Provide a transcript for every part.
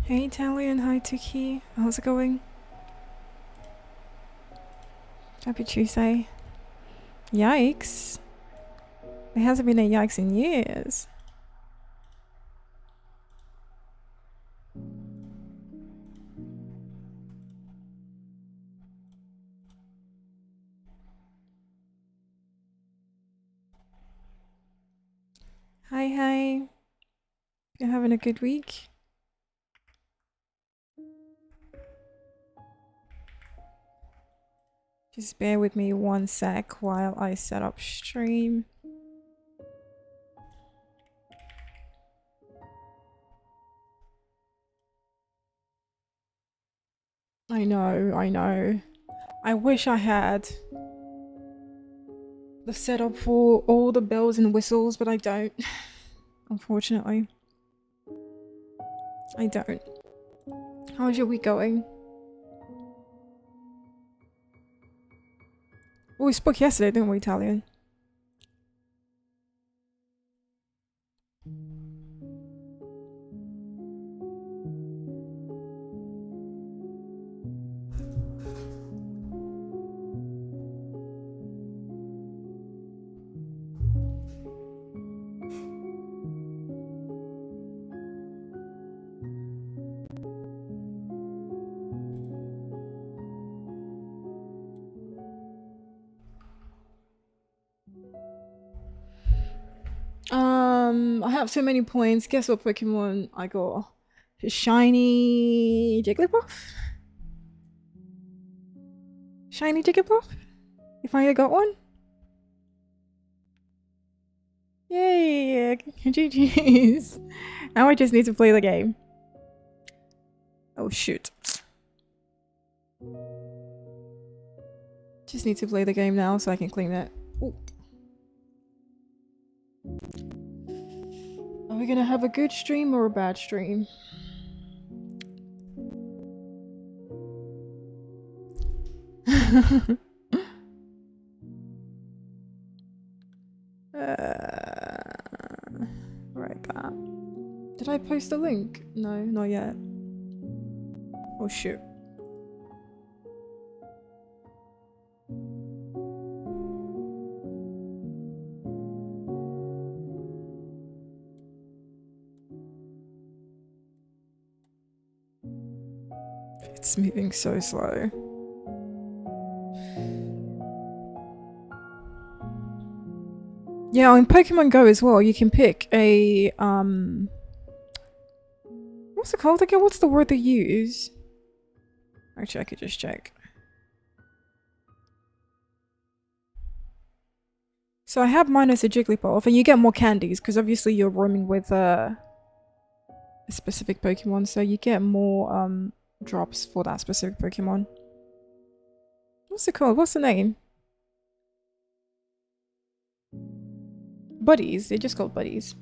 Hey Italian, hi Tuki. How's it going? Happy Tuesday. Yikes. There hasn't been a yikes in years. Hi, hi. You're having a good week? Just bear with me one sec while I set up stream. I know, I know. I wish I had the setup for all the bells and whistles, but I don't. Unfortunately. I don't. How's your week going? Oh, we spoke yesterday, didn't we, Italian? I have so many points. Guess what Pokemon I got? Shiny Jigglypuff? Shiny Jigglypuff? You finally got one? Yay! GG's. Now I just need to play the game. Oh shoot. Just need to play the game now so I can clean that. Ooh. Are we gonna have a good stream or a bad stream? Right that. Did I post a link? No, not yet. Oh shoot. It's moving so slow. Yeah, on Pokemon Go as well, you can pick a what's it called again? What's the word they use? Actually, I could just check. So I have mine as a Jigglypuff, and you get more candies because obviously you're roaming with a specific Pokemon, so you get more drops for that specific Pokemon. What's it called? What's the name? Buddies. They're just called buddies.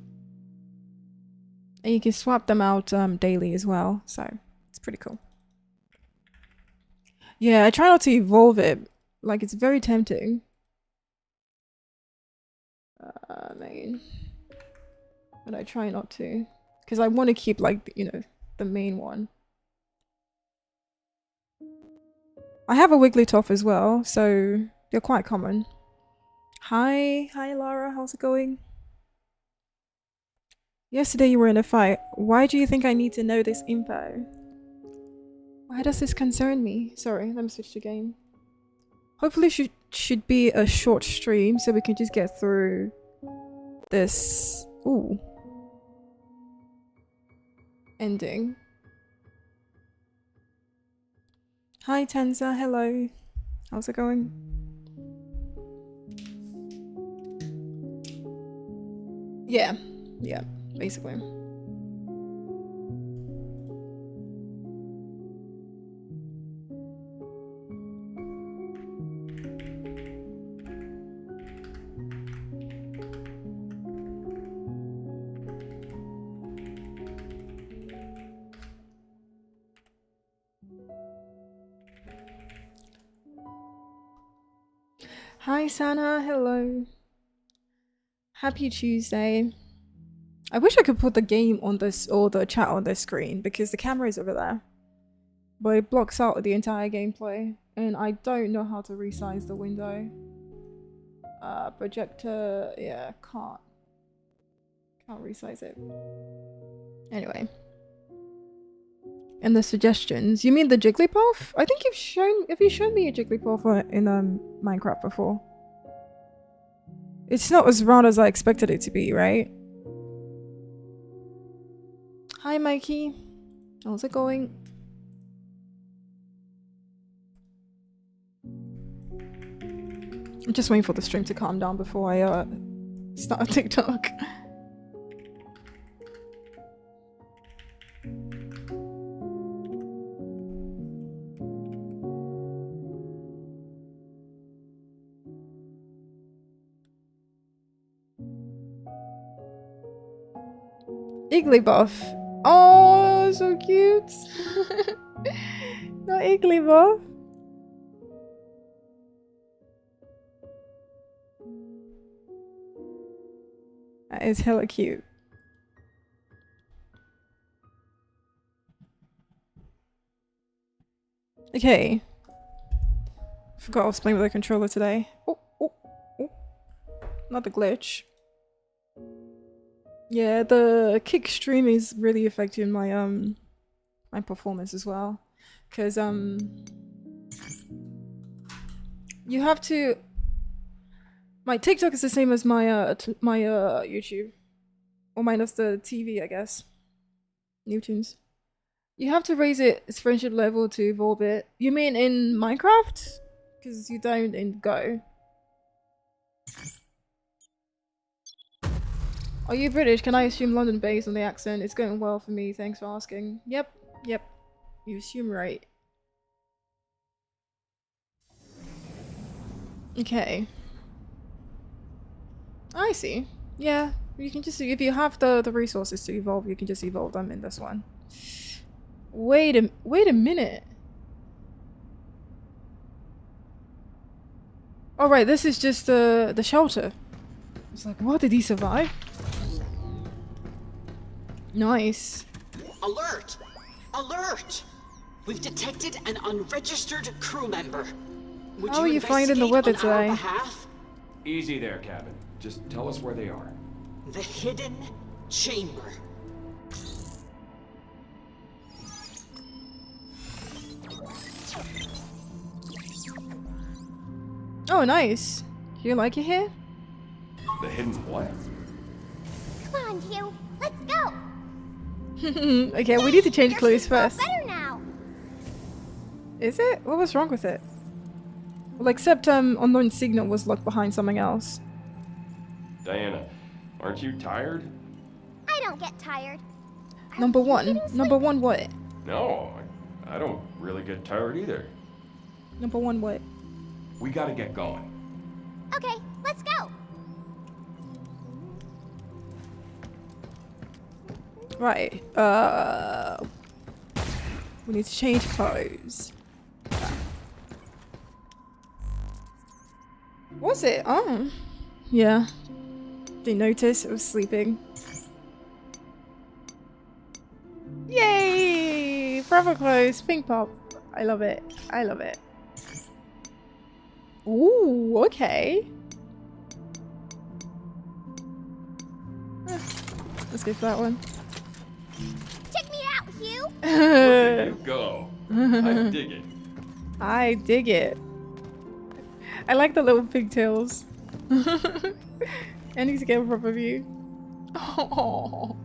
And you can swap them out daily as well, so it's pretty cool. Yeah, I try not to evolve it. Like, it's very tempting. Main. But I try not to. Because I want to keep, like, you know, the main one. I have a Wigglytuff as well, so they're quite common. Hi Lara, how's it going? Yesterday you were in a fight. Why do you think I need to know this info? Why does this concern me? Sorry, let me switch to game. Hopefully should be a short stream so we can just get through this ending. Hi Tenza, hello. How's it going? Yeah, basically. Hi Sana, hello. Happy Tuesday. I wish I could put the game on this or the chat on this screen because the camera is over there. But it blocks out the entire gameplay and I don't know how to resize the window. Projector, yeah, can't resize it. Anyway. And the suggestions. You mean the Jigglypuff? I think have you shown me a Jigglypuff in Minecraft before? It's not as round as I expected it to be, right? Hi Mikey. How's it going? I'm just waiting for the stream to calm down before I start a TikTok. Igglybuff. Oh, so cute. Not Igglybuff. That is hella cute. Okay. Forgot I was playing with the controller today. Oh, oh, oh. Not the glitch. Yeah, the kick stream is really affecting my my performance as well. Cause you have to. My TikTok is the same as my YouTube, or minus the TV, I guess. Noobtoons. You have to raise its friendship level to evolve it. You mean in Minecraft? Because you don't in Go. Are you British? Can I assume London based on the accent? It's going well for me. Thanks for asking. Yep, yep. You assume right. Okay. I see. Yeah, you can just, if you have the resources to evolve, you can just evolve them in this one. Wait a minute. All right, this is just the shelter. It's like, what, did he survive? Nice. Alert! Alert! We've detected an unregistered crew member. Would How are you finding the weather today? Easy there, Cabin. Just tell us where they are. The hidden chamber. Oh, nice. Do you like it here? The hidden what? Come on, Hugh. Let's go. Okay, we need to change clothes first. Better now. Is it? What was wrong with it? Well, except unknown signal was locked behind something else. Diana, aren't you tired? I don't get tired. Number one. Number one what? No, I don't really get tired either. Number one what? We gotta get going. Okay, let's go. Right. We need to change clothes. Was it? Oh. Yeah. Didn't notice. I was sleeping. Yay! Proper clothes. Pink pop. I love it. I love it. Ooh, okay. Let's go for that one. Check me out, Hugh. Look at you go. I dig it. I dig it. I like the little pigtails. I need to get a proper view. Oh,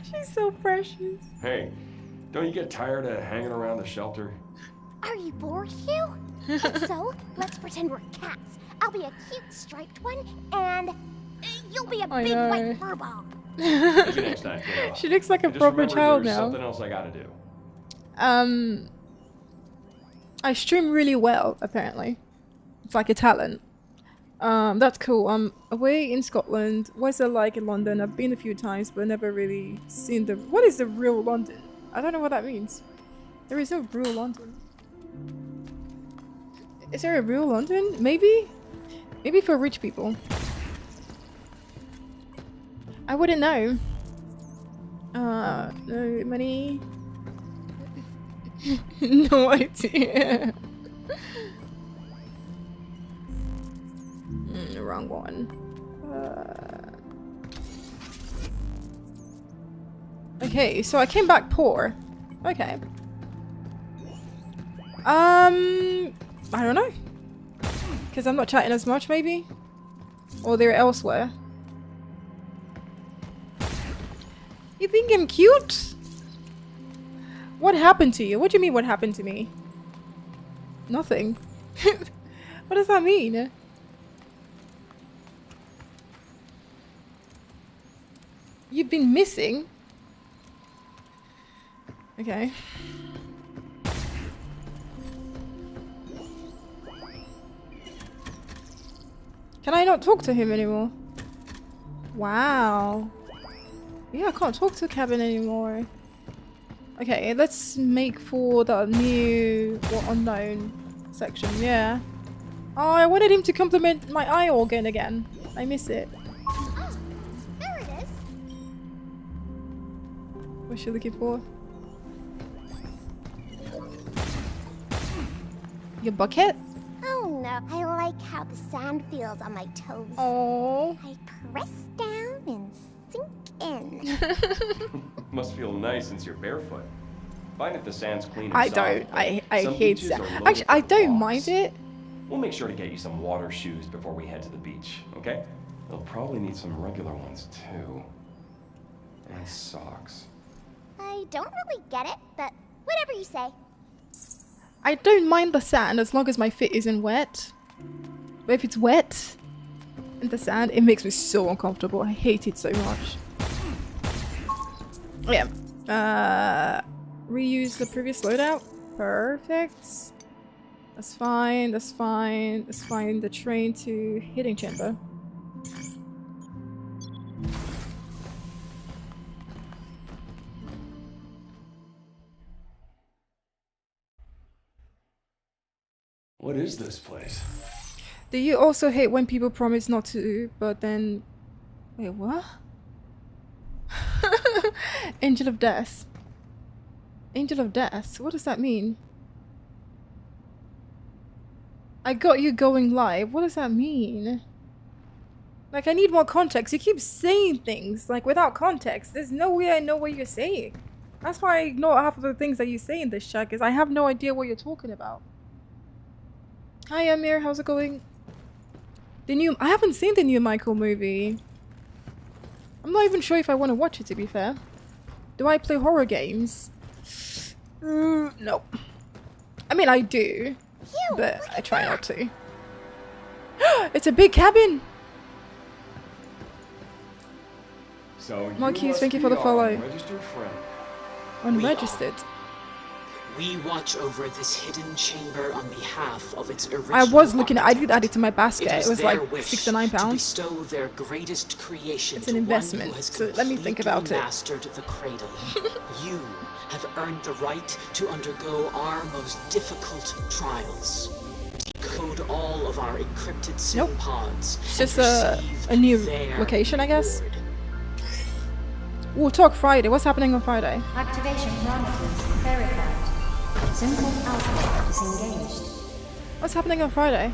she's so precious. Hey, don't you get tired of hanging around the shelter? Are you bored, Hugh? If so, let's pretend we're cats. I'll be a cute striped one, and you'll be a I big know. white furball. Maybe next time, kiddo. She looks like a Just proper remember child there's now. something else I gotta do. I stream really well, apparently. It's like a talent. That's cool. I'm away in Scotland. What's it like in London? I've been a few times, but never really seen the... What is the real London? I don't know what that means. There is no real London. Is there a real London? Maybe? Maybe for rich people. I wouldn't know. No money. No idea. Wrong one. Okay, so I came back poor. Okay. I don't know. Because I'm not chatting as much, maybe? Or they're elsewhere. You think I'm cute? What happened to you? What do you mean what happened to me? Nothing. What does that mean? You've been missing? Okay. Can I not talk to him anymore? Wow. Yeah, I can't talk to Cabin anymore. Okay, let's make for the new or unknown section, yeah. Oh, I wanted him to compliment my eye organ again. I miss it. Oh, there it is. What's she looking for? Your bucket? Oh no, I like how the sand feels on my toes. Oh. I press down and sink in. Must feel nice since you're barefoot. Find if the sand's clean and I soft, don't. but I some hate beaches sand. are loaded Actually, I with don't rocks. mind it. We'll make sure to get you some water shoes before we head to the beach, okay? You'll probably need some regular ones too. And socks. I don't really get it, but whatever you say. I don't mind the sand as long as my feet isn't wet. But if it's wet in the sand, it makes me so uncomfortable. I hate it so much. Yeah. Reuse the previous loadout. Perfect. That's fine. That's fine. Let's find the train to Hidden Chamber. What is this place? Do you also hate when people promise not to, but then... Wait, what? Angel of Death. Angel of Death? What does that mean? I got you going live. What does that mean? Like, I need more context. You keep saying things, like, without context. There's no way I know what you're saying. That's why I ignore half of the things that you say in this chat, because I have no idea what you're talking about. Hi, Amir. How's it going? I haven't seen the new Michael movie. I'm not even sure if I want to watch it, to be fair. Do I play horror games? No. I mean, I do. Phew, But look I at try that. not to. It's a big cabin! So Marquise, you must thank you be for the our follow. Registered friend. Unregistered. We watch over this hidden chamber on behalf of its original I was looking at I did architect. add it to my basket. It was their like wish £6 to £9. To bestow their greatest creation It's an to investment, one who has so let me think about completely it. mastered the cradle. You have earned the right to undergo our most difficult trials. Decode all of our encrypted SIM Nope. pods. It's and just receive a new their location, I guess. reward. We'll talk Friday. What's happening on Friday? Activation parameters verified. Simple alpha disengaged. What's happening on Friday?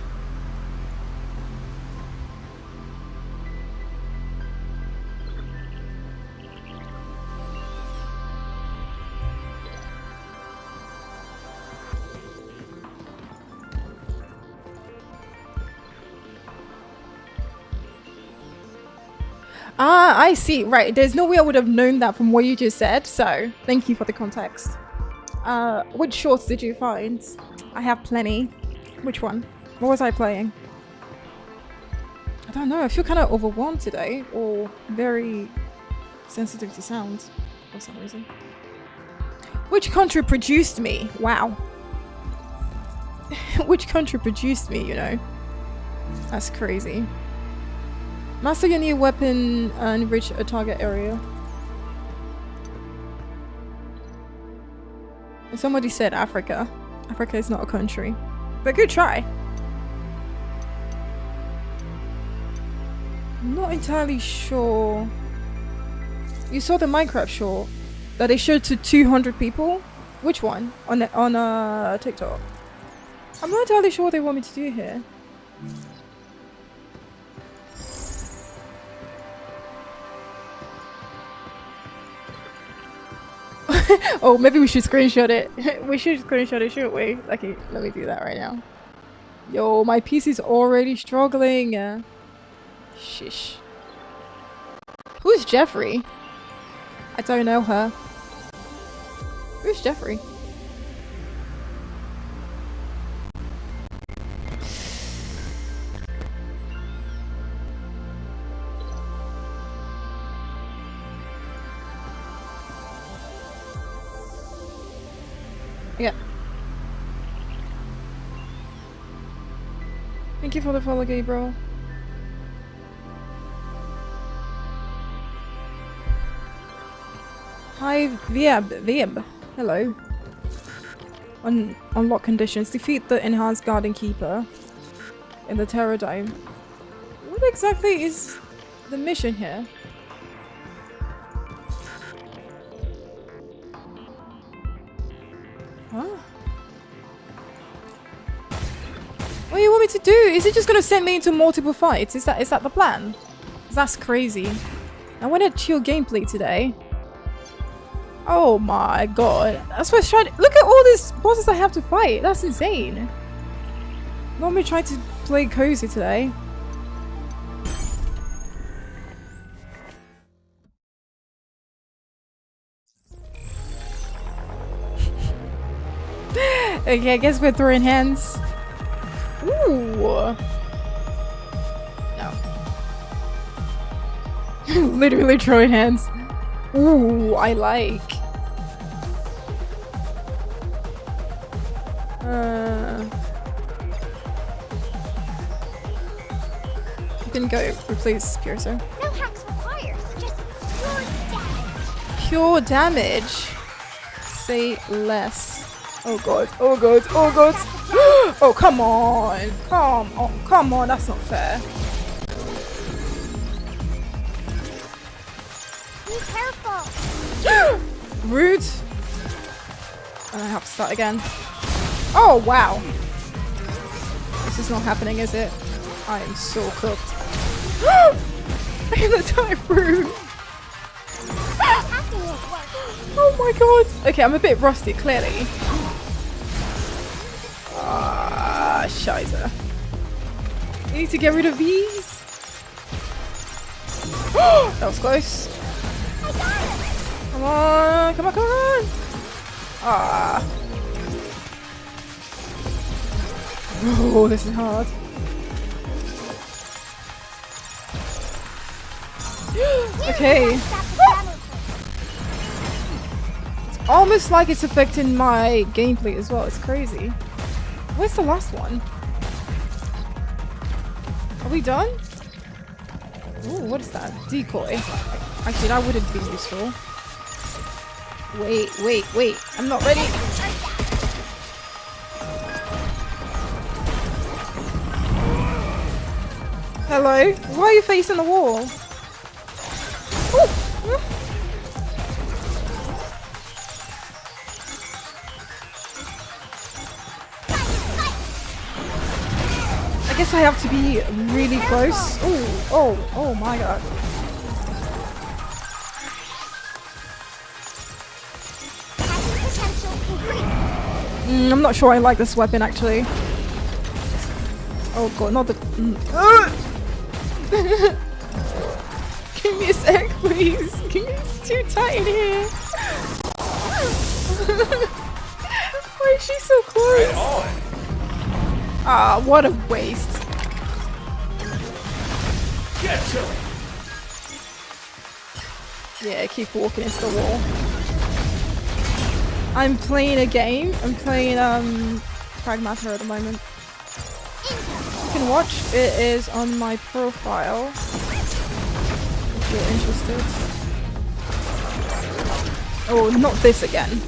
Ah, I see. Right. There's no way I would have known that from what you just said. So thank you for the context. Which shorts did you find? I have plenty. Which one? What was I playing? I don't know. I feel kind of overwhelmed today, or very sensitive to sound for some reason. Which country produced me? Wow. Which country produced me, you know? That's crazy. Master your new weapon and reach a target area. And somebody said Africa. Africa is not a country. But good try. I'm not entirely sure You saw the Minecraft short that they showed to 200 people? Which one? On TikTok. I'm not entirely sure what they want me to do here. Oh, maybe we should screenshot it. We should screenshot it, shouldn't we? Okay, let me do that right now. Yo, my PC's already struggling. Shish. Who's Jeffrey? I don't know her. Who's Jeffrey? Yeah. Thank you for the follow, Gabriel. Hi, Vieb. Hello. Unlock conditions. Defeat the enhanced Garden Keeper in the Terror Dome. What exactly is the mission here? Huh? What do you want me to do? Is it just gonna send me into multiple fights? Is that the plan? 'Cause that's crazy. I want to chill gameplay today. Oh my god. That's what's trying to— look at all these bosses I have to fight. That's insane. Not me trying to play cozy today. Okay, I guess we're throwing hands. Ooh. No. Literally throwing hands. Ooh, I like. You can go replace Piercer. No hacks required. Just pure damage. Pure damage. Say less. Oh god, oh god, oh god. Oh, come on. Come on, that's not fair. Be careful. Rude. And I have to start again. Oh, wow. This is not happening, is it? I am so cooked. I'm gonna die rude. Oh my god. Okay, I'm a bit rusty, clearly. Ah, scheiße. You need to get rid of these. That was close. Come on, come on, come on. Ah. Oh, this is hard. Okay. It's almost like it's affecting my gameplay as well. It's crazy. Where's the last one? Are we done? Ooh, what is that? Decoy. Actually, that wouldn't be useful. Wait. I'm not ready. Hello? Why are you facing the wall? Ooh. I guess I have to be really close. Oh my god. I'm not sure I like this weapon actually. Oh god, not the... Give me a sec, please. It's too tight in here. Why is she so close? Ah, what a waste. Get to it. Yeah, keep walking into the wall. I'm playing a game. I'm playing Pragmata at the moment. You can watch. It is on my profile if you're interested. Oh, not this again.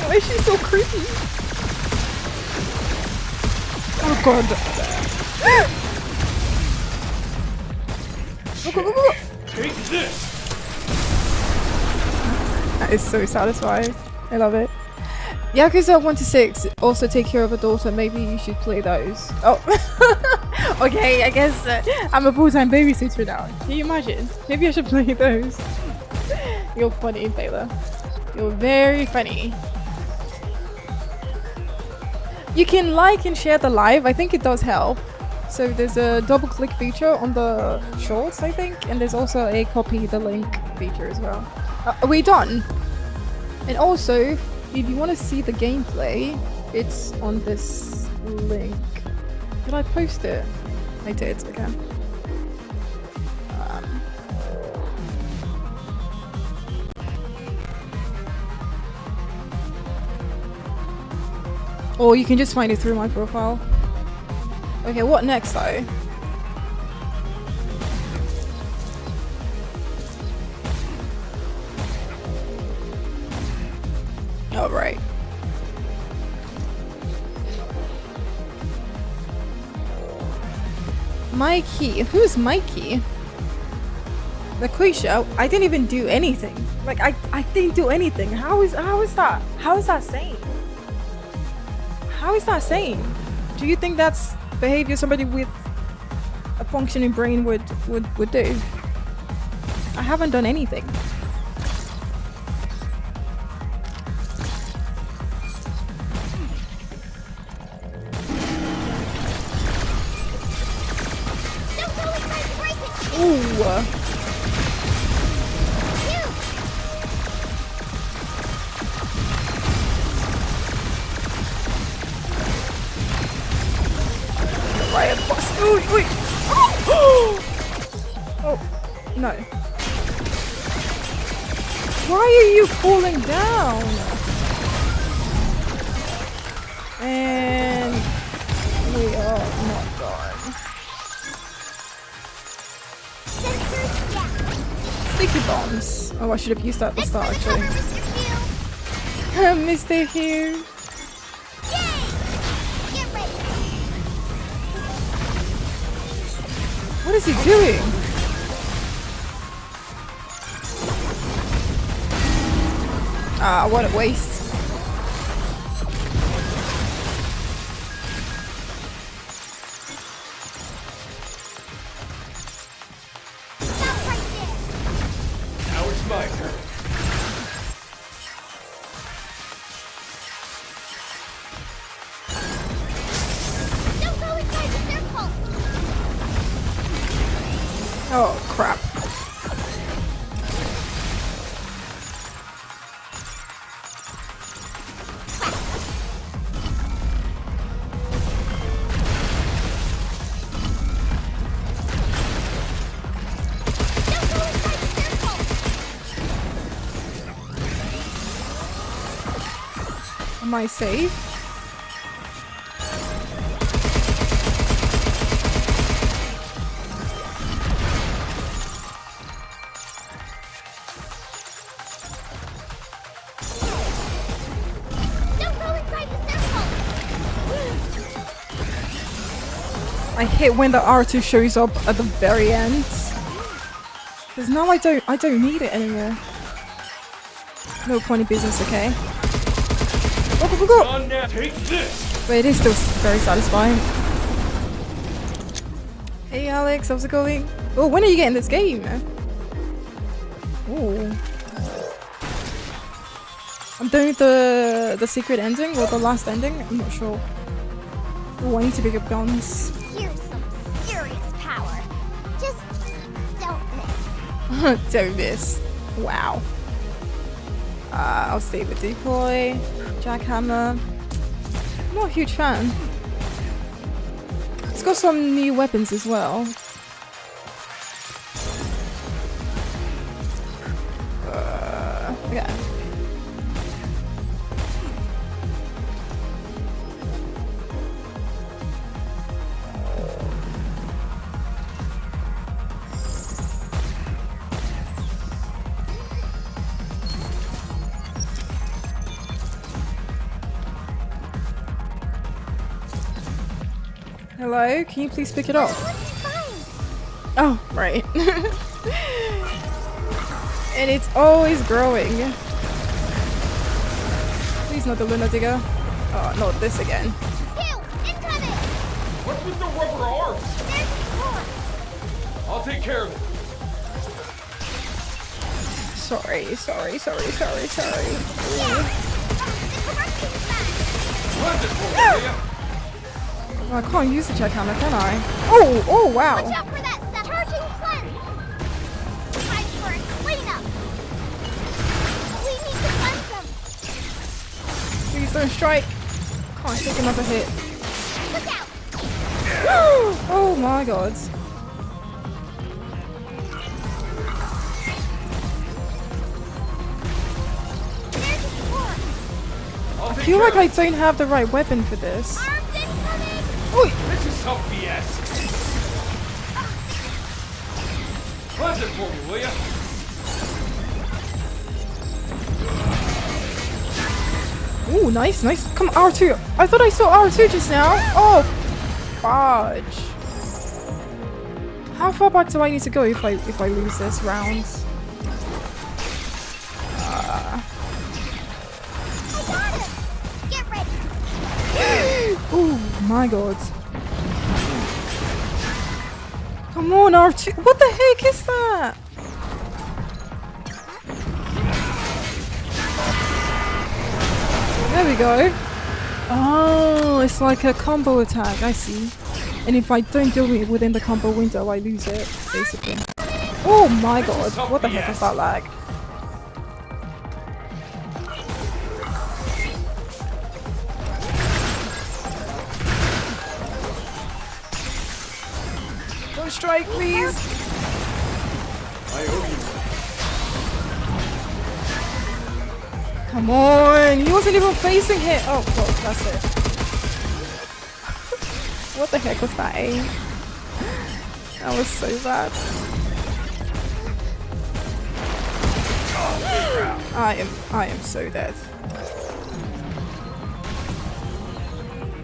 Why is she so creepy? god. Go. Take this! That is so satisfying. I love it. Yakuza 1 to 6 also take care of a daughter. Maybe you should play those. Oh. Okay, I guess I'm a full-time babysitter now. Can you imagine? Maybe I should play those. You're funny, Taylor. You're very funny. You can like and share the live. I think it does help. So there's a double click feature on the shorts, I think, and there's also a copy the link feature as well. Are we done? And also, if you want to see the gameplay, it's on this link. Did I post it? I did, okay. Or you can just find it through my profile. Okay, what next though? Oh, right. Mikey. Who's Mikey? LaQuisha? I didn't even do anything. Like, I didn't do anything. How is that sane? How is that sane? Do you think that's behavior somebody with a functioning brain would do? I haven't done anything. Ooh. Riot boss. Ooh. Oh no. Why are you falling down? And we are not done. Sticky bombs. Oh, I should have used that at the start actually. Mr. Hugh. What is he doing? Ah, what a waste. Now it's my turn. Don't go inside the circle! Oh, crap. Am I safe? Don't go inside the circle! I hate when the R2 shows up at the very end. Cause now I don't need it anymore. No funny business, okay? Go. On now, take this! But it is still very satisfying. Hey Alex, how's it going? Oh, when are you getting this game? Oh. I'm doing the secret ending or the last ending. I'm not sure. Oh, I need to pick up guns. Here's some serious power. Just don't miss. Don't miss. Wow. I'll stay with decoy, jackhammer. Not a huge fan. It's got some new weapons as well. Okay. Hello? Can you please pick it up? It would be fine. Oh, right. And it's always growing. Please not the Luna Digger. Oh, not this again. Two, incoming. What's with the rubber arms? There's the door. I'll take care of it. Sorry. Yeah. The corruption's back. Cleanse it for me, will ya? Oh, I can't use the jackhammer, can I? Oh, wow. Watch out for that stuff. Charging cleanse. Time for a cleanup. We need to cleanse them. Please don't strike. Can't take another hit. Look out. Oh my god. There's the door. I'll I take feel care like of I it. don't have the right weapon for this. Arms incoming. Oi! This is some BS. Cleanse it for me, will ya? Ooh, nice. Come R2. I thought I saw R2 just now. Oh, fudge. How far back do I need to go if I lose this round? I got him. Get ready. Oh my god. Come on, R2. What the heck is that? There we go. Oh, it's like a combo attack. I see. And if I don't do it within the combo window, I lose it, basically. Oh my god. What the heck is that lag? Don't strike, please. I owe you. Come on. He wasn't even facing it. Oh, well, that's it. What the heck was that aim? That was so bad. I am so dead.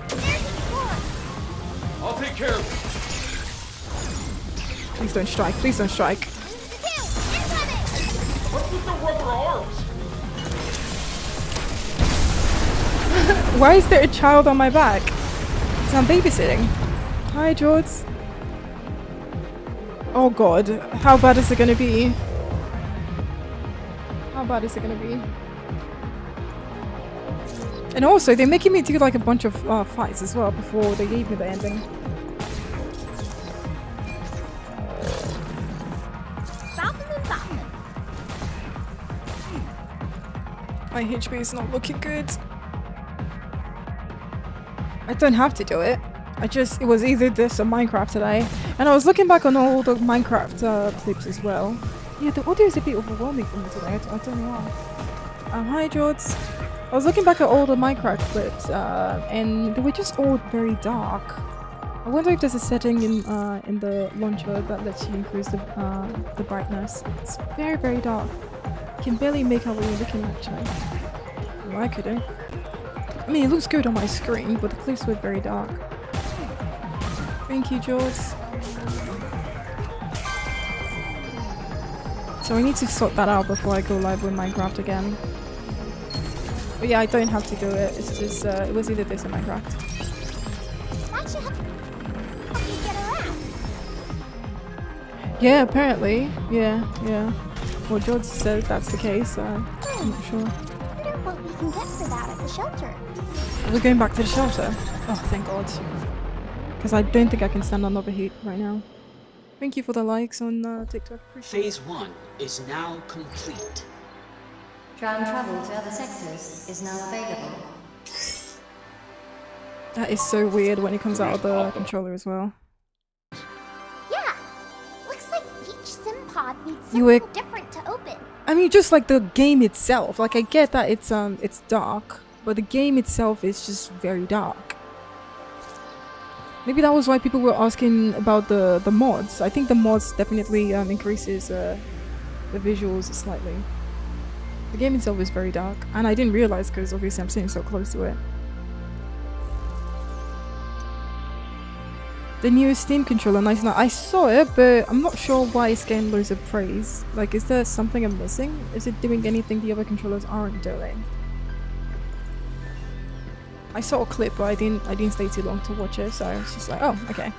There's the door. I'll take care of it. Please don't strike. Please don't strike. Two, incoming. What's with the rubber arms? Why is there a child on my back? 'Cause I'm babysitting. Hi, George. Oh god, how bad is it gonna be? How bad is it gonna be? And also, they're making me do like a bunch of fights as well before they gave me the ending. Bop 'em and bop 'em. My HP is not looking good. I don't have to do it. It was either this or Minecraft today. And I was looking back on all the Minecraft clips as well. Yeah, the audio is a bit overwhelming for me today. I don't know why. Hi, George. I was looking back at all the Minecraft clips, and they were just all very dark. I wonder if there's a setting in the launcher that lets you increase the brightness. It's very, very dark. You can barely make out what you're looking at, actually. Well, I couldn't. I mean, it looks good on my screen, but the clips were very dark. Thank you, George. So I need to sort that out before I go live with Minecraft again. But yeah, I don't have to do it. It's just, it was either this or Minecraft. That should help you get around. Yeah, apparently. Yeah. Well, George said that's the case, so I'm not sure. I wonder what we can get for that at the shelter. We're going back to the shelter. Oh, thank God. Because I don't think I can stand another heat right now. Thank you for the likes on TikTok. Appreciate it. Phase 1 is now complete. Tram travel to other sectors is now available. That is so weird when it comes out of the controller as well. Yeah. Looks like each sim pod needs You were- something different to open. I mean, just like the game itself. Like, I get that it's dark, but the game itself is just very dark. Maybe that was why people were asking about the mods. I think the mods definitely increases the visuals slightly. The game itself is very dark, and I didn't realize because obviously I'm sitting so close to it. The new Steam controller, nice. Now I saw it, but I'm not sure why it's getting loads of praise. Like, is there something I'm missing? Is it doing anything the other controllers aren't doing? I saw a clip, but I didn't stay too long to watch it, so I was just like, oh, okay.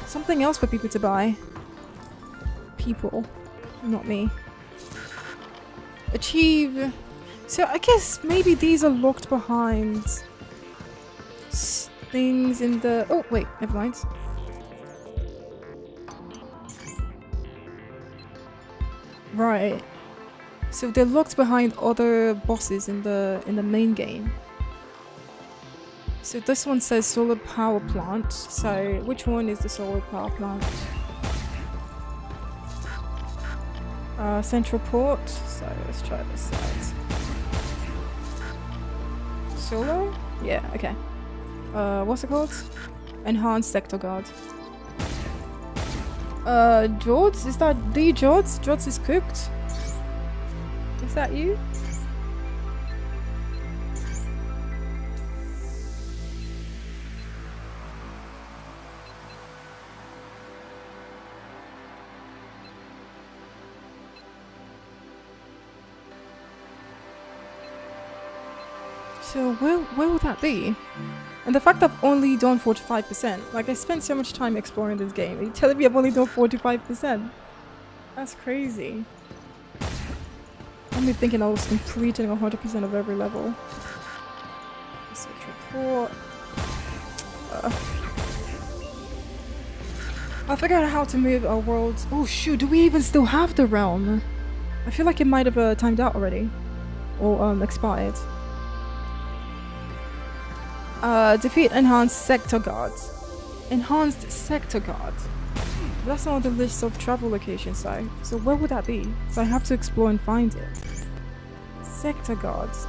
Something else for people to buy. People, not me. Achieve. So I guess maybe these are locked behind things in the... Oh, wait, never mind. Right. So they're locked behind other bosses in the main game. So this one says solar power plant. So which one is the solar power plant? Central port. So let's try this side. Solar? Yeah, okay. What's it called? Enhanced sector guard. Jords? Is that the Jords? Jords is cooked? Is that you? So where would that be? And the fact I've only done 45%, like I spent so much time exploring this game, are you telling me I've only done 45%? That's crazy. I'm thinking I was completing 100% of every level. Research report. I figured out how to move our worlds. Oh shoot, do we even still have the realm? I feel like it might have timed out already. Or expired. Defeat enhanced sector guards. Enhanced sector guards. That's not on the list of travel locations, so where would that be? So I have to explore and find it. Sector guards.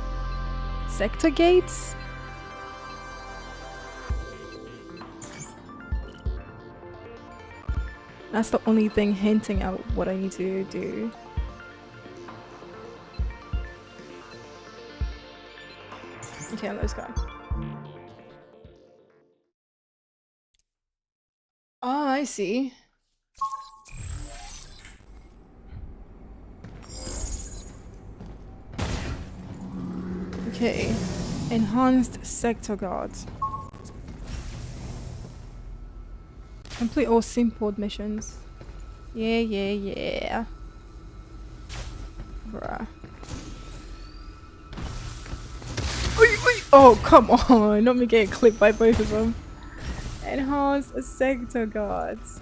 Sector gates? That's the only thing hinting at what I need to do. Okay, let's go. Oh, I see. Okay. Enhanced sector guards. Complete all Simport missions. Yeah. Bruh. Oh, come on. Not me getting clipped by both of them. Enhanced sector guards.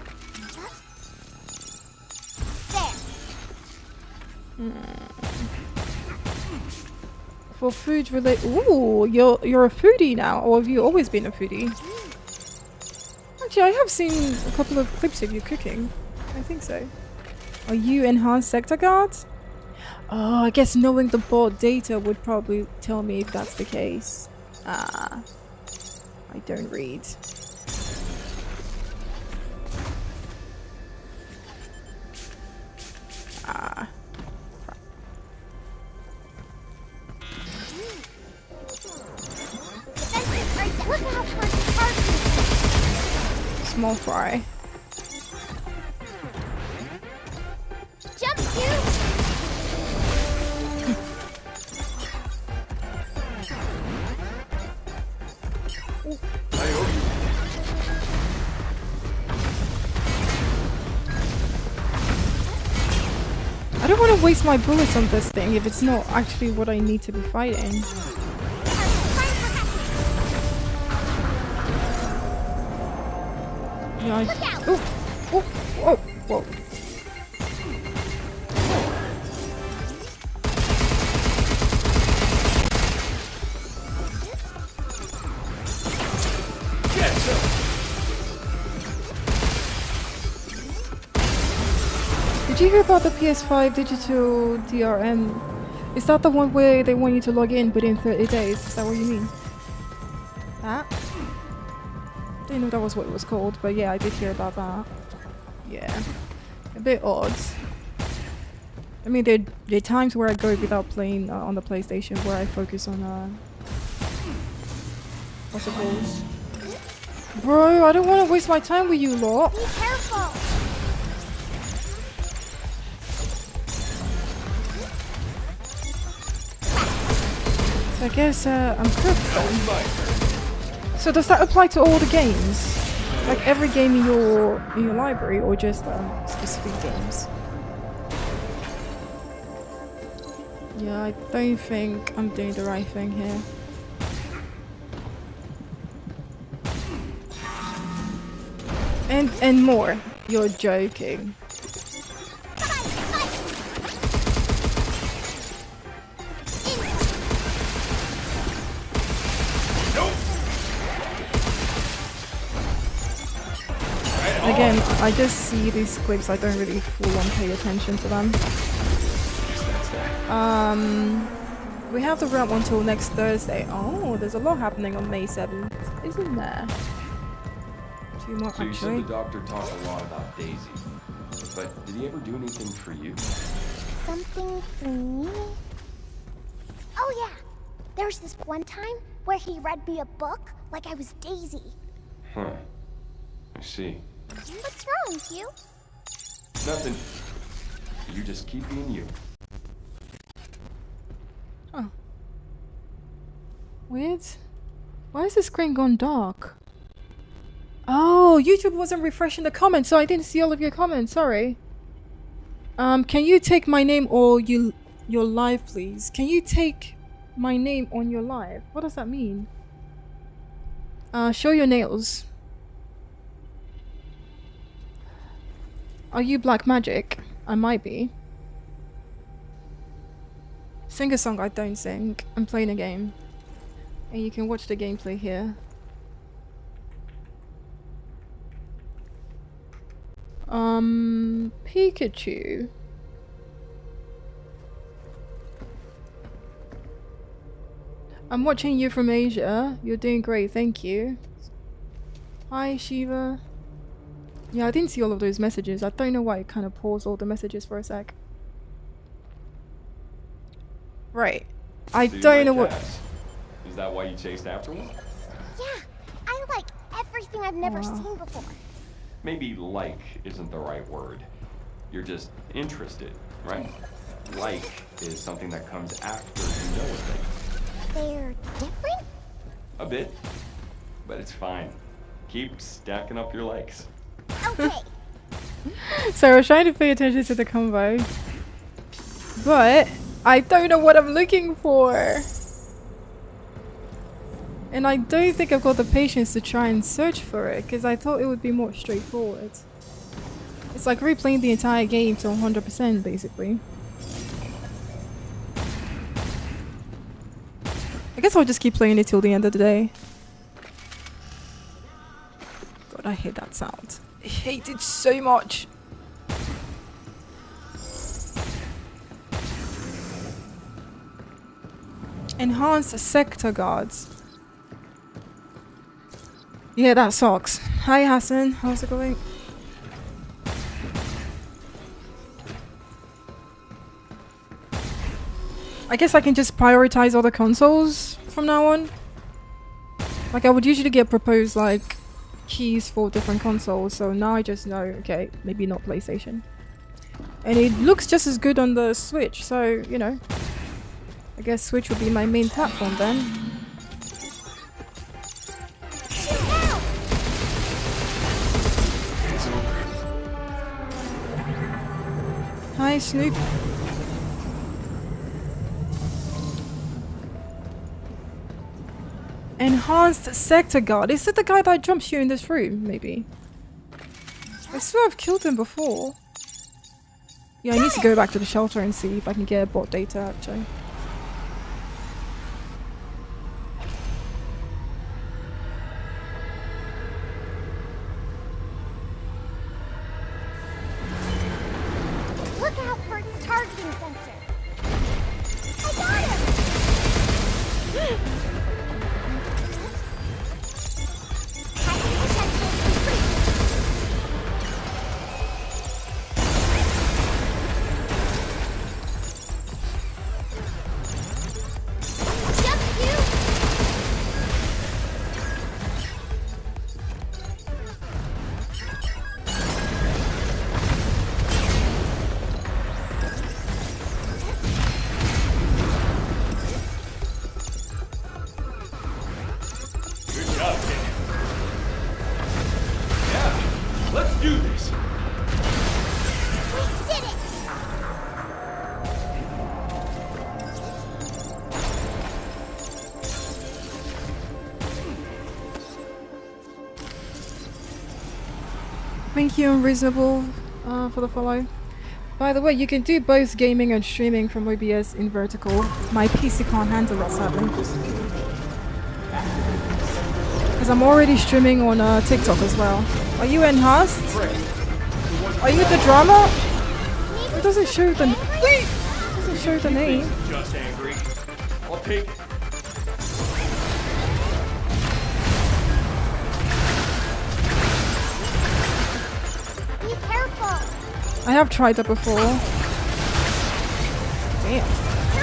For food related. Ooh, you're a foodie now, or have you always been a foodie? Actually, I have seen a couple of clips of you cooking. I think so. Are you enhanced sector guards? Oh, I guess knowing the board data would probably tell me if that's the case. Ah, I don't read. Ah. Small fry. Jump you! I don't want to waste my bullets on this thing if it's not actually what I need to be fighting. Yeah, whoa. Did you hear about the PS5 digital DRM? Is that the one where they want you to log in within 30 days? Is that what you mean? That? Didn't know that was what it was called, but yeah, I did hear about that. Yeah. A bit odd. I mean, there are times where I go without playing on the PlayStation, where I focus on, what's it called? Bro, I don't want to waste my time with you lot. Be careful. So I guess I'm cooked then. So does that apply to all the games? Like every game in your library, or just specific games? Yeah, I don't think I'm doing the right thing here. And more. You're joking. Again, I just see these clips, I don't really full on pay attention to them. We have the ramp until next Thursday. Oh, there's a lot happening on May 7th, isn't there? Too much, So you said actually. the doctor talked a lot about Daisy, but did he ever do anything for you? Something for me? Oh yeah, there's this one time where he read me a book like I was Daisy. Huh. I see. What's wrong, Hugh? Nothing. You just keep being you. Oh. Weird. Why is the screen gone dark? Oh, YouTube wasn't refreshing the comments, so I didn't see all of your comments. Sorry. Can you take my name or your live, please? Can you take my name on your live? What does that mean? Show your nails. Are you black magic? I might be. Sing a song. I don't sing. I'm playing a game. And you can watch the gameplay here. Pikachu. I'm watching you from Asia. You're doing great, thank you. Hi, Shiva. Yeah, I didn't see all of those messages. I don't know why it kind of paused all the messages for a sec. Right. I Do you don't like know what... cats? Is that why you chased after one? Yeah, I like everything I've never Wow. seen before. Maybe like isn't the right word. You're just interested, right? Like is something that comes after you know a thing. They're different? A bit, but it's fine. Keep stacking up your likes. Okay. So I was trying to pay attention to the convo. But I don't know what I'm looking for. And I don't think I've got the patience to try and search for it, because I thought it would be more straightforward. It's like replaying the entire game to 100% basically. I guess I'll just keep playing it till the end of the day. God, I hate that sound. I hate it so much. Enhanced sector guards. Yeah, that sucks. Hi Hassan, how's it going? I guess I can just prioritize other consoles from now on. Like I would usually get proposed like keys for different consoles, so now I just know, okay, maybe not PlayStation. And it looks just as good on the Switch, so, you know. I guess Switch would be my main platform then. Hi Snoop. Enhanced sector guard. Is it the guy that jumps you in this room, maybe? I swear I've killed him before. Yeah, I need to go back to the shelter and see if I can get bot data actually. Look out for its targeting sensor. I got him! Hacking potential complete. Thank you, Unreasonable, for the follow. By the way, you can do both gaming and streaming from OBS in vertical. My PC can't handle it, sadly. Because I'm already streaming on TikTok as well. Are you enhanced? Are you the drama? It doesn't show the name. Just angry. I'll take it. Be careful. I have tried that before. Damn. Here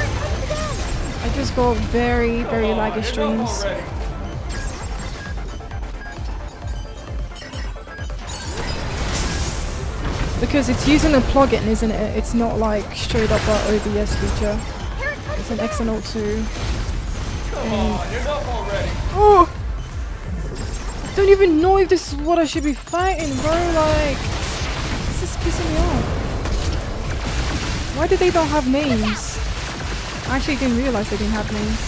it comes again. I just got very, very laggy streams. Because it's using a plugin, isn't it? It's not like straight up our OBS feature. Here it comes It's an again. XNO 2. Come on, enough already. Oh! I don't even know if this is what I should be fighting, bro. Like, this is pissing me off. Why do they not have names? I actually didn't realize they didn't have names.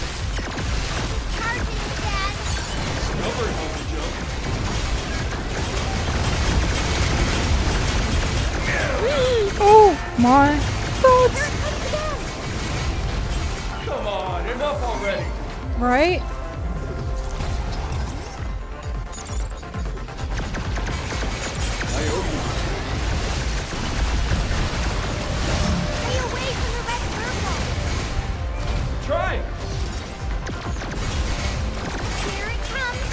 Charging again. Stubborn, homie Joe. Oh my god! Here it comes again. Come on, enough already. Right? I owe you. Stay away from the red circle. Try. Here it comes.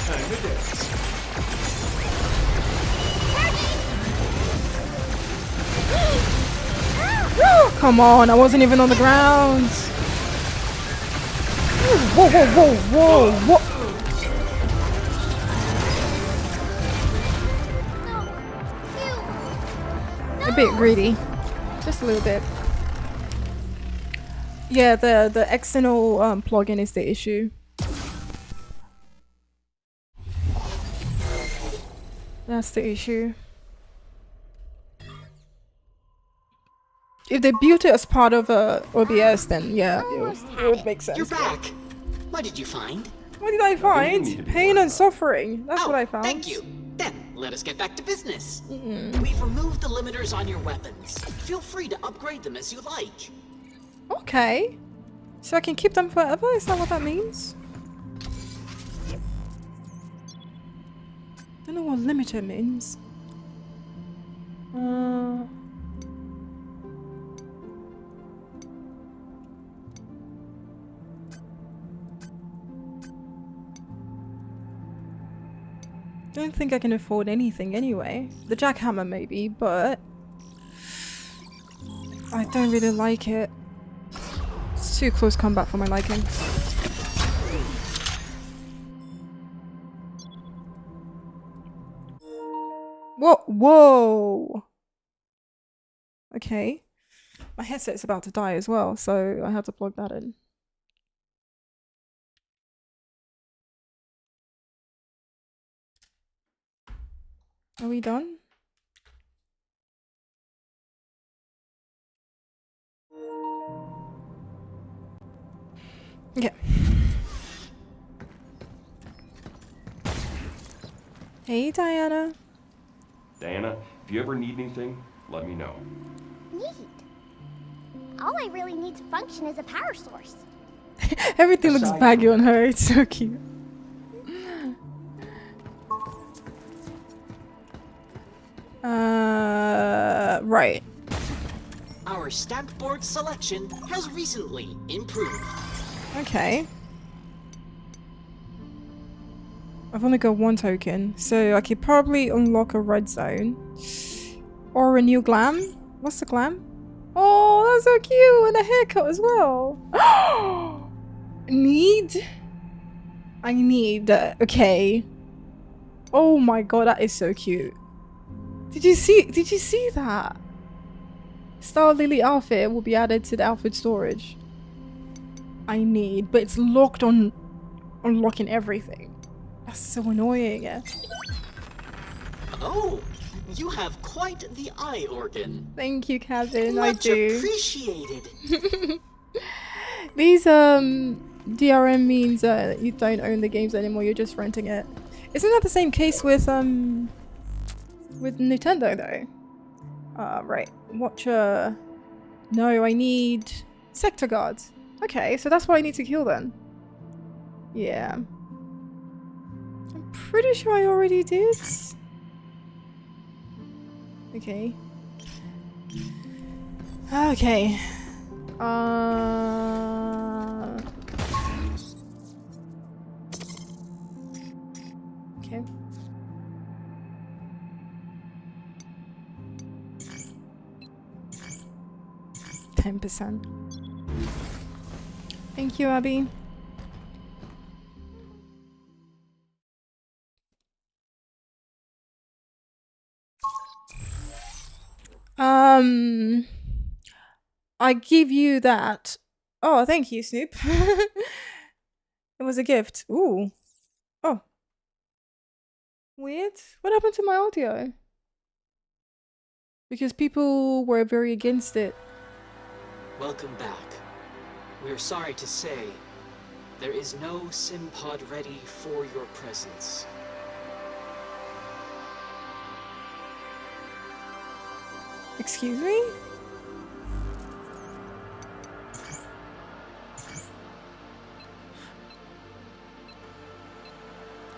Time to dance. Charging. Come on, I wasn't even on the ground. Whoa, whoa, whoa, whoa, whoa. No. A bit greedy. Just a little bit. Yeah, the external plugin is the issue. That's the issue. If they built it as part of OBS, then yeah, it would make sense. You're back. What did you find? What did I Nothing you need to find? be Pain worried and suffering. That's Oh, what I found. thank you. Then, let us get back to business. We've removed the limiters on your weapons. Feel free to upgrade them as you like. Okay. So I can keep them forever? Is that what that means? Don't know what limiter means. Don't think I can afford anything anyway. The jackhammer maybe, but I don't really like it. It's too close combat for my liking. Whoa! Whoa! Okay. My headset's about to die as well, so I had to plug that in. Are we done? Okay. Hey, Diana. Diana, if you ever need anything, let me know. Neat. All I really need to function is a power source. Everything looks baggy on her. It's so cute. Right. Our stamp board selection has recently improved. Okay. I've only got one token, so I could probably unlock a red zone. Or a new glam. What's the glam? Oh, that's so cute! And a haircut as well. Need? I need. Okay. Oh my god, that is so cute. Did you see that? Star Lily outfit will be added to the outfit storage. I need, but it's locked on unlocking everything. That's so annoying. Yeah. Oh, you have quite the eye organ. Thank you, Kevin. I Much do. appreciated. These DRM means you don't own the games anymore. You're just renting it. Isn't that the same case with with Nintendo though. Right. Watcher. No, I need sector guards. Okay, so that's what I need to kill then. Yeah. I'm pretty sure I already did. Okay. Okay. Okay. %. Thank you, Abby. I give you that. Oh, thank you, Snoop. It was a gift. Ooh. Oh. Weird. What happened to my audio? Because people were very against it. Welcome back. We're sorry to say, there is no SimPod ready for your presence. Excuse me?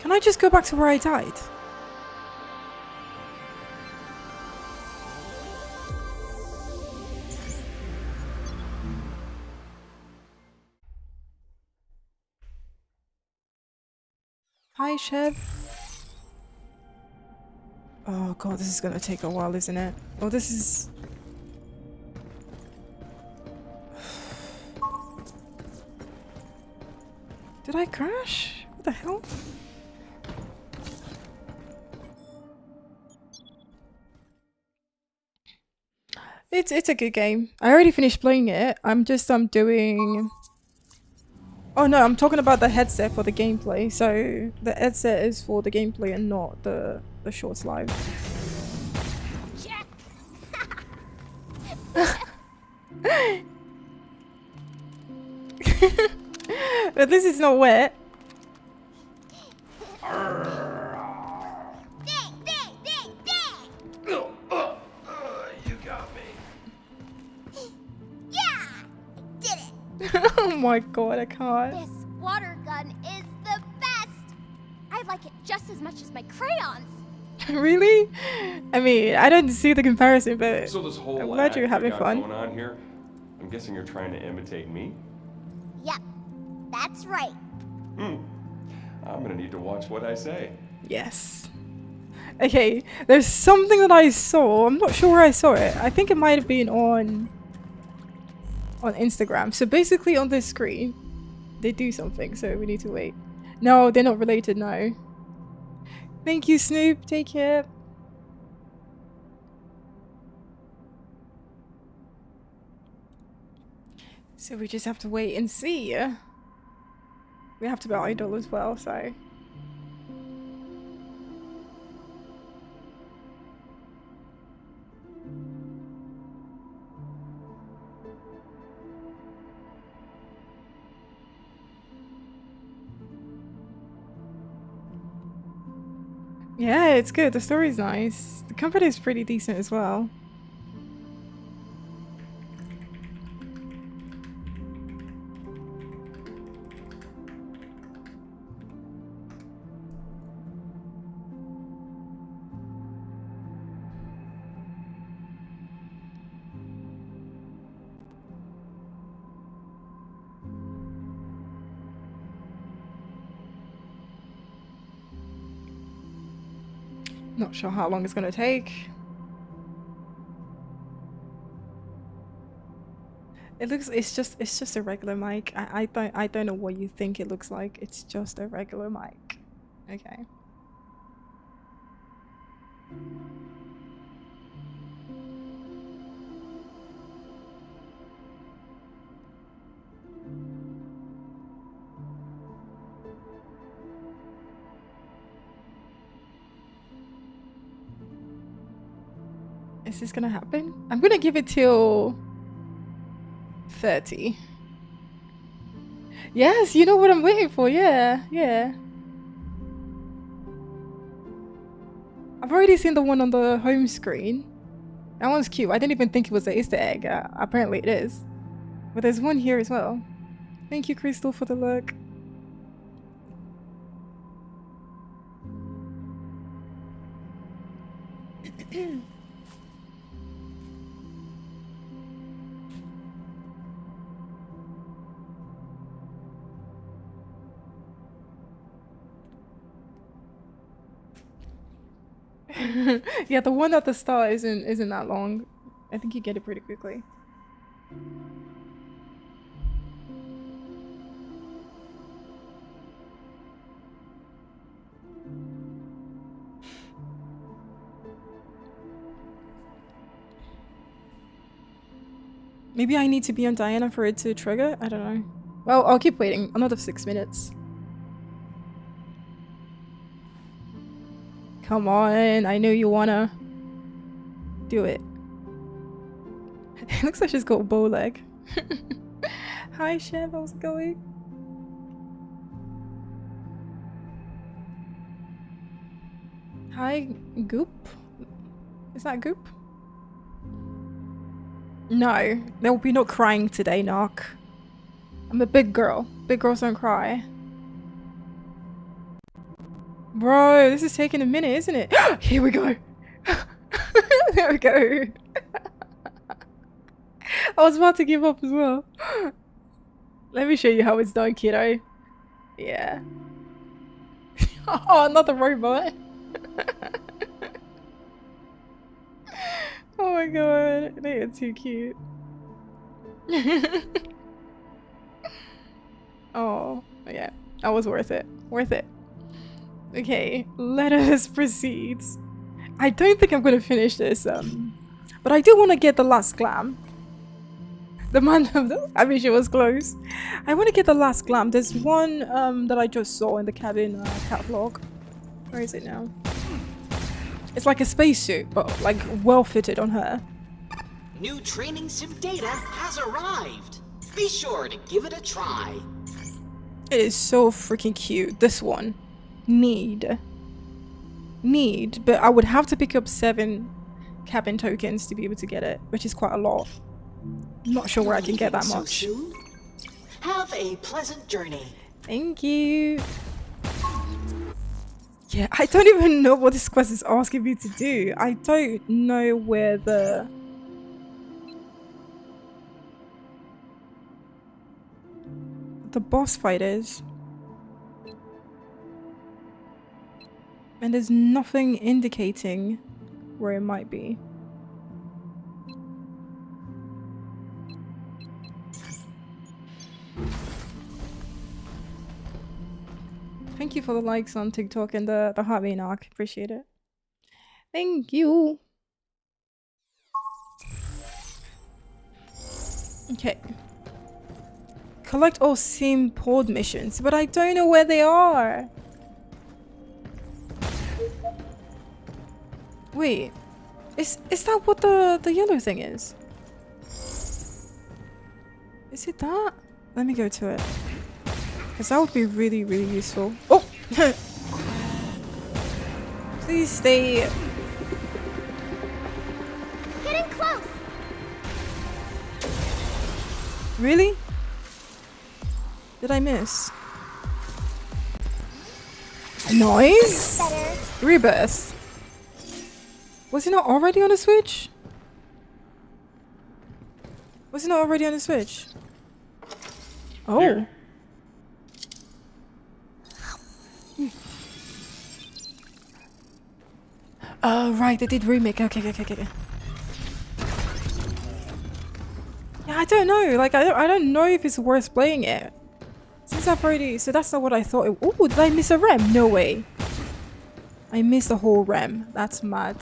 Can I just go back to where I died? Hi, Chef. Oh god, this is gonna take a while, isn't it? Oh, this is... Did I crash? What the hell? It's a good game. I already finished playing it. I'm doing... Oh no, I'm talking about the headset for the gameplay. So the headset is for the gameplay and not the shorts live. But this is not wet. You got me. Yeah! I did it! Oh my god, I can't. This water gun is the best! I like it just as much as my crayons. Really? I mean, I don't see the comparison, but So this whole I'm glad act you're having you got fun. going on here, I'm guessing you're trying to imitate me? Yep, that's right. I'm gonna need to watch what I say. Yes. Okay, there's something that I saw. I'm not sure where I saw it. I think it might have been on Instagram. So basically on this screen, they do something, so we need to wait. No, they're not related, no. Thank you, Snoop. Take care. So we just have to wait and see. We have to be idle as well, so... Yeah, it's good. The story's nice. The company is pretty decent as well. Not sure how long it's gonna take. It's just a regular mic. I don't know what you think it looks like. It's just a regular mic. Okay. Is this gonna happen? I'm gonna give it till 30. Yes, you know what I'm waiting for. Yeah, yeah. I've already seen the one on the home screen. That one's cute. I didn't even think it was an Easter egg. Apparently it is. But there's one here as well. Thank you, Crystal, for the look. Yeah, the one at the start isn't that long. I think you get it pretty quickly. Maybe I need to be on Diana for it to trigger? I don't know. Well, I'll keep waiting. Another 6 minutes. Come on, I know you wanna do it. It looks like she's got a bow leg. Hi Chef, how's it going? Hi Goop? Is that Goop? No, there will be no crying today, Knock. I'm a big girl. Big girls don't cry. Bro, this is taking a minute, isn't it? Here we go. There we go. I was about to give up as well. Let me show you how it's done, kiddo. Yeah. Oh, another robot. Oh my god, they are too cute. Oh, yeah. That was worth it. Worth it. Okay, let us proceed. I don't think I'm gonna finish this, but I do want to get the last glam. The man of the— I mean, she was close. I want to get the last glam. There's one that I just saw in the cabin catalog. Where is it now? It's like a spacesuit, but like well fitted on her. New training sim data has arrived. Be sure to give it a try. It is so freaking cute. This one. Need, but I would have to pick up 7 cabin tokens to be able to get it, which is quite a lot. I'm not sure where I can get that much. So soon? Have a pleasant journey. Thank you. Yeah, I don't even know what this quest is asking me to do. I don't know where the boss fight is. And there's nothing indicating where it might be. Thank you for the likes on TikTok and the heartbeat arc. Appreciate it. Thank you. Okay. Collect all sim pod missions, but I don't know where they are. Wait, is that what the yellow thing is? Is it that? Let me go to it. Because that would be really, really useful. Oh! Please stay. Getting close. Really? Did I miss? Noise? Better. Rebirth. Was it not already on the Switch? Was it not already on the Switch? Oh. Here. Oh, right, they did remake. Okay. Yeah, I don't know. Like, I don't know if it's worth playing it. Since I've already... So that's not what I thought. Oh, did I miss a rem? No way. I missed the whole rem. That's mad.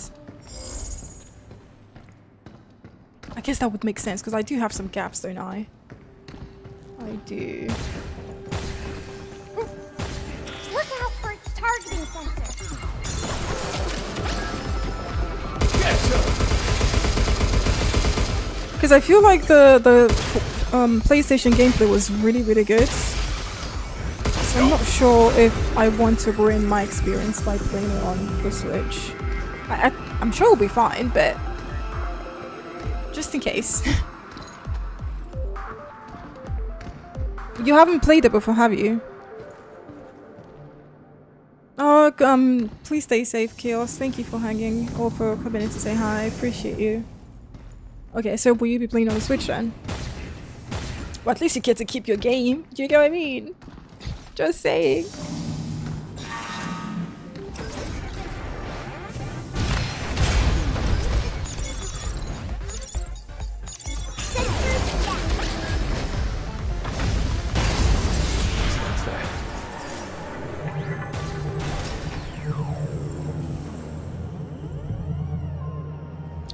I guess that would make sense, because I do have some gaps, don't I? I do. Look out for its targeting sensor. Because I feel like the PlayStation gameplay was really, really good. So I'm not sure if I want to ruin my experience by playing it on the Switch. I'm sure we'll be fine, but just in case. You haven't played it before, have you? Oh, please stay safe, Chaos. Thank you for hanging or for coming in to say hi. Appreciate you. Okay, so will you be playing on the Switch then? Well, at least you get to keep your game. Do you know what I mean? Just saying.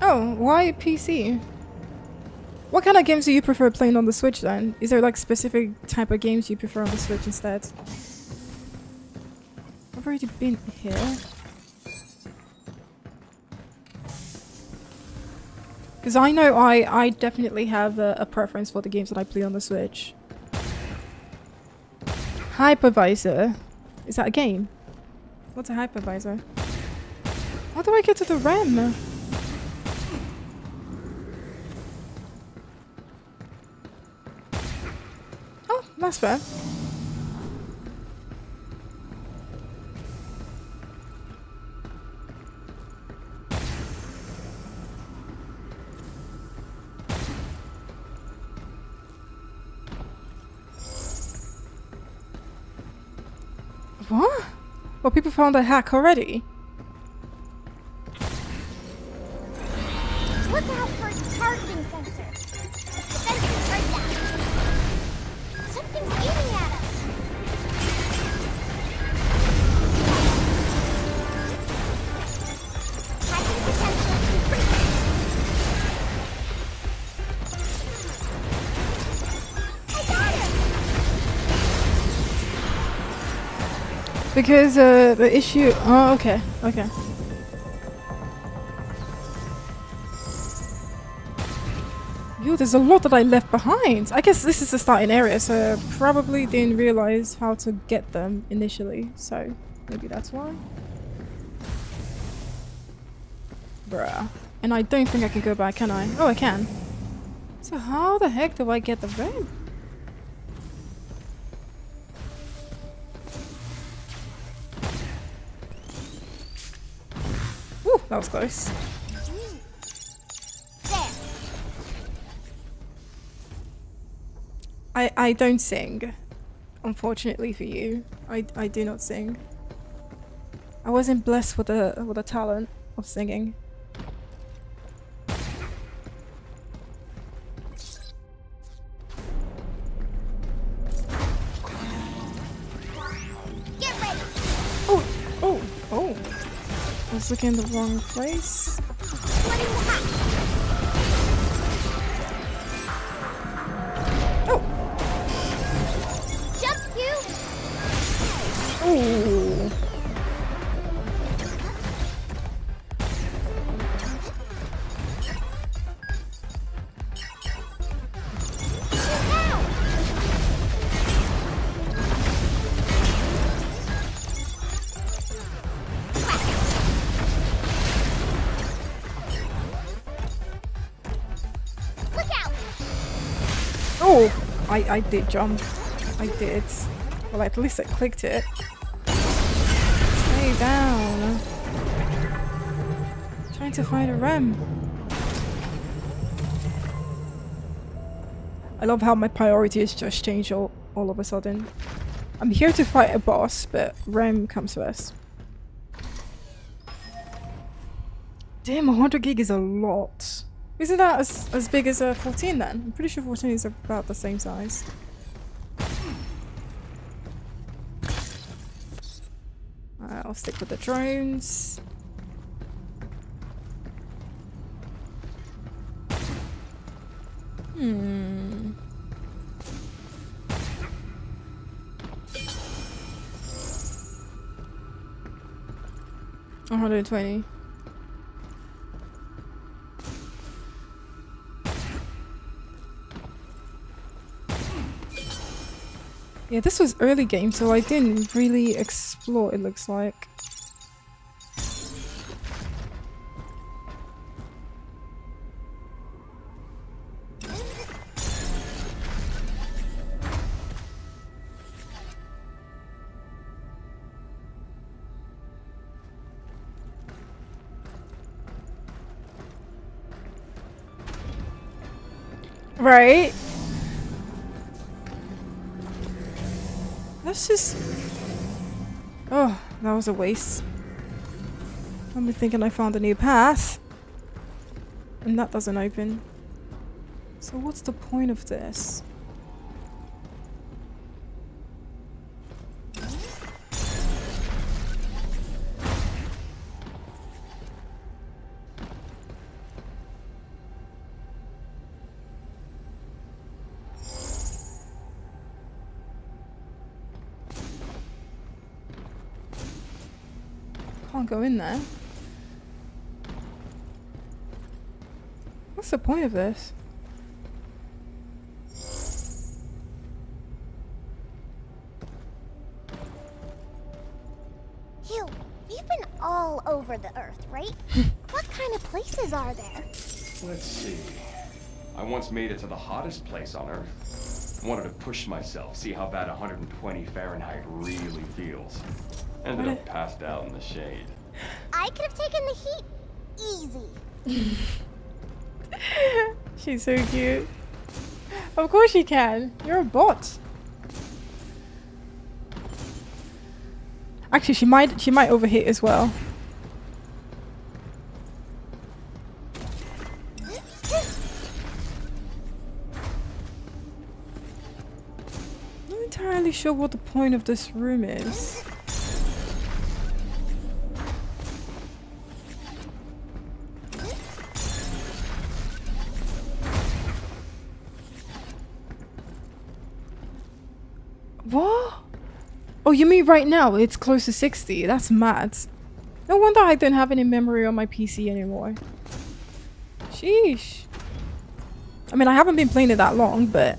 Oh, why PC? What kind of games do you prefer playing on the Switch then? Is there like specific type of games you prefer on the Switch instead? I've already been here. Because I know I definitely have a preference for the games that I play on the Switch. Hypervisor. Is that a game? What's a hypervisor? How do I get to the RAM? Oh, that's fair. What? Well, people found a hack already. Look out for its targeting sensor. The sensor's right down. Something's aiming at us. Hacking potential increasing. I got him! Because the issue. Oh, okay, okay. Yo, there's a lot that I left behind. I guess this is the starting area, so I probably didn't realize how to get them initially. So maybe that's why. Bruh. And I don't think I can go back, can I? Oh, I can. So how the heck do I get the ring? Ooh, that was close. I don't sing, unfortunately for you. I do not sing. I wasn't blessed with a talent of singing. Get ready! Oh! I was looking in the wrong place. Splitting the hack! Oh! Jump, you! Oh! Shoot now! Look out! Oh! I did jump. I did. Well, at least I clicked it. Stay down. Trying to find a RAM. I love how my priorities just change all of a sudden. I'm here to fight a boss, but RAM comes first. Damn, 100 gig is a lot. Isn't that as big as 14 then? I'm pretty sure 14 is about the same size. I'll stick with the drones. Hmm. $120. Yeah, this was early game, so I didn't really explore, it looks like. Right? Let's just... Oh, that was a waste. I'm thinking I found a new path. And that doesn't open. So what's the point of this? Can't go in there. What's the point of this? Hugh, you've been all over the Earth, right? What kind of places are there? Let's see. I once made it to the hottest place on Earth. Wanted to push myself, see how bad 120 Fahrenheit really feels. Ended up passed out in the shade. I could have taken the heat easy. She's so cute. Of course you can. You're a bot. Actually, she might overheat as well. Not entirely sure what the point of this room is. What? Oh, you mean right now? It's close to 60. That's mad. No wonder I don't have any memory on my PC anymore. Sheesh. I mean, I haven't been playing it that long, but...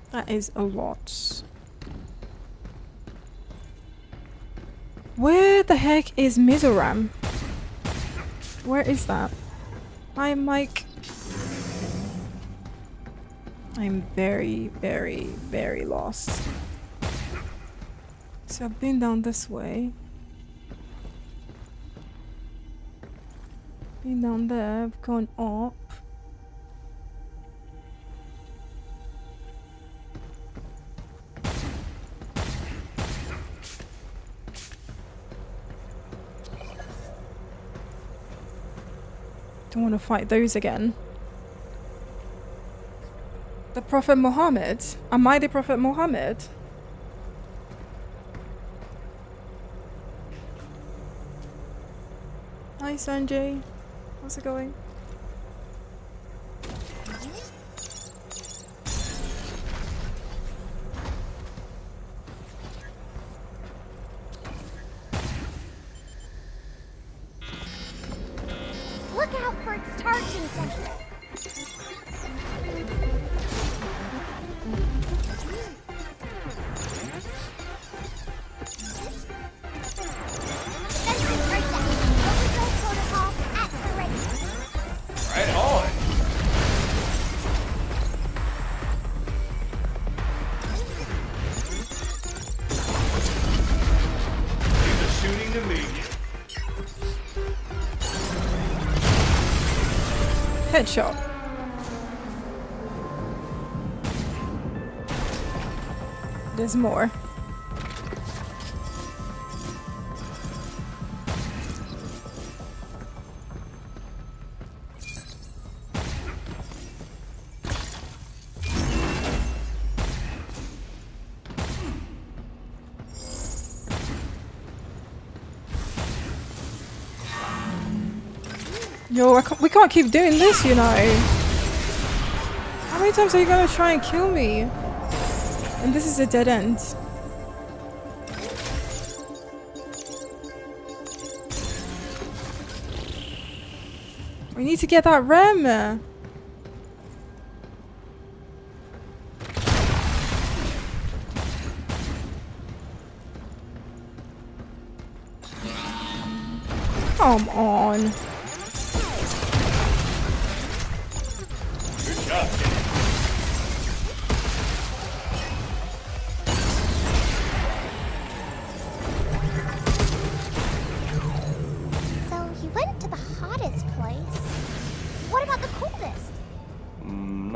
that is a lot. Where the heck is Mizoram? Where is that? I'm like... I'm very, very, very lost. So I've been down this way. Been down there, I've gone up. Don't want to fight those again. The Prophet Muhammad? Am I the Prophet Muhammad? Hi Sanjay. How's it going? Look out for its charging sensor. Sensors right down. Overdrive protocol at the ready. Right on! Leave the shooting to me. Headshot. There's more. Yo, we can't keep doing this, you know. How many times are you gonna try and kill me? And this is a dead end. We need to get that rem. Come on. Good job, kid. So he went to the hottest place.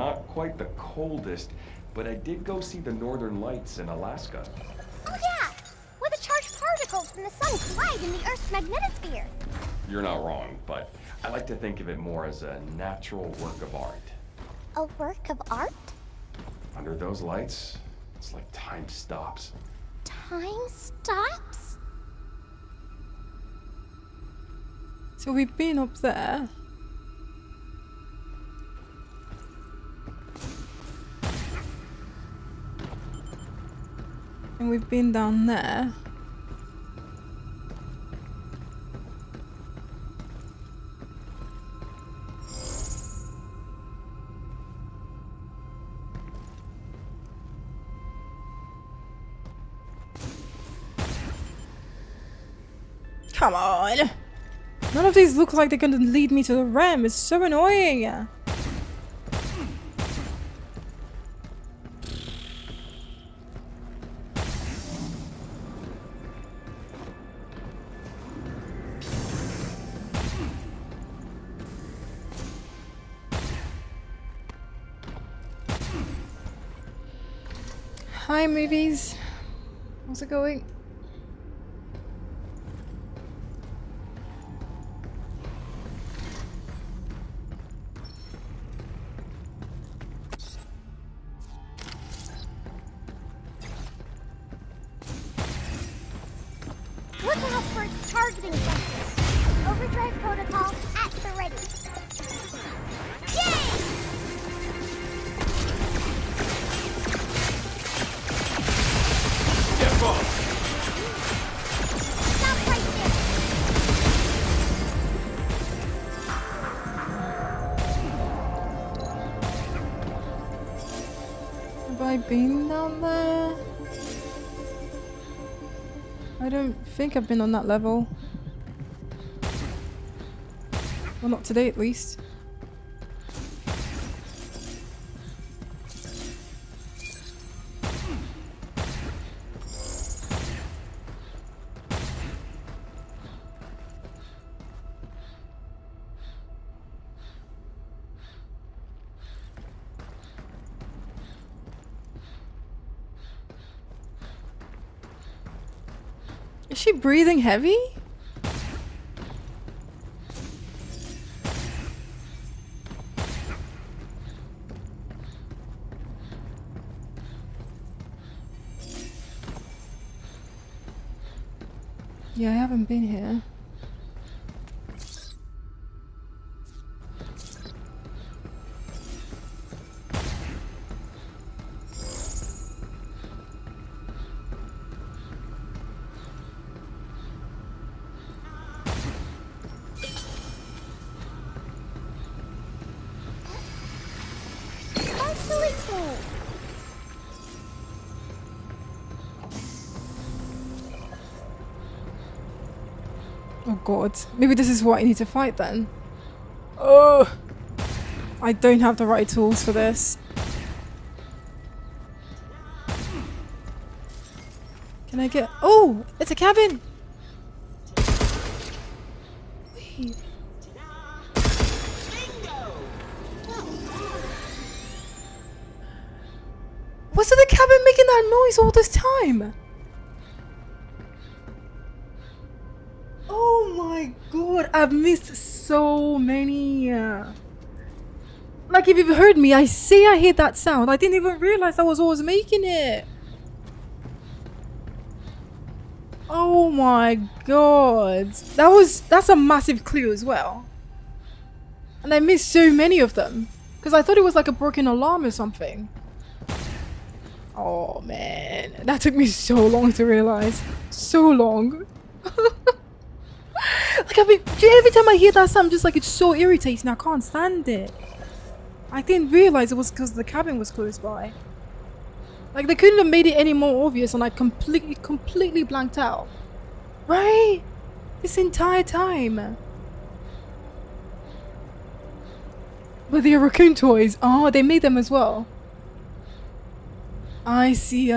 not quite the coldest, but I did go see the northern lights in Alaska. Oh yeah, where the charged particles from the sun collide in the Earth's magnetosphere. You're not wrong, but I like to think of it more as a natural work of art. A work of art? Under those lights, it's like time stops. Time stops? So we've been up there. And we've been down there. Come on! None of these look like they're gonna lead me to the ram. It's so annoying! Hi, movies. How's it going? Look out for its targeting sensors. Overdrive protocol at the ready. Yay! Stop right there. Have I been down there? I don't think I've been on that level. Well, not today at least. Is she breathing heavy? Yeah, I haven't been here. Oh god, maybe this is what I need to fight then. Oh, I don't have the right tools for this. Can I get... Oh, it's a cabin! Wait. Was it the cabin making that noise all this time? Oh my god, I've missed so many. Like, if you've heard me, I say I heard that sound. I didn't even realize I was always making it. Oh my god. That's a massive clue as well. And I missed so many of them. Because I thought it was like a broken alarm or something. Oh man, that took me so long to realize. So long. Like, I mean, every time I hear that sound, I'm just like, it's so irritating. I can't stand it. I didn't realize it was because the cabin was close by. Like, they couldn't have made it any more obvious, and I completely blanked out. Right? This entire time. But the raccoon toys, oh, they made them as well. I see.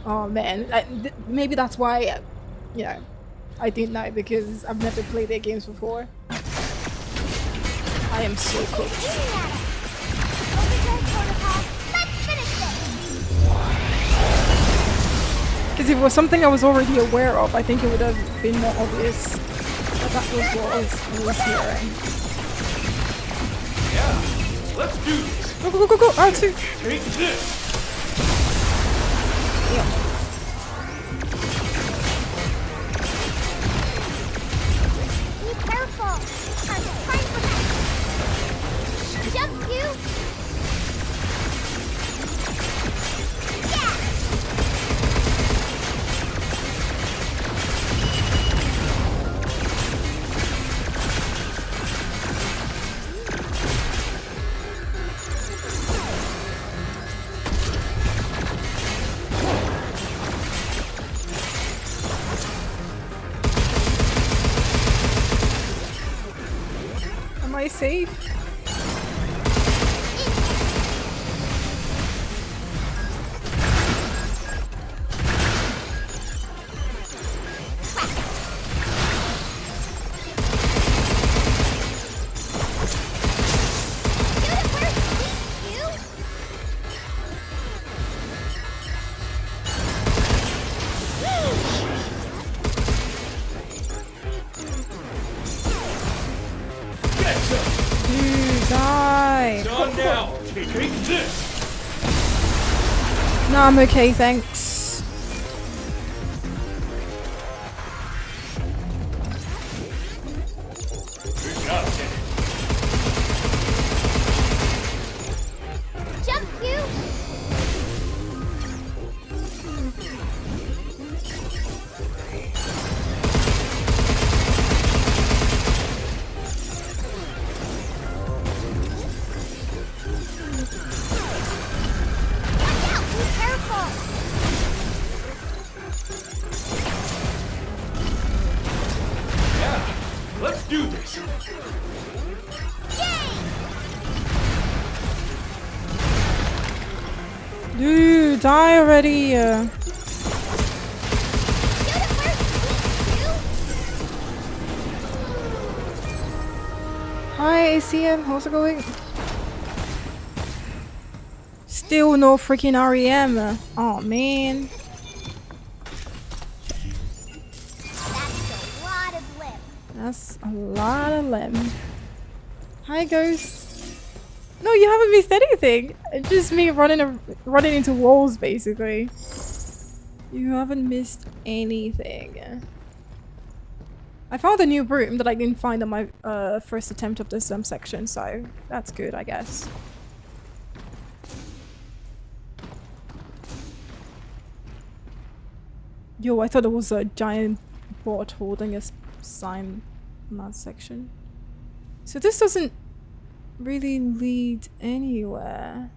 Oh man, maybe that's why, you know, I didn't know, because I've never played their games before. I am so cooked. Overdrive protocol. Let's finish this. Because if it was something I was already aware of, I think it would have been more obvious. But that was what I was hearing. Yeah, let's do this. Go, go, go, go, go! R2! Take this. Yeah. Be careful. Time for that. Jump, you. Yeah. Am I safe? Get some. Dude, die! Done now. Take this. No, I'm okay, thanks. Good job, Kenny. Jump, you. Watch out. Be careful. Yeah, let's do this. Yay. Dude, die already! Shoot it first, you. Hi, ACM, how's it going? Still no freaking REM. Oh man. That's a lot of lip. That's a lot of lemon. Hi, Ghost. No, you haven't missed anything. It's just me running into walls, basically. You haven't missed anything. I found a new broom that I didn't find on my first attempt of this section, so that's good, I guess. Yo, I thought there was a giant bot holding a sign in that section. So this doesn't really lead anywhere.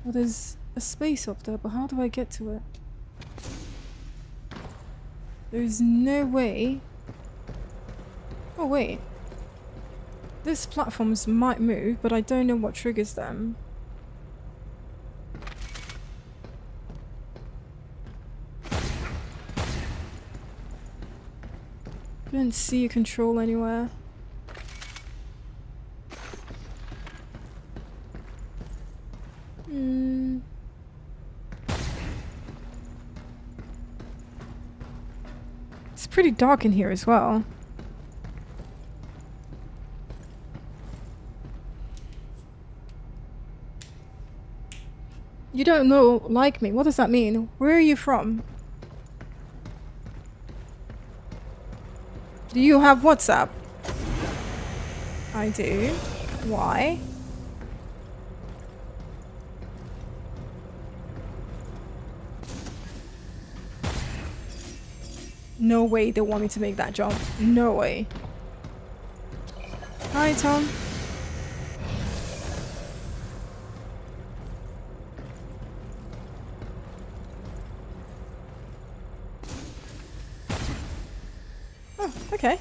Well, there's a space up there, but how do I get to it? There's no way. Oh wait. These platforms might move, but I don't know what triggers them. Couldn't see a control anywhere. It's pretty dark in here as well. You don't know, like me. What does that mean? Where are you from? Do you have WhatsApp? I do. Why? No way they want me to make that jump. No way. Hi, Tom. Oh, okay.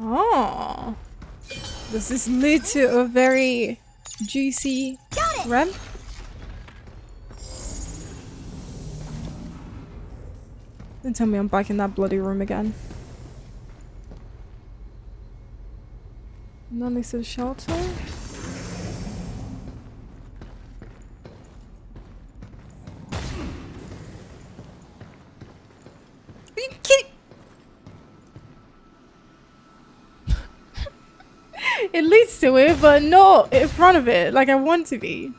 Oh. Does this lead to a very juicy rem? Don't tell me I'm back in that bloody room again. Non-lethal shelter. Are you kidding? It leads to it, but not in front of it like I want to be.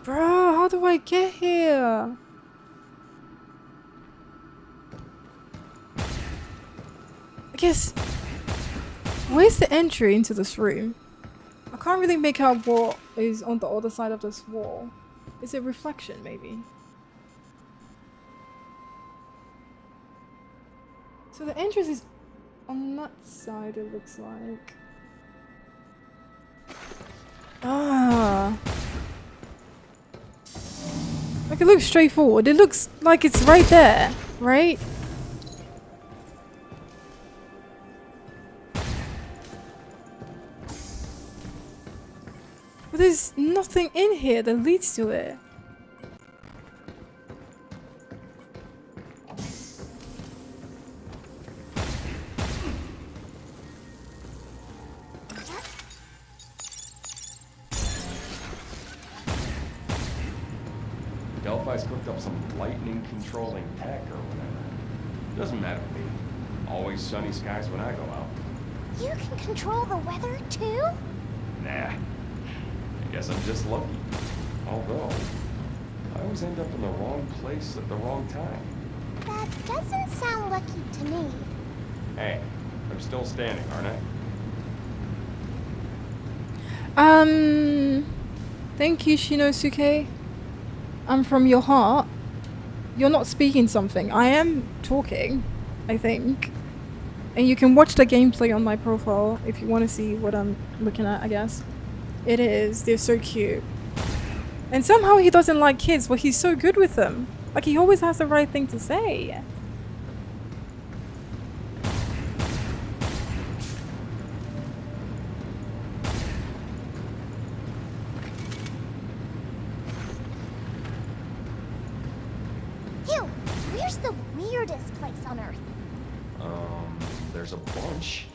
Bro, how do I get here? I guess... Where's the entry into this room? I can't really make out what is on the other side of this wall. Is it reflection, maybe? So the entrance is on that side, it looks like. Ah. Like, it looks straightforward. It looks like it's right there, right? But there's nothing in here that leads to it. Delphi's cooked up some lightning controlling tech or whatever. Doesn't matter to me. Always sunny skies when I go out. You can control the weather too? Nah. I guess I'm just lucky. Although, I always end up in the wrong place at the wrong time. That doesn't sound lucky to me. Hey, I'm still standing, aren't I? Thank you, Shinosuke. From your heart. You're not speaking something. I am talking, I think. And you can watch the gameplay on my profile if you want to see what I'm looking at, I guess. It is. They're so cute. And somehow he doesn't like kids, but he's so good with them. Like, he always has the right thing to say. Ew, where's the weirdest place on Earth? There's a bunch.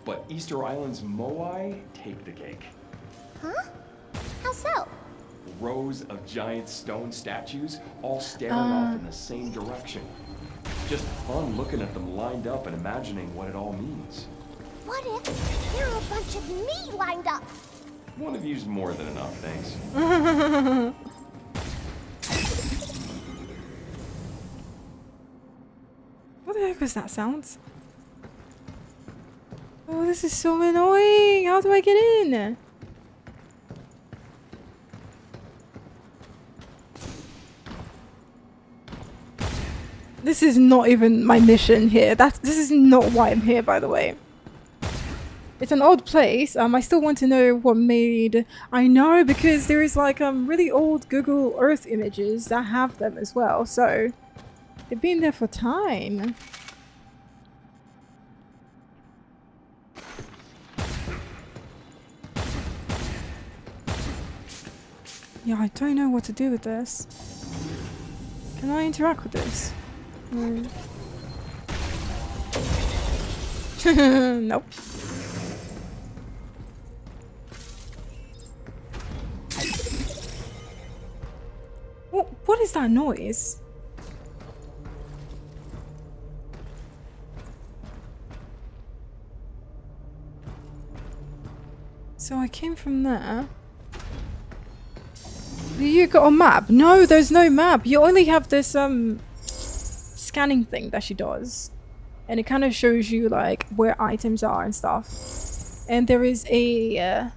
But Easter Island's Moai take the cake. Huh? How so? Rows of giant stone statues, all staring off in the same direction. Just fun looking at them lined up and imagining what it all means. What if there are a bunch of me lined up? One of you's more than enough, thanks. What the heck was that sound? Oh, this is so annoying. How do I get in? This is not even my mission here. This is not why I'm here, by the way. It's an old place. I still want to know what made... I know, because there is like really old Google Earth images that have them as well. So they've been there for time. Yeah, I don't know what to do with this. Can I interact with this? Nope. What is that noise? So I came from there. You got a map? No, there's no map. You only have this scanning thing that she does. And it kind of shows you like where items are and stuff. And there is a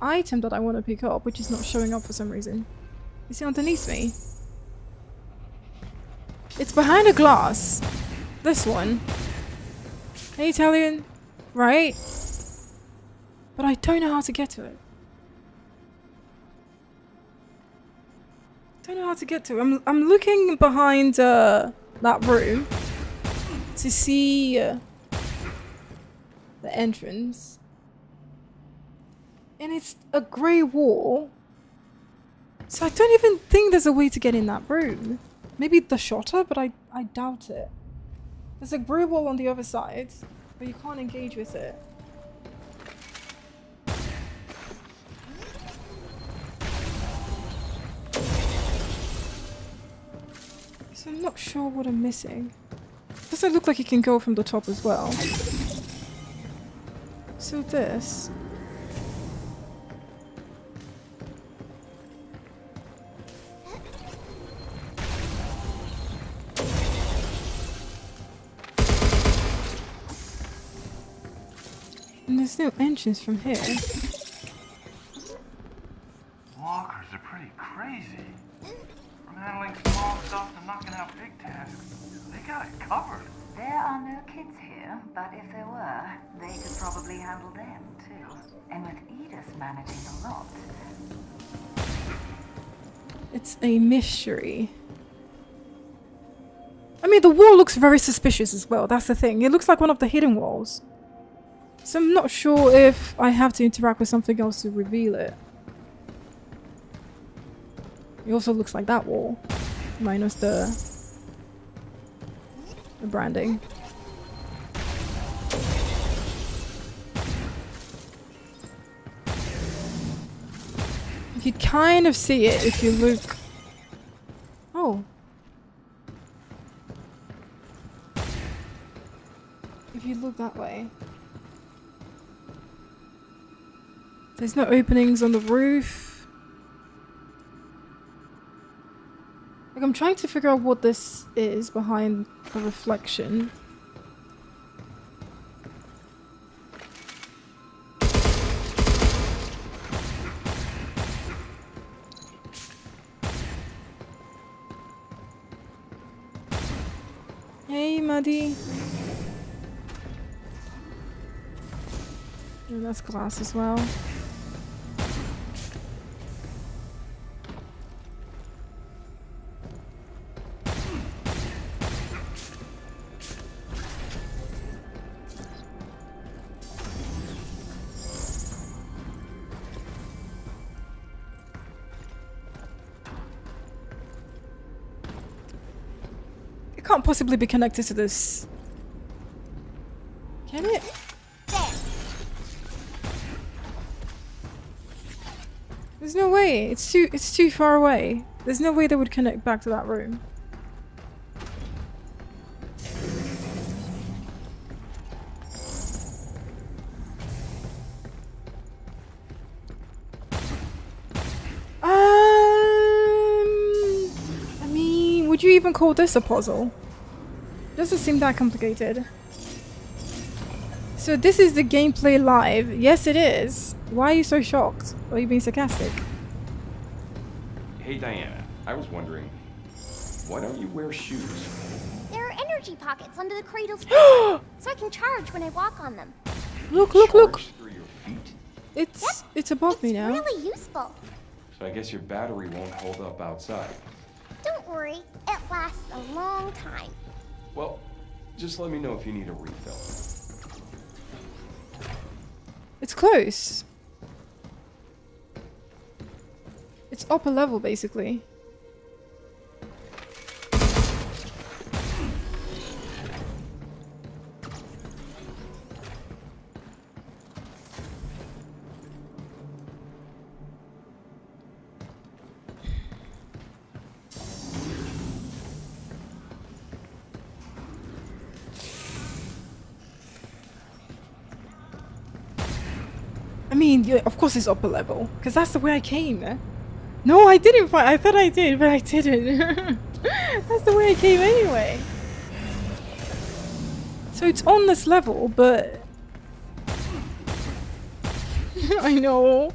item that I want to pick up, which is not showing up for some reason. Is it underneath me? It's behind a glass. This one. Hey, Italian. Right? But I don't know how to get to it. Don't know how to get to it. I'm looking behind that room to see the entrance. And it's a grey wall. So I don't even think there's a way to get in that room. Maybe the shutter, but I doubt it. There's a grey wall on the other side, but you can't engage with it. I'm not sure what I'm missing. Doesn't look like you can go from the top as well. So this... And there's no entrance from here. Walkers are pretty crazy. From handling small stuff to knocking out big tasks, they got it covered. There are no kids here, but if there were, they could probably handle them too. And with Edith managing a lot. It's a mystery. I mean, the wall looks very suspicious as well. That's the thing. It looks like one of the hidden walls. So I'm not sure if I have to interact with something else to reveal it. It also looks like that wall. Minus the branding. You can kind of see it if you look... Oh. If you look that way. There's no openings on the roof. Like, I'm trying to figure out what this is behind the reflection. Hey, Muddy. And that's glass as well. It can't possibly be connected to this. Can it? There's no way. It's too far away. There's no way they would connect back to that room. I mean, would you even call this a puzzle? Doesn't seem that complicated. So this is the gameplay live. Yes, it is. Why are you so shocked? Are you being sarcastic? Hey Diana, I was wondering, why don't you wear shoes? There are energy pockets under the cradle's so I can charge when I walk on them. Look, look, look! Charge through your feet? It's above me It's now. really useful. So I guess your battery won't hold up outside. Don't worry, it lasts a long time. Well, just let me know if you need a refill. It's close. It's upper level, basically. I mean, yeah, of course it's upper level, because that's the way I came. No, I didn't fight. I thought I did, but I didn't. That's the way I came anyway. So it's on this level, but... I know.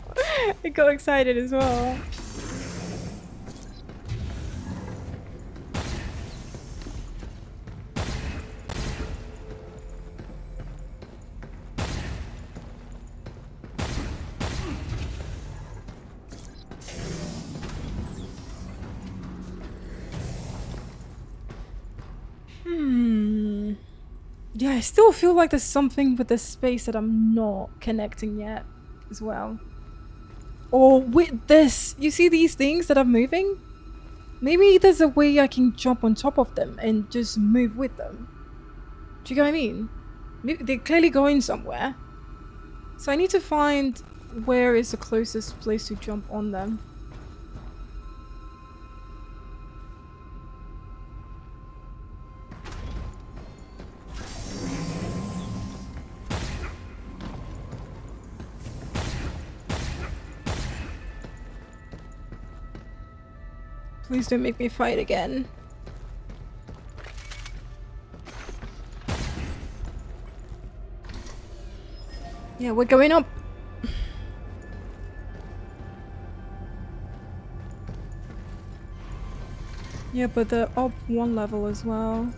I got excited as well. Yeah, I still feel like there's something with this space that I'm not connecting yet as well. Or with this, you see these things that are moving? Maybe there's a way I can jump on top of them and just move with them. Do you get what I mean? Maybe they're clearly going somewhere. So I need to find where is the closest place to jump on them. Please don't make me fight again. Yeah, we're going up. Yeah, but they're up one level as well.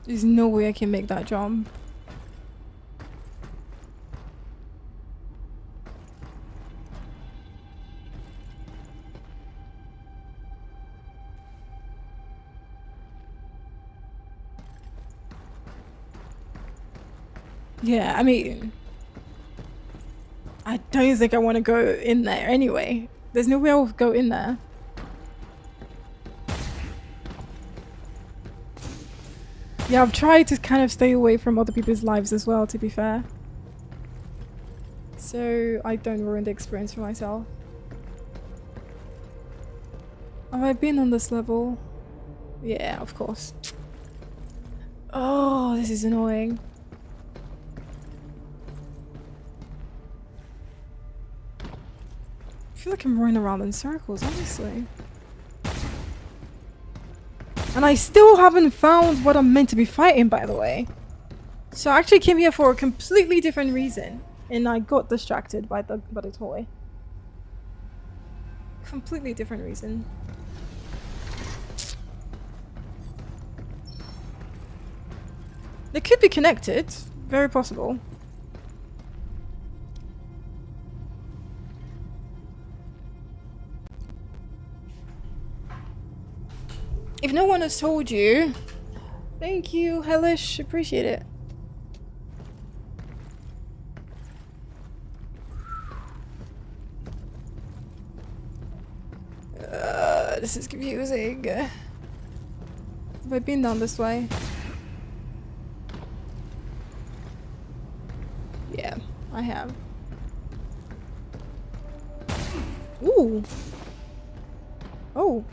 There's no way I can make that jump. Yeah, I mean, I don't think I want to go in there anyway. There's no way I'll go in there. Yeah, I've tried to kind of stay away from other people's lives as well, to be fair. So I don't ruin the experience for myself. Have I been on this level? Yeah, of course. Oh, this is annoying. I feel like I'm running around in circles, honestly. And I still haven't found what I'm meant to be fighting, by the way. So I actually came here for a completely different reason. And I got distracted by the toy. Completely different reason. They could be connected. Very possible. If no one has told you, thank you, Hellish. Appreciate it. This is confusing. Have I been down this way? Yeah, I have. Ooh. Oh.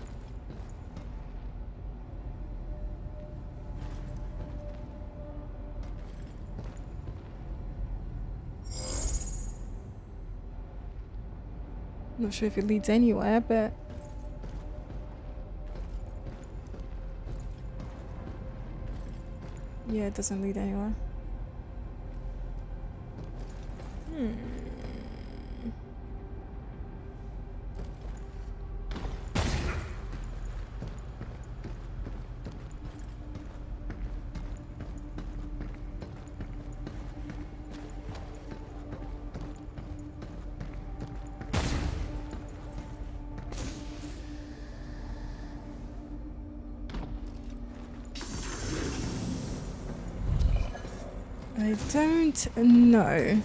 Not sure if it leads anywhere, but yeah, it doesn't lead anywhere. I don't know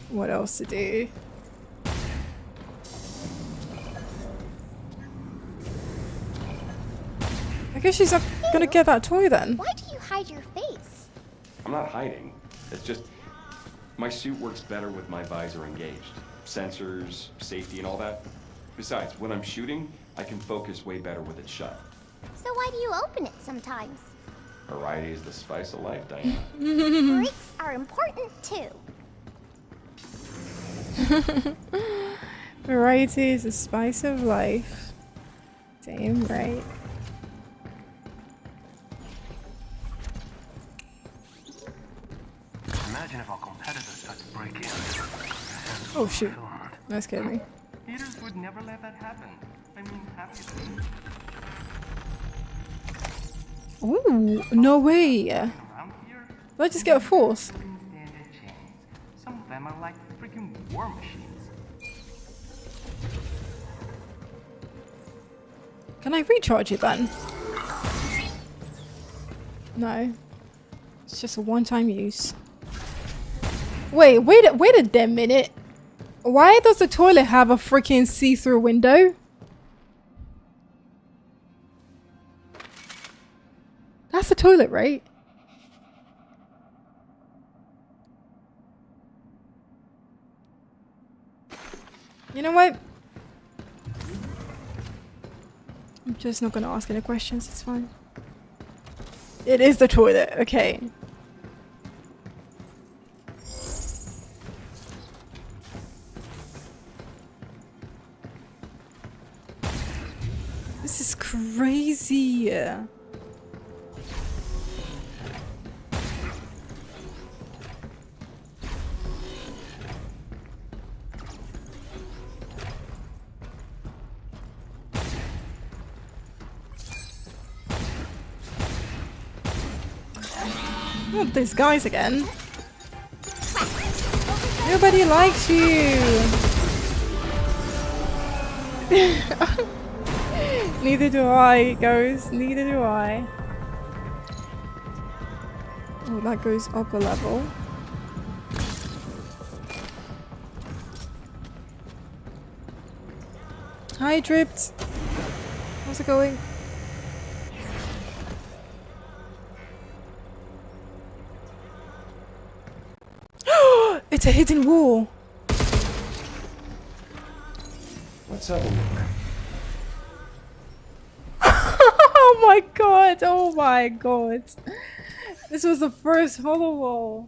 what else to do. I guess she's not gonna get that toy then. Why do you hide your face? I'm not hiding. It's just my suit works better with my visor engaged. Sensors, safety, and all that. Besides, when I'm shooting, I can focus way better with it shut. So why do you open it sometimes? Variety is the spice of life, Diana. Breaks are important too. Variety is the spice of life. Damn right. Imagine if our competitors start to break in. Oh shoot. That scared me. Eaters would never let that happen. I mean, have you seen? Ooh, no way. Around here, Did I just get a force? standard chains. Some of them are like freaking war machines. Can I recharge it then? No. It's just a one-time use. Wait a damn minute. Why does the toilet have a freaking see-through window? That's the toilet, right? You know what? I'm just not gonna ask any questions, it's fine. It is the toilet, okay. This is crazy. Oh, these guys again. Nobody likes you. Neither do I, Ghost. Neither do I. Oh, that goes up a level. Hi, Dripped. How's it going? It's a hidden wall. Let's have a look. Oh my god! Oh my god! This was the first hollow wall.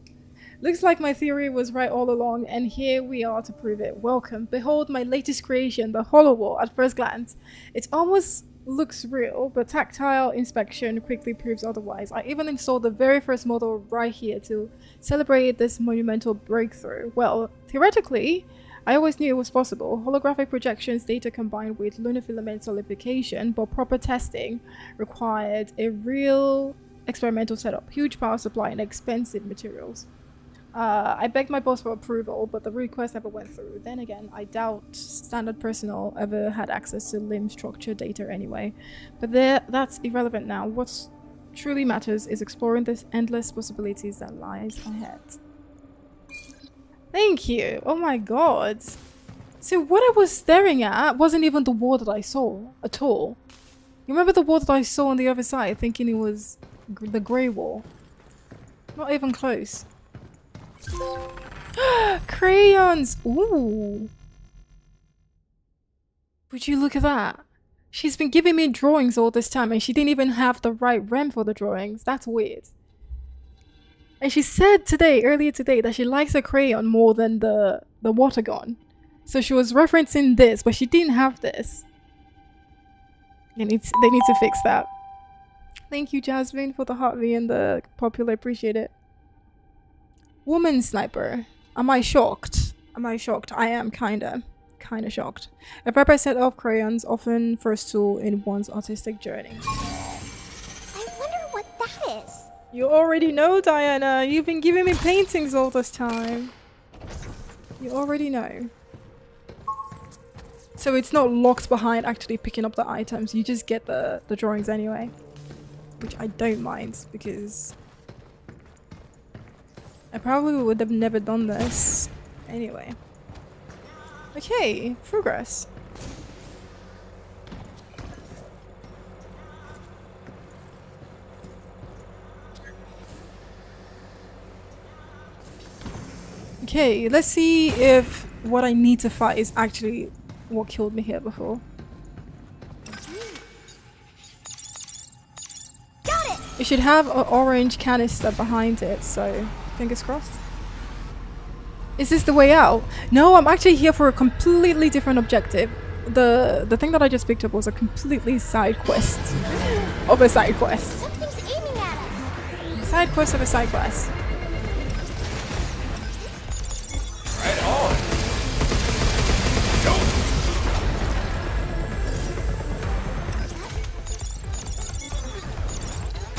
Looks like my theory was right all along, and here we are to prove it. Welcome. Behold my latest creation, the hollow wall. At first glance, it almost looks real, but tactile inspection quickly proves otherwise. I even installed the very first model right here to celebrate this monumental breakthrough. Well, theoretically, I always knew it was possible. Holographic projections data combined with lunar filament solidification, but proper testing required a real experimental setup, huge power supply, and expensive materials. I begged my boss for approval, but the request never went through. Then again, I doubt standard personnel ever had access to limb structure data anyway. But that's irrelevant now. What truly matters is exploring the endless possibilities that lies ahead. Thank you. Oh my god. So what I was staring at wasn't even the wall that I saw at all. You remember the wall that I saw on the other side, thinking it was the grey wall? Not even close. Crayons! Ooh. Would you look at that? She's been giving me drawings all this time and she didn't even have the right rem for the drawings. That's weird. And she said earlier today, that she likes a crayon more than the water gun. So she was referencing this, but she didn't have this. They need to fix that. Thank you, Jasmine, for the heart V and the popular. Appreciate it. Woman sniper. Am I shocked? Am I shocked? I am kinda shocked. A proper set of crayons, often first tool in one's artistic journey. I wonder what that is. You already know, Diana. You've been giving me paintings all this time. You already know. So it's not locked behind actually picking up the items. You just get the drawings anyway. Which I don't mind, because I probably would have never done this anyway. Okay, progress. Okay, let's see if what I need to fight is actually what killed me here before. Got it! It should have an orange canister behind it, so fingers crossed. Is this the way out? No, I'm actually here for a completely different objective. The thing that I just picked up was a completely side quest of a side quest. Something's aiming at us. Side quest of a side quest. Right on. Go.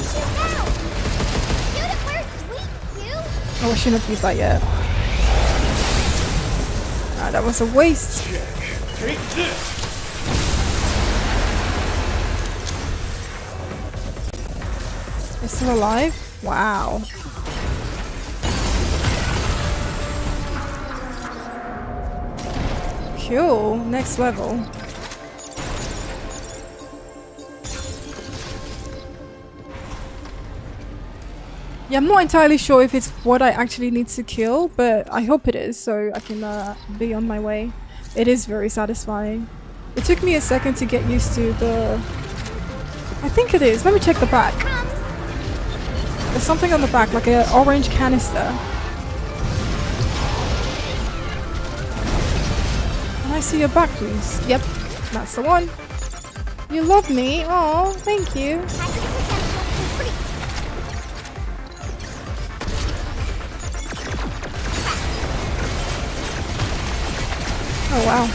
Shoot now! Shoot it where it's weak, you! Oh, I shouldn't have used that yet. Ah, that was a waste. Take this. It's still alive? Wow. Cool. Next level. Yeah, I'm not entirely sure if it's what I actually need to kill, but I hope it is, so I can be on my way. It is very satisfying. It took me a second to get used to the... I think it is. Let me check the back. There's something on the back, like an orange canister. Can I see your back, please? Yep, that's the one. You love me? Oh, thank you. Oh wow.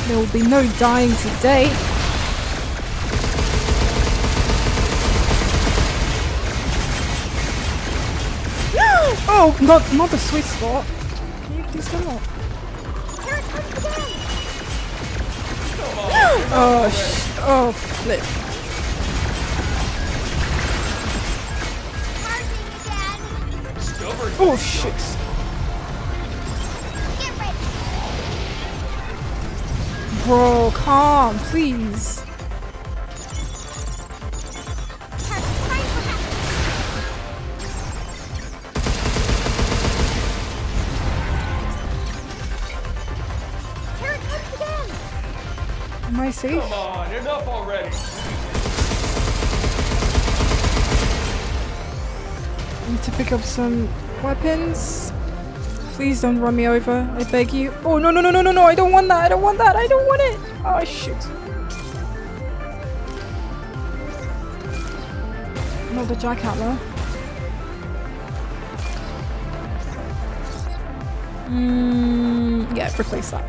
There will be no dying today. Oh, not the sweet spot. Can you please come up? Oh, flip. Oh shit. Bro, calm, please. Am I safe? Come on, enough already. I need to pick up some weapons. Please don't run me over, I beg you. Oh no, I don't want that, I don't want it! Oh shit. Not the jackhammer. Yeah, replace that.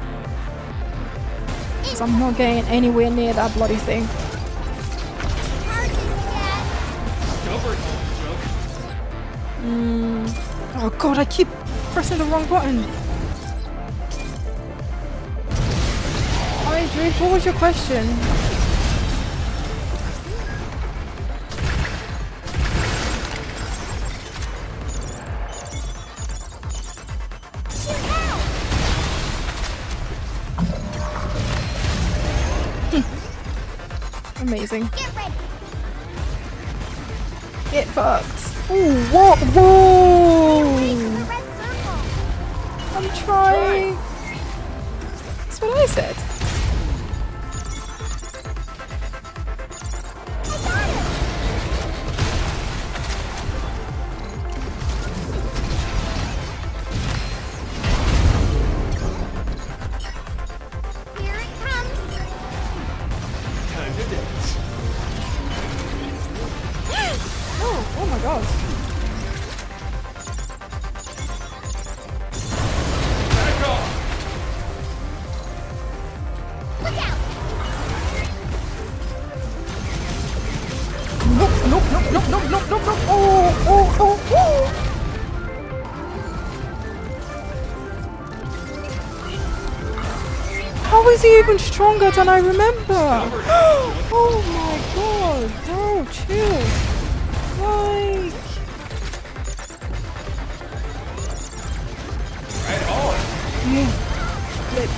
Because I'm not getting anywhere near that bloody thing. Oh god, I keep pressing the wrong button. Hi, Drake, what was your question? Amazing. Get fucked. Ooh, what? Whoa! I'm trying. That's what I said. Oh my god. Back off. Look out! Nope. Oh. How is he even stronger than I remember? Oh my god. Bro, chill. Like... Right on. Yeah. Flip.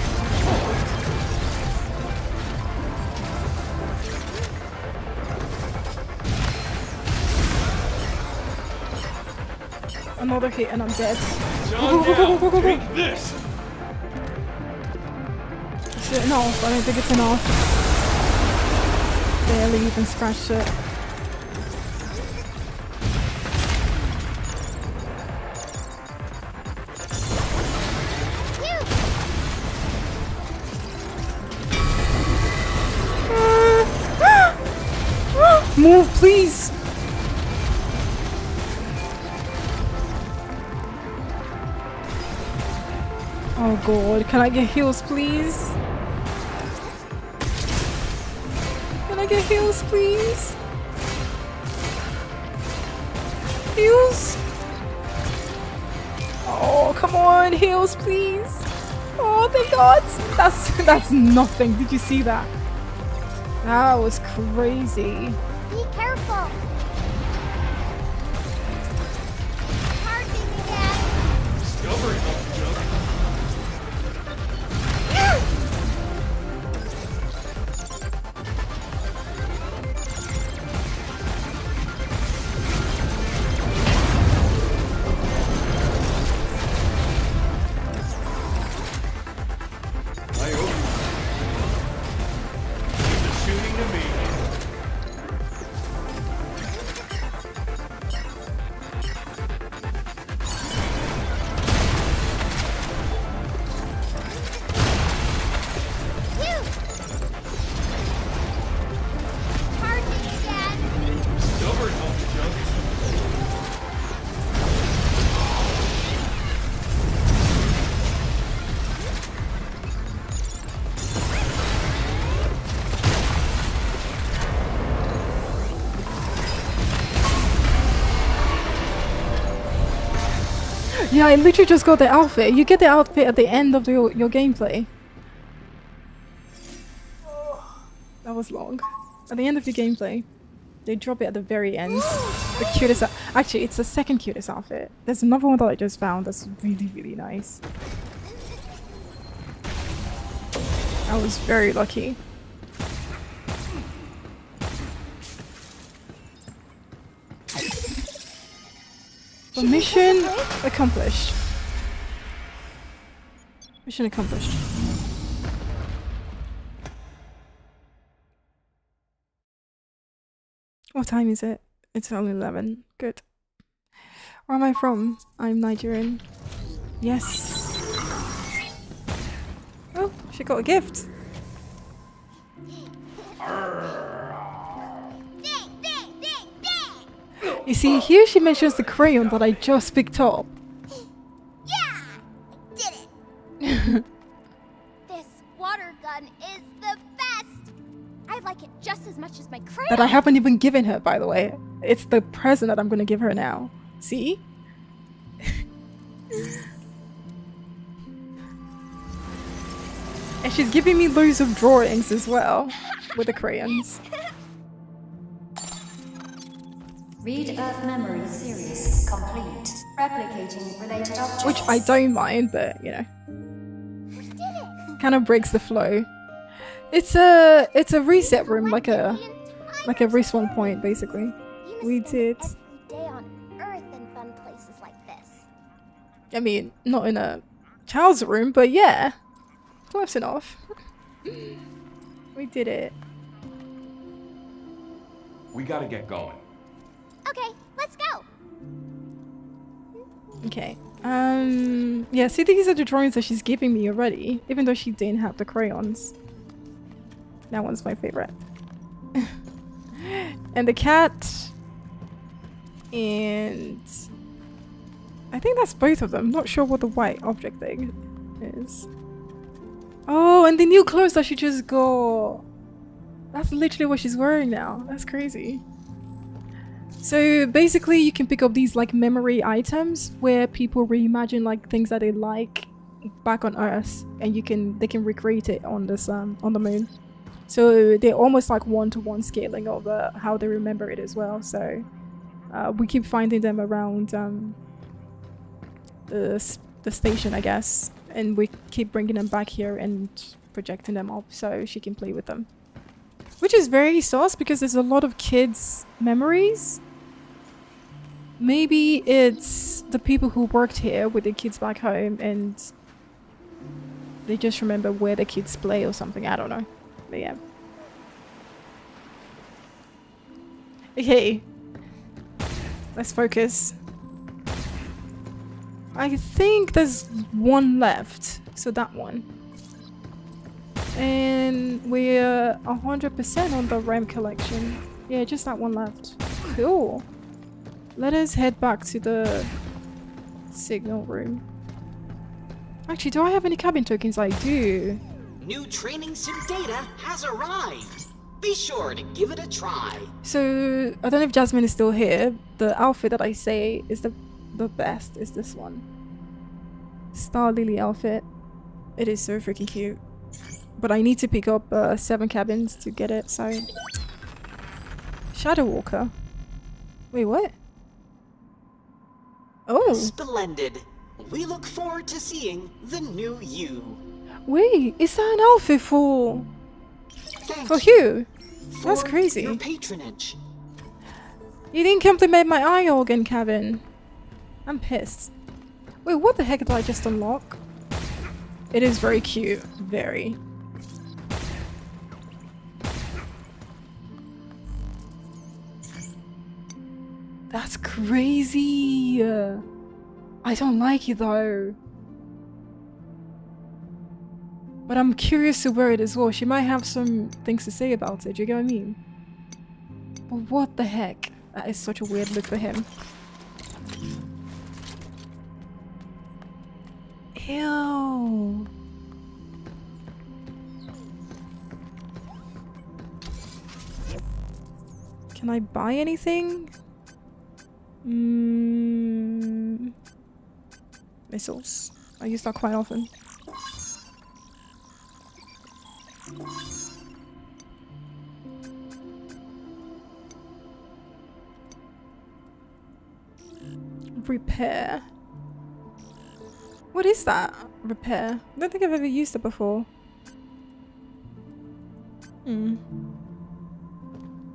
Another hit and I'm dead. John down. Take this. Is it enough? I don't think it's enough. Barely even scratched it. Move, please! Oh god, can I get heals, please? Can I get heals, please? Heals? Oh, come on, heals, please. Oh, thank God. That's nothing. Did you see that? That was crazy. Be careful. Charging again. Discovery don't joke. I owe you. You're shooting to me. Charging again. Discovery don't joke. Yeah, I literally just got the outfit. You get the outfit at the end of your gameplay. That was long. At the end of your gameplay. They drop it at the very end. The cutest... Actually, it's the second cutest outfit. There's another one that I just found that's really, really nice. I was very lucky. But mission accomplished. Mission accomplished. What time is it? It's only 11. Good. Where am I from? I'm Nigerian. Yes. Oh, she got a gift. You see, here she mentions the crayon that I just picked up. Yeah! I did it! This water gun is the best! I like it just as much as my crayon. That I haven't even given her, by the way. It's the present that I'm gonna give her now. See? And she's giving me loads of drawings as well. With the crayons. Read Earth Memory Series complete. Replicating related objects. Which I don't mind, but you know. We did it! Kind of breaks the flow. It's a reset room, like a respawn point, basically. You must We spend did. every day on Earth in fun places like this. I mean, not in a child's room, but yeah. Close enough. We did it. We gotta get going. Okay, let's go! Okay. Yeah, see, these are the drawings that she's giving me already, even though she didn't have the crayons. That one's my favorite. And the cat. And I think that's both of them. Not sure what the white object thing is. Oh, and the new clothes that she just got. That's literally what she's wearing now. That's crazy. So basically you can pick up these like memory items where people reimagine like things that they like back on Earth, and they can recreate it on this on the moon. So they're almost like one-to-one scaling of how they remember it as well. So we keep finding them around the station, I guess, and we keep bringing them back here and projecting them up so she can play with them. Which is very sus because there's a lot of kids' memories. Maybe it's the people who worked here with the kids back home and they just remember where the kids play or something. I don't know. But yeah. Okay. Let's focus. I think there's one left. So that one. And we're 100% on the RAM collection. Yeah, just that one left. Cool. Let us head back to the signal room. Actually, do I have any cabin tokens? I do. New training sim data has arrived. Be sure to give it a try. So, I don't know if Jasmine is still here. The outfit that I say is the best is this one. Star Lily outfit. It is so freaking cute. But I need to pick up 7 cabins to get it, so... Shadow Walker? Wait, what? Oh! Splendid. We look forward to seeing the new you. Wait, is that an outfit for... Thank For you Hugh? That's for crazy. your patronage. You didn't compliment my eye organ, Kevin. I'm pissed. Wait, what the heck did I just unlock? It is very cute. Very. That's crazy. I don't like it though. But I'm curious to wear it as well. She might have some things to say about it. Do you get what I mean? But what the heck? That is such a weird look for him. Ew. Can I buy anything? Missiles. I use that quite often. Repair. What is that? Repair. I don't think I've ever used it before.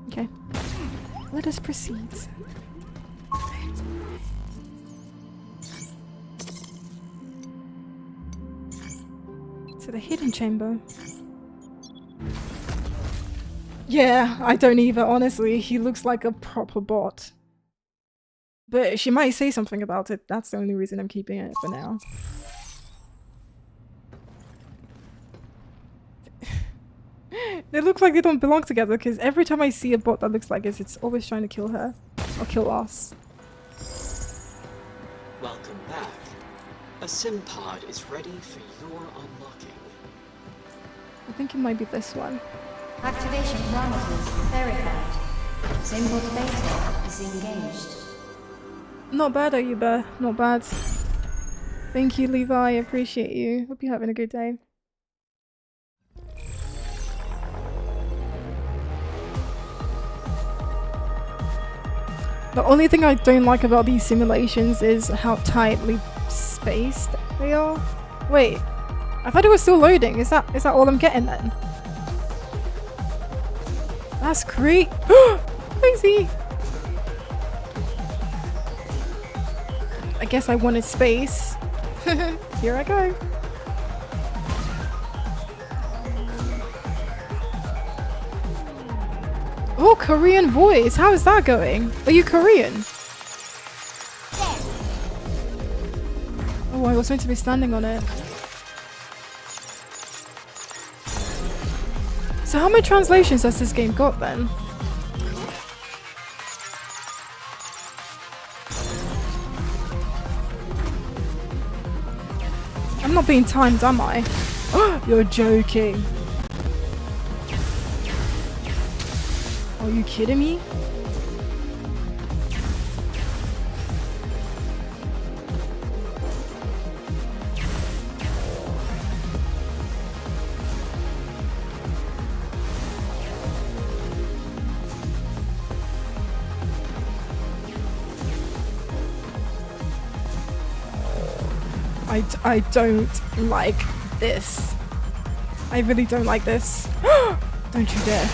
Okay. Let us proceed. To the hidden chamber. Yeah, I don't either, honestly. He looks like a proper bot. But she might say something about it. That's the only reason I'm keeping it for now. They look like they don't belong together because every time I see a bot that looks like this, it's always trying to kill her. Or kill us. Welcome back. A sim pod is ready for your unlocking. I think it might be this one. Activation parameters verified. Symbol beta is engaged. Not bad, Ayuba. Not bad. Thank you, Levi. I appreciate you. Hope you're having a good day. The only thing I don't like about these simulations is how tightly spaced they are. Wait, I thought it was still loading. Is that all I'm getting then? That's crazy. I guess I wanted space. Here I go. Oh, Korean voice. How is that going? Are you Korean? Oh, I was meant to be standing on it. So how many translations has this game got then? I'm not being timed, am I? You're joking. Are you kidding me? I don't like this. I really don't like this. Don't you dare.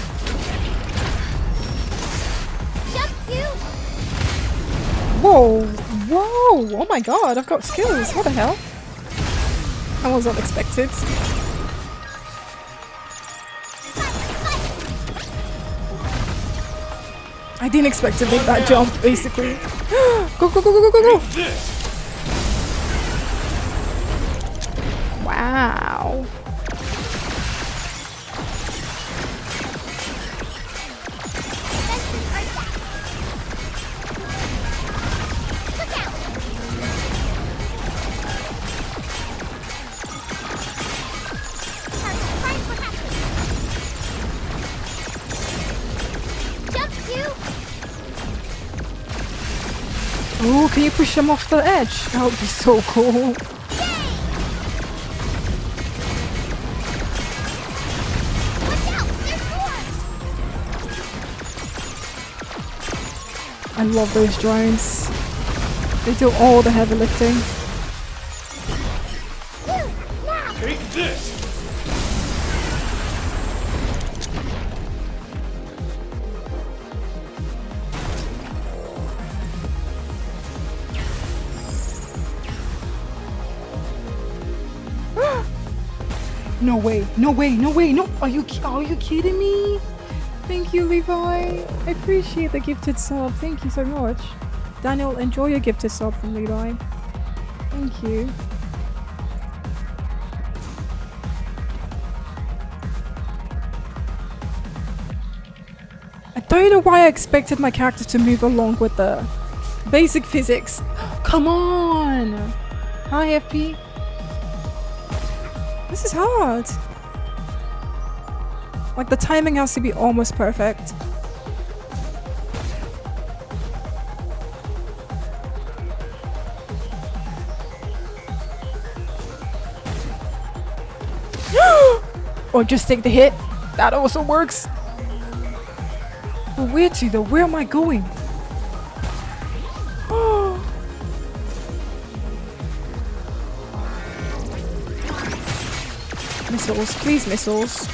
Whoa! Whoa! Oh my god, I've got skills. What the hell? That was unexpected. I didn't expect to make that jump, basically. Go, go, go, go, go, go, go! Wow. Oh, can you push them off the edge? That would be so cool. I love those drones. They do all the heavy lifting. Take this! No way, no way, no way, no! Are you kidding me? Thank you, Levi. I appreciate the gifted sub. Thank you so much. Daniel, enjoy your gifted sub from Levi. Thank you. I don't know why I expected my character to move along with the basic physics. Come on! Hi, FP. This is hard. Like, the timing has to be almost perfect. Or just take the hit. That also works. But where to though? Where am I going? Missiles, please missiles. Be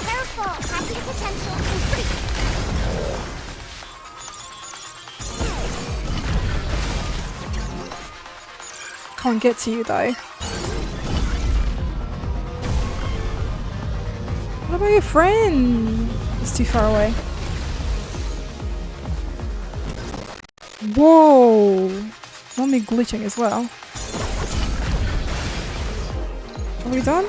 careful. Hacking potential increased. Can't get to you though. What about your friend? It's too far away. Whoa! Not me glitching as well. Are we done?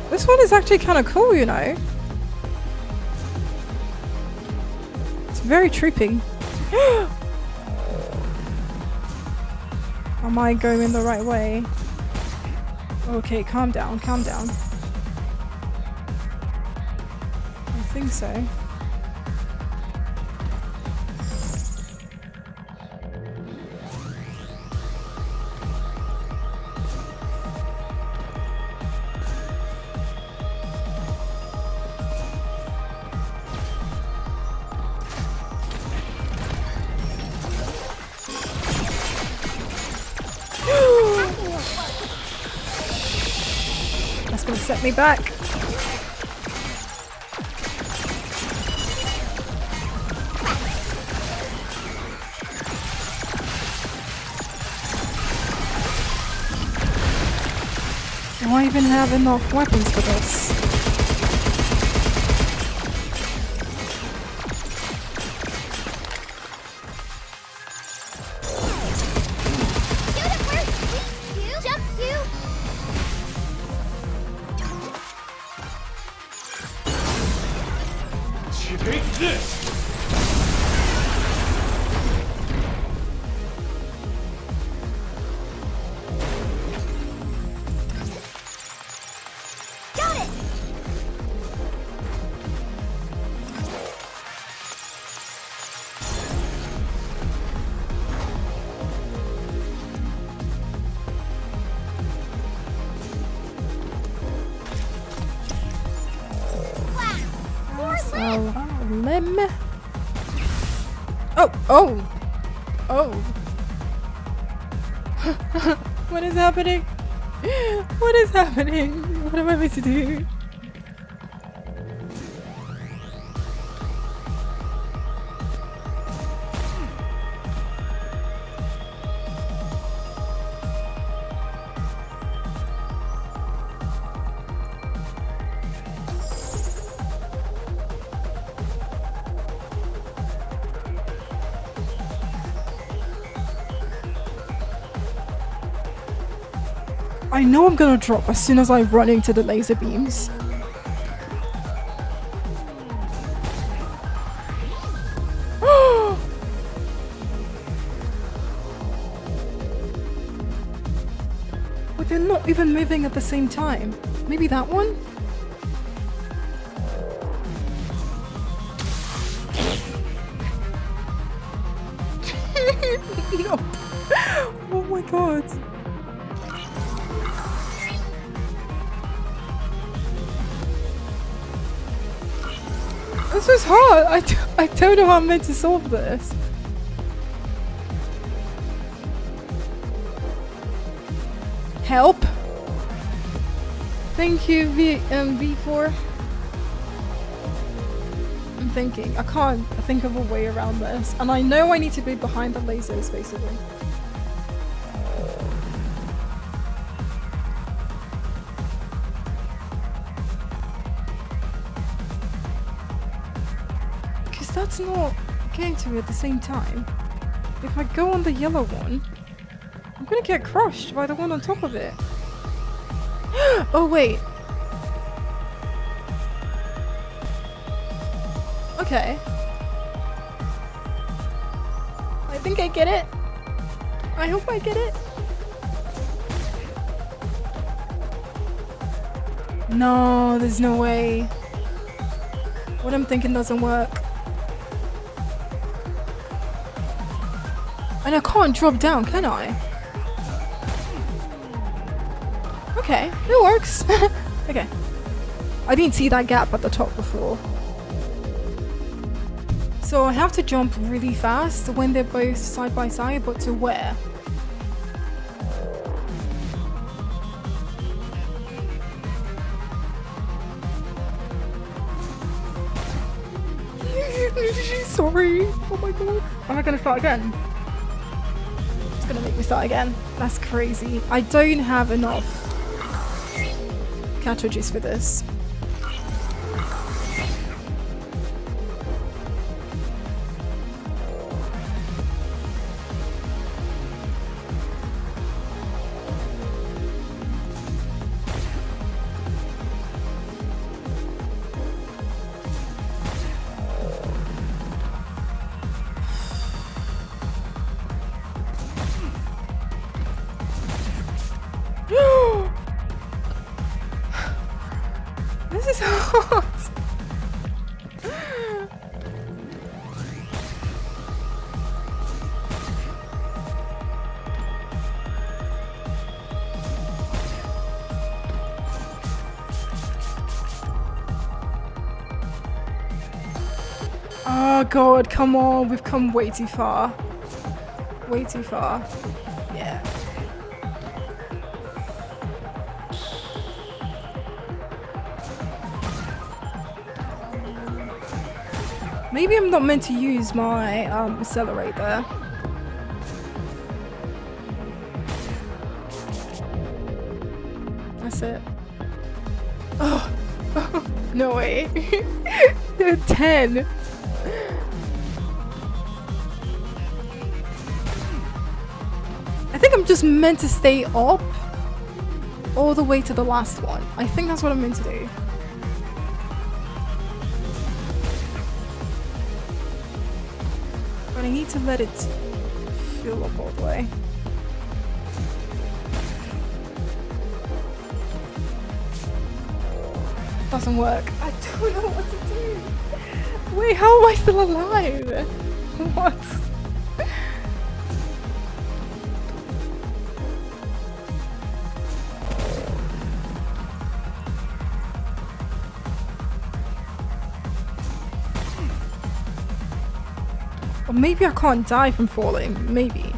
This one is actually kind of cool, you know. It's very trippy. Am I going the right way? Okay, calm down, calm down. I think so. That's gonna set me back. Do I even have enough weapons for this? Take this! Got it. Limb. Oh, oh, oh. What is happening? What is happening? What am I meant to do? I know I'm gonna drop as soon as I run into the laser beams. But they're not even moving at the same time. Maybe that one? No. Oh my god. This was hard. I don't know how I'm meant to solve this. Help. Thank you, V4. I'm thinking. I can't think of a way around this. And I know I need to be behind the lasers, basically. Because that's not getting to me at the same time. If I go on the yellow one, I'm gonna get crushed by the one on top of it. Oh, wait. Okay. I think I get it. I hope I get it. No, there's no way. What I'm thinking doesn't work. And I can't drop down, can I? Okay, it works. Okay. I didn't see that gap at the top before. So I have to jump really fast when they're both side by side, but to where? Sorry. Oh my god. Am I gonna start again? It's gonna make me start again. That's crazy. I don't have enough cartridges for this. This is hard. Oh god, come on, we've come way too far. Way too far. Yeah. Maybe I'm not meant to use my accelerator. That's it. Oh, no way. 10. I think I'm just meant to stay up all the way to the last one. I think that's what I'm meant to do. But I need to let it fill up all the way. Doesn't work. I don't know what to do. Wait, how am I still alive? What? Or maybe I can't die from falling. Maybe.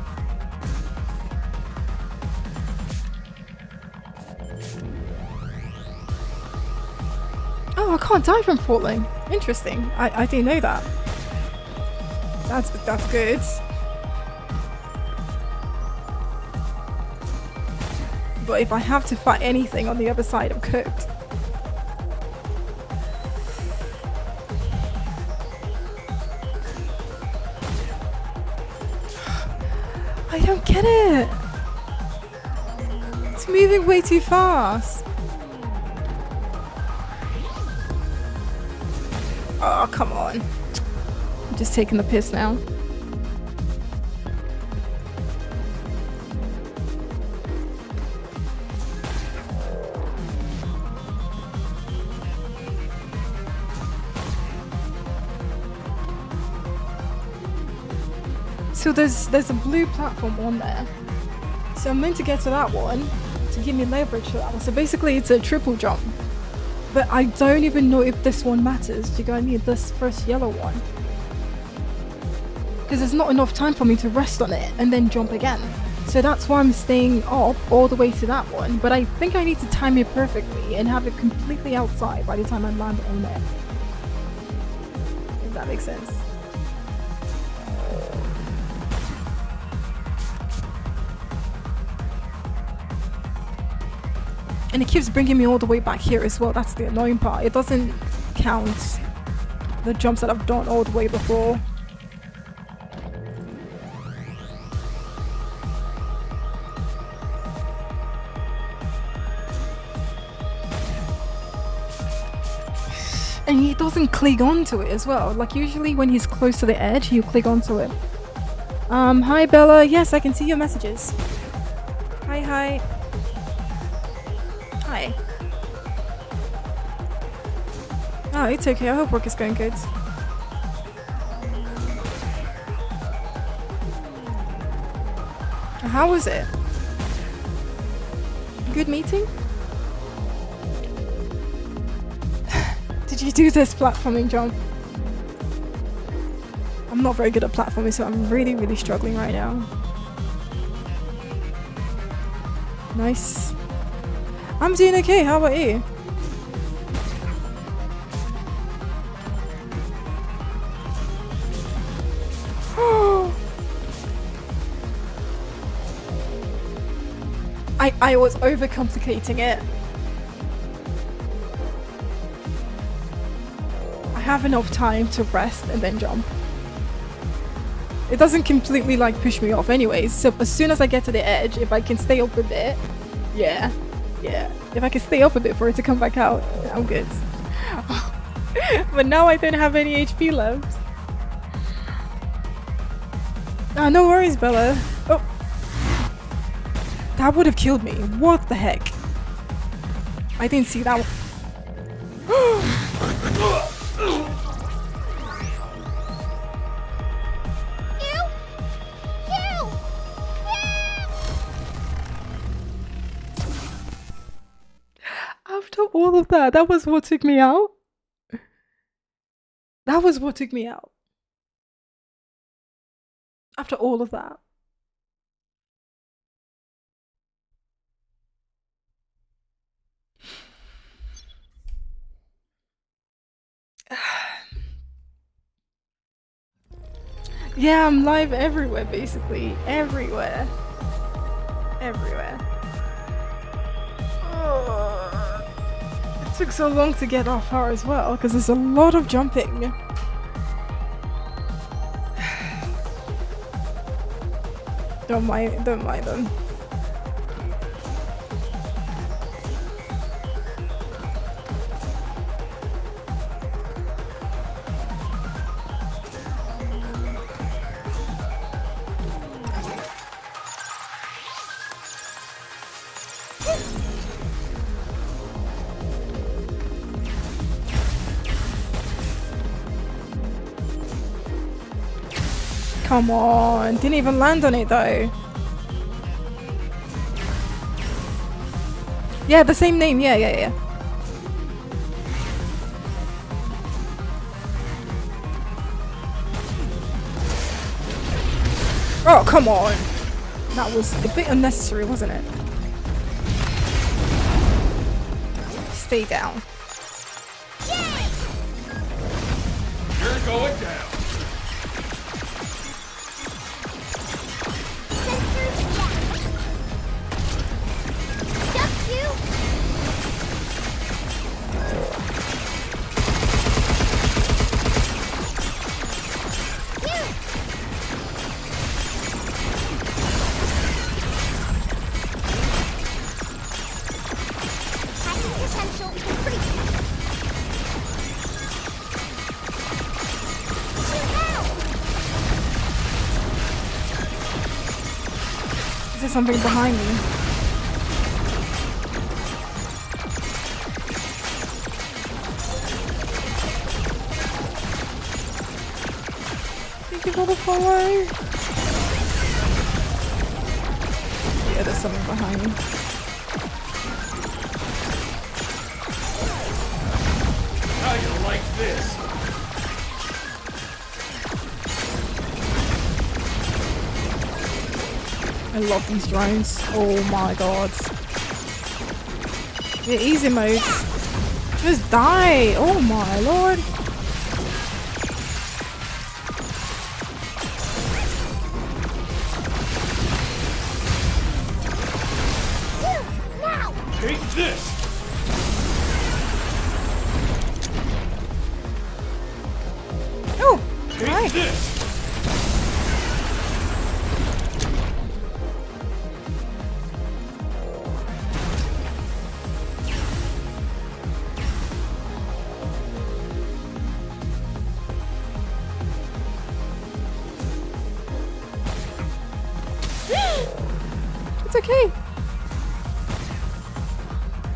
Oh, I can't die from falling. Interesting. I didn't know that. That's good. But if I have to fight anything on the other side, I'm cooked. I don't get it. It's moving way too fast. Oh, come on. I'm just taking the piss now. So there's a blue platform on there. So I'm meant to get to that one to give me leverage for that one. So basically it's a triple jump. But I don't even know if this one matters. Do you go need this first yellow one? Because there's not enough time for me to rest on it and then jump again. So that's why I'm staying up all the way to that one. But I think I need to time it perfectly and have it completely outside by the time I land on it. If that makes sense. And it keeps bringing me all the way back here as well. That's the annoying part. It doesn't count the jumps that I've done all the way before. And he doesn't click onto it as well. Like usually when he's close to the edge, he'll click onto it. Hi Bella. Yes, I can see your messages. Hi. Hi. Oh, it's okay. I hope work is going good. How was it? Good meeting? Did you do this platforming jump? I'm not very good at platforming, so I'm really struggling right now. Nice. I'm doing okay, how about you? I was overcomplicating it. I have enough time to rest and then jump. It doesn't completely like push me off anyways, so as soon as I get to the edge, if I can stay up a bit, yeah. If I can stay up a bit for it to come back out, I'm good. But now I don't have any HP left. Ah, no worries, Bella. Oh. That would have killed me. What the heck? I didn't see that one. After all of that, that was what took me out. That was what took me out. After all of that. Yeah, I'm live everywhere, basically. Everywhere. Oh. It took so long to get off her as well, because there's a lot of jumping. Don't mind them. Come on, didn't even land on it though. Yeah, the same name, yeah. Oh, come on. That was a bit unnecessary, wasn't it? Stay down. You're going down. There's something behind me. Thank you for the follow. Yeah, there's something behind me. like this. I love these drones. Oh my god. The easy modes. Just die! Oh my lord! Take this! Oh! Take Right. this! It's okay.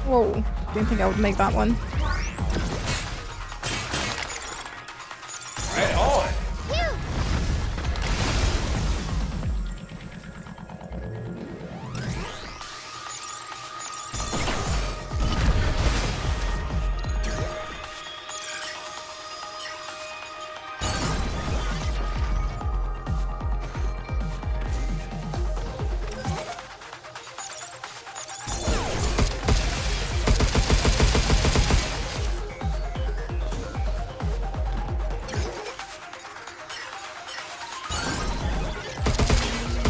Whoa. Didn't think I would make that one. Right on!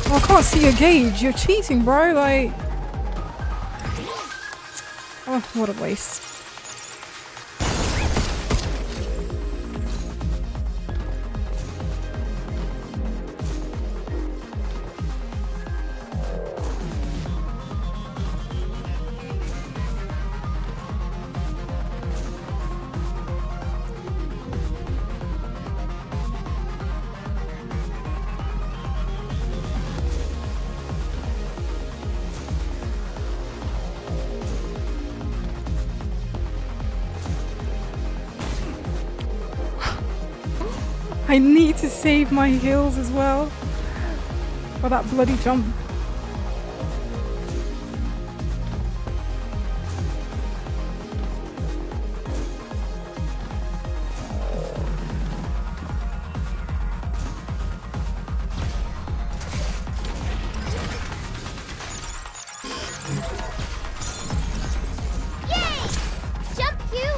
Oh, I can't see your gauge. You're cheating, bro. Like. Oh, what a waste. I need to save my heals as well. For that bloody jump. Jump, you!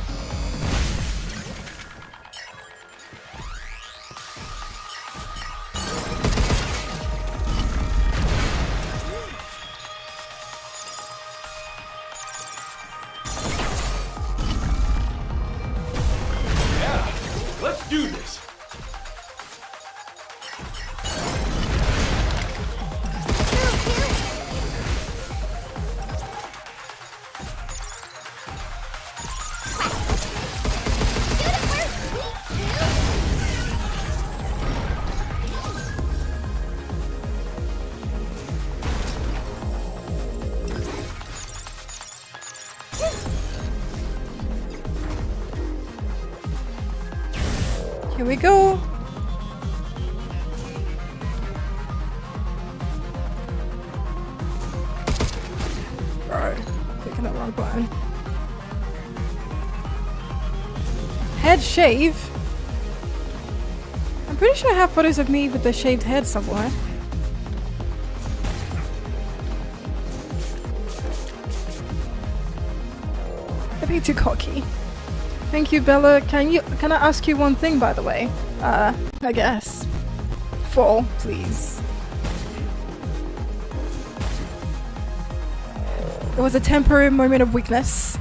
Yeah, let's do this. Here we go. Bro, clicking the wrong button. Head shave? I'm pretty sure I have photos of me with the shaved head somewhere. A bit too cocky. Thank you, Bella. Can I ask you one thing, by the way? I guess. Fall, please. It was a temporary moment of weakness.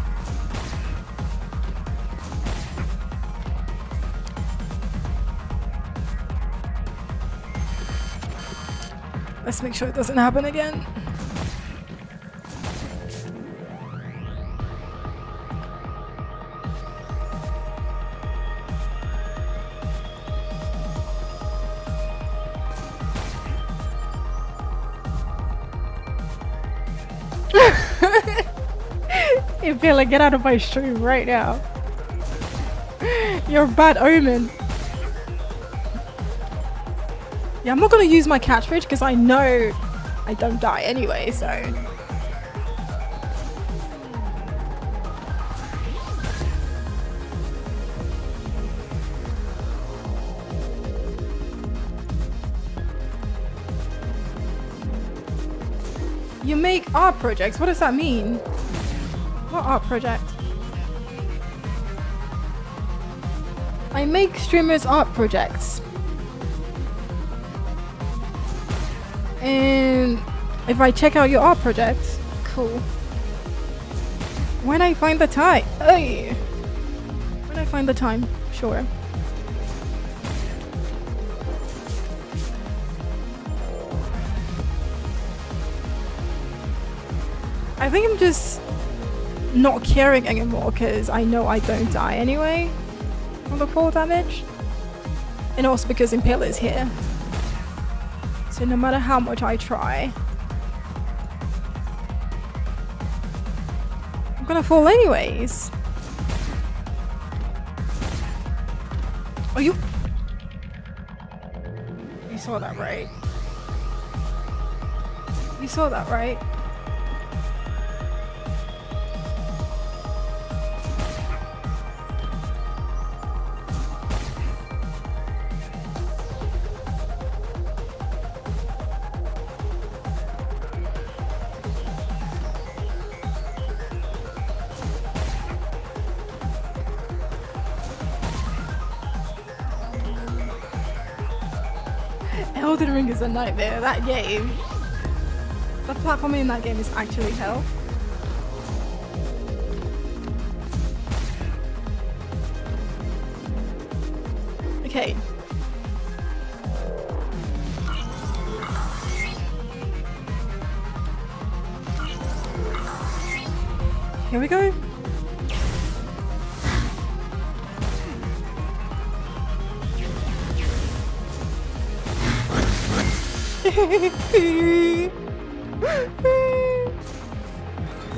Let's make sure it doesn't happen again. Hey, Bella, get out of my stream right now. You're a bad omen. Yeah, I'm not gonna use my catchphrase because I know I don't die anyway, so. You make art projects? What does that mean? What art project? I make streamers art projects. And if I check out your art project, cool. When I find the time. Hey. When I find the time, sure. I think I'm just not caring anymore because I know I don't die anyway from the fall damage. And also because Impaler is here. So no matter how much I try, I'm gonna fall anyways. Oh, you saw that, right? You saw that, right? Elden Ring is a nightmare. That game, the platforming in that game is actually hell. Okay. Here we go.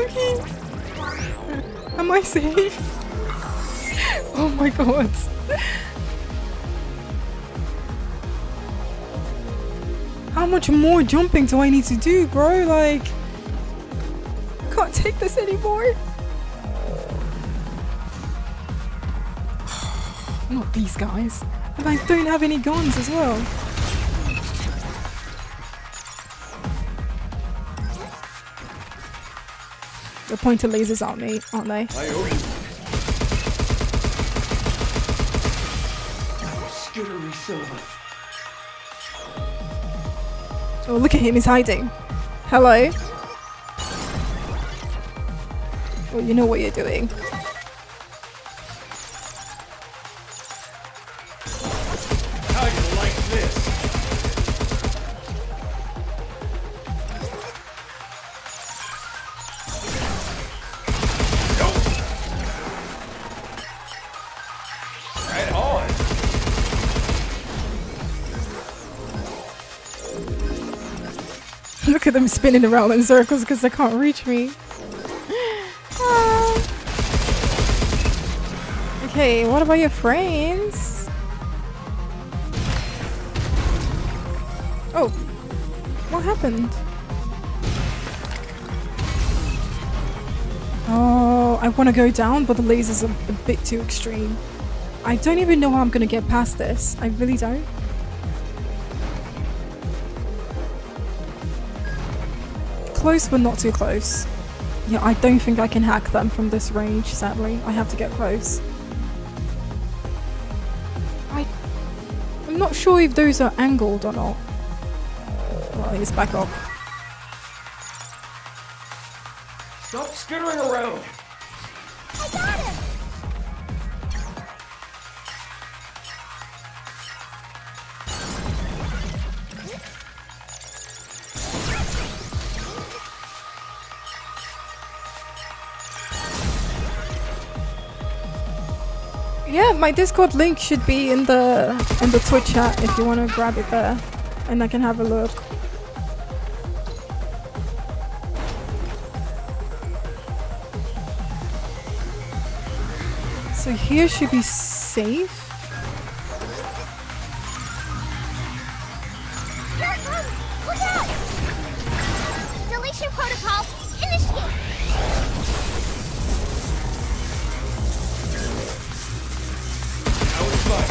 Okay. Am I safe? Oh my god. How much more jumping do I need to do, bro? Like, I can't take this anymore. Not these guys. And I don't have any guns as well. The pointer lasers aren't they? Skittery silver. Oh, look at him, he's hiding. Hello? Oh, you know what you're doing. How you like this? Right on. Look at them spinning around in circles because they can't reach me. Ah. Okay, what about your friends? Oh, what happened? Oh, I want to go down, but the lasers are a bit too extreme. I don't even know how I'm going to get past this. I really don't. Close, but not too close. Yeah, I don't think I can hack them from this range, sadly. I have to get close. I'm not sure if those are angled or not. Well, he's back up. Stop skittering around. I got him! Yeah, my Discord link should be in the Twitch chat if you want to grab it there, and I can have a look. So here should be safe. Here it comes! Look out! Deletion protocol, initiate! That was fun.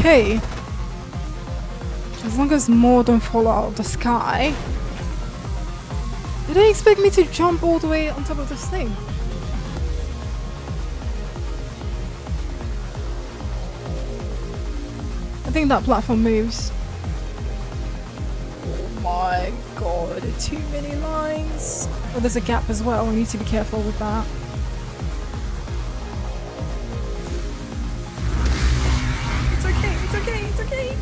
okay. As long as more don't fall out of the sky. Did they expect me to jump all the way on top of this thing? I think that platform moves. Oh my god, too many lines. Oh, there's a gap as well. We need to be careful with that. It's okay, it's okay, it's okay.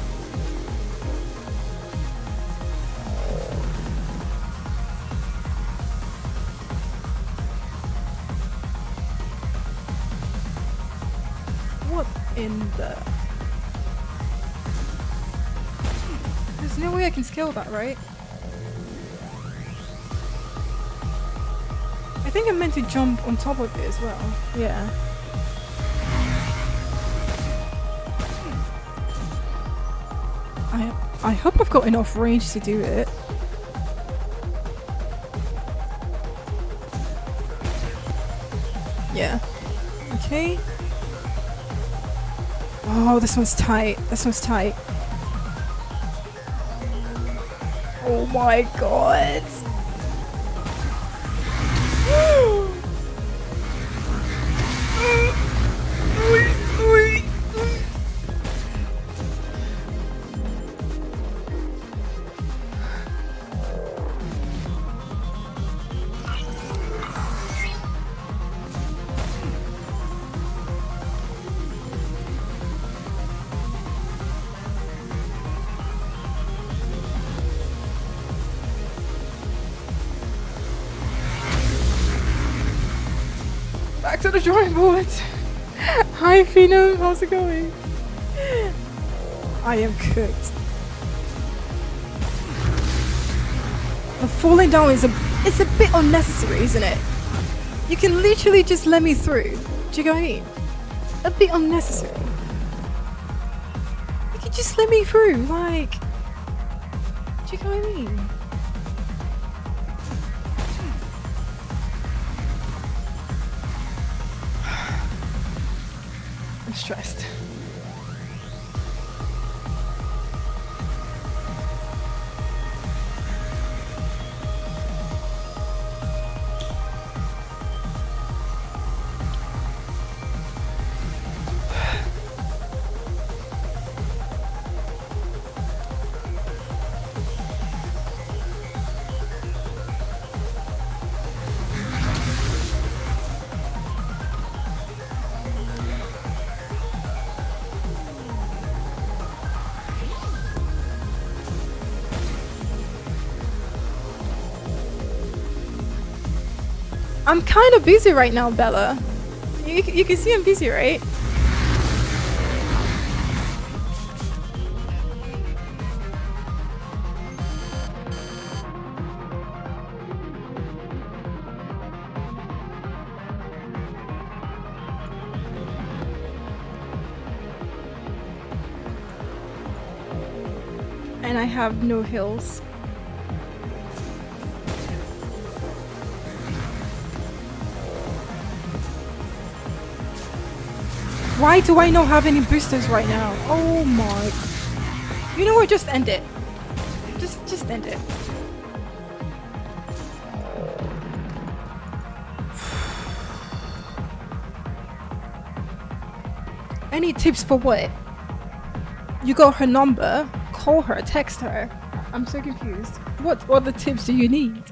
What in the... There's no way I can scale that, right? I think I'm meant to jump on top of it as well. Yeah. I hope I've got enough range to do it. Yeah. Okay. Oh, this one's tight. This one's tight. Oh my god. Back to the drawing board. Hi Phenom, how's it going? I am cooked. The falling down is it's a bit unnecessary, isn't it? You can literally just let me through. Do you get what I mean? A bit unnecessary. You can just let me through, like. Do you get what I mean? I'm stressed. I'm kind of busy right now, Bella. You can see I'm busy, right? And I have no hills. Why do I not have any boosters right now? Oh my. You know what? Just end it. Just end it. Any tips for what? You got her number? Call her, text her. I'm so confused. What other tips do you need?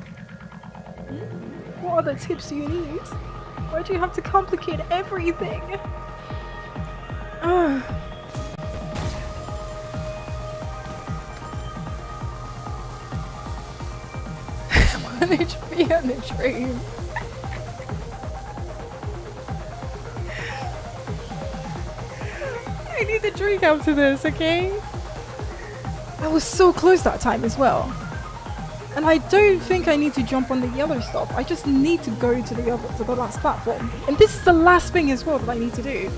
What other tips do you need? Why do you have to complicate everything? One HP on the dream. I need to drink after this, okay? I was so close that time as well. And I don't think I need to jump on the yellow stuff. I just need to go to the last platform. And this is the last thing as well that I need to do.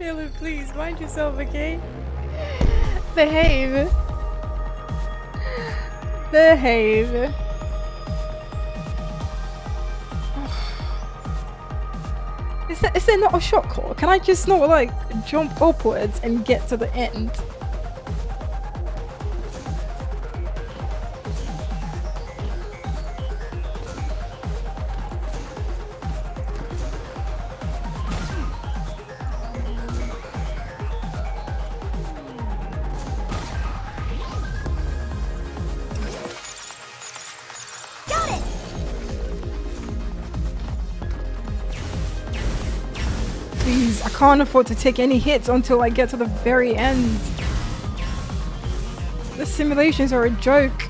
Dylan, please mind yourself, okay? Behave. Behave. Is there not a shortcut? Can I just not like jump upwards and get to the end? Please, I can't afford to take any hits until I get to the very end. The simulations are a joke.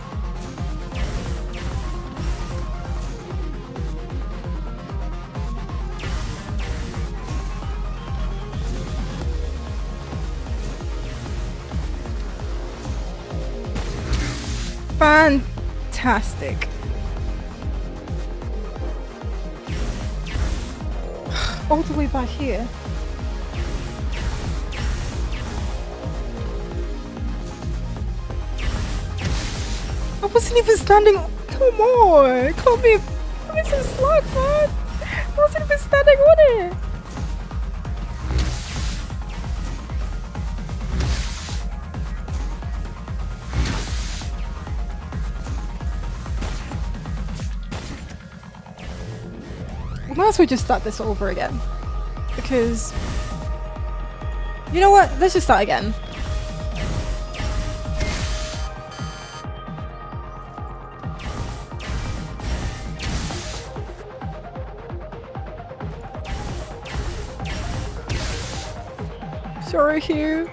Fantastic. All the way back here. I wasn't even standing. Come on, cut me some slack, man. I wasn't even standing on it. We might as well just start this over again. Because... You know what? Let's just start again. Sorry, Hugh.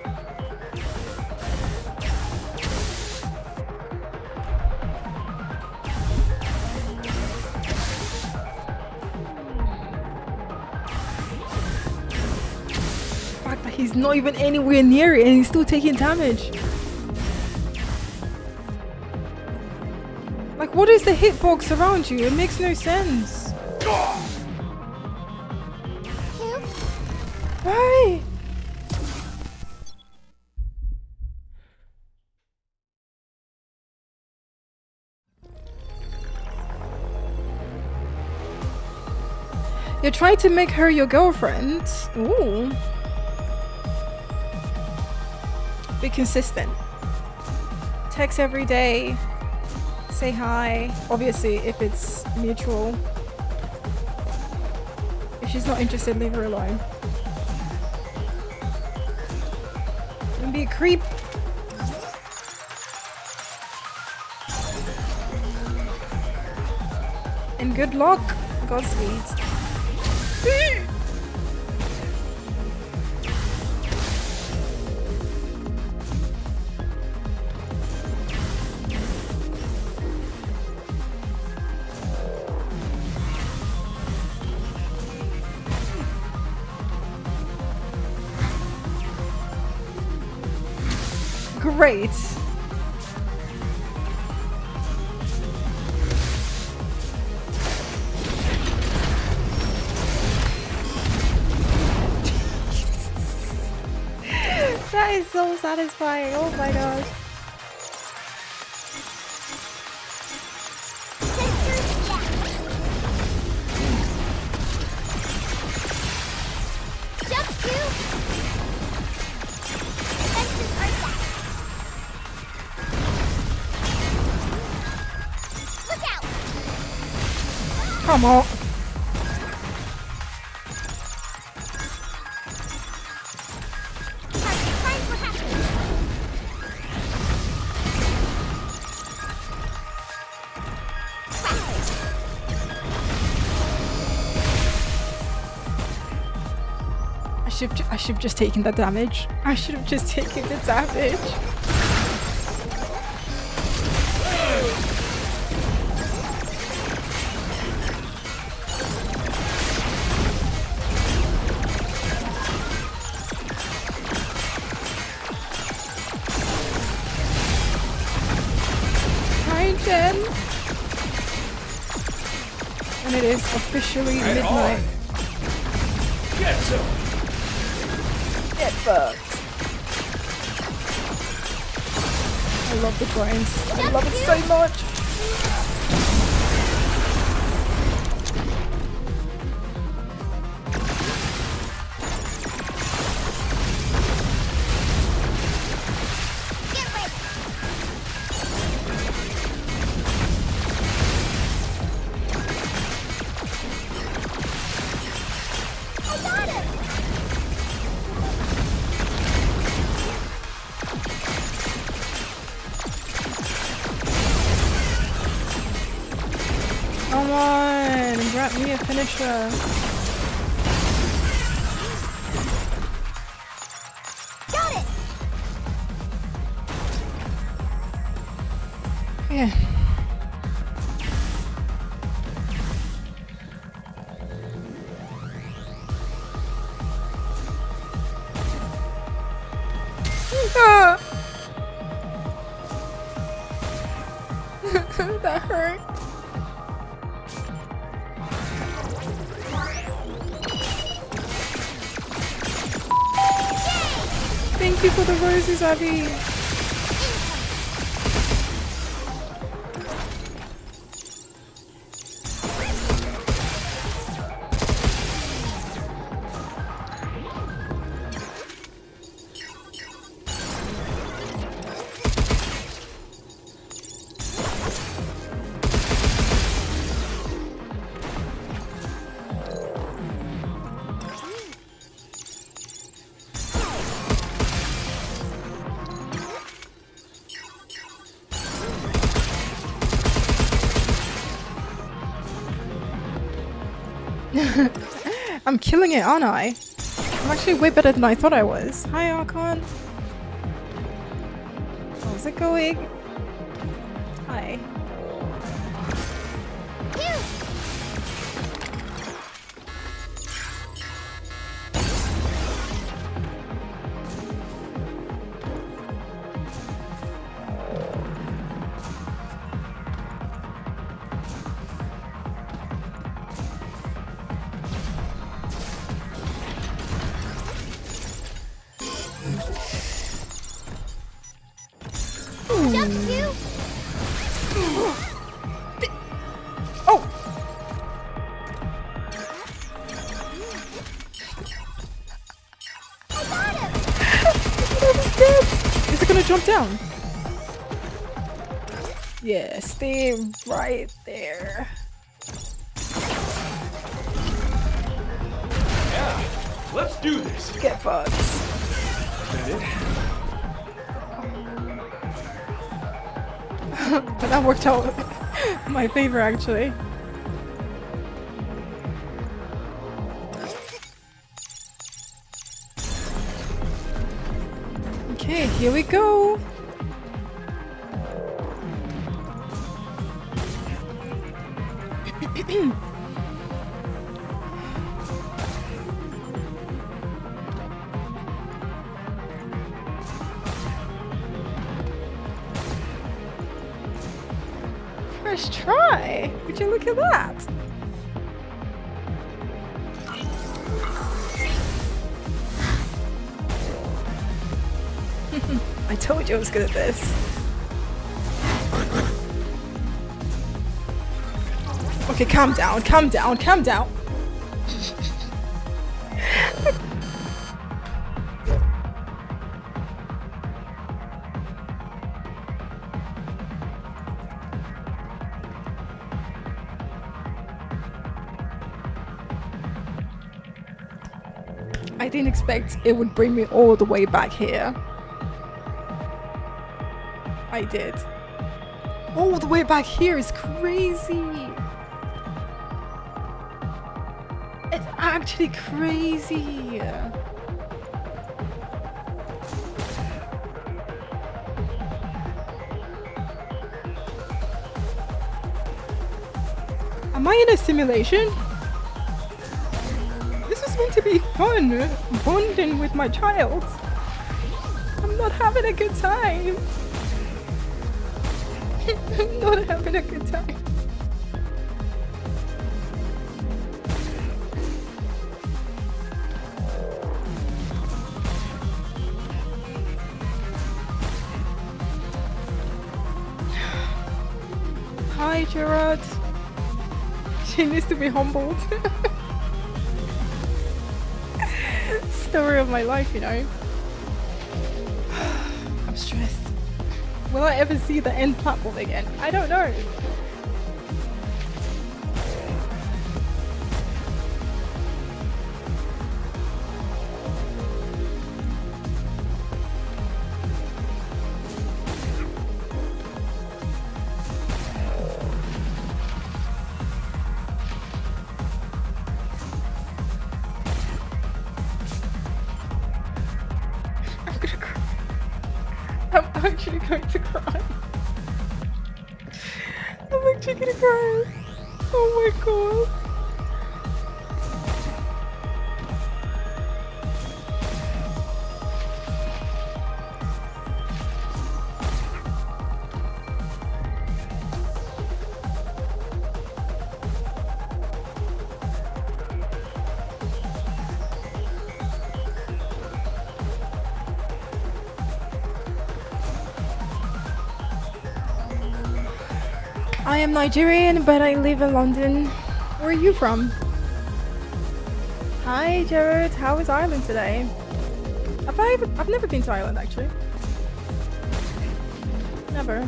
He's not even anywhere near it and he's still taking damage. Like, what is the hitbox around you? It makes no sense. Why? You're trying to make her your girlfriend? Ooh. Be consistent. Text every day. Say hi. Obviously, if it's mutual. If she's not interested, leave her alone. Don't be a creep. And good luck. Godspeed. Great. That is so satisfying. Oh my gosh. Come on. I should have just taken the damage. I should have just taken the damage. And it is officially midnight. Get some. Get fucked. I love the brains. I love it so much. Come on, grab me a finisher. Got it! Yeah. Ah. That hurt. Thank you for the roses, Abby. I'm killing it, aren't I? I'm actually way better than I thought I was. Hi, Archon. How's it going? Hi. Jump you! Oh! I got him! Is it gonna jump down? Yeah, stay right there. Yeah, let's do this. Get fucked. Is that it? But that worked out in my favor, actually. Okay, here we go. First try. Would you look at that? I told you I was good at this. Okay, calm down, calm down, calm down. I didn't expect it would bring me all the way back here. I did. All the way back here is crazy. It's actually crazy. Am I in a simulation? This is meant to be fun, bonding with my child. I'm not having a good time. I'm not having a good time. Hi, Gerard. She needs to be humbled. Story of my life, you know. I'm stressed. Will I ever see the end platform again? I don't know. I'm gonna cry. I'm actually going to cry. I'm actually gonna cry. Oh my god. I am Nigerian, but I live in London. Where are you from? Hi, Jared. How is Ireland today? I've never been to Ireland, actually. Never.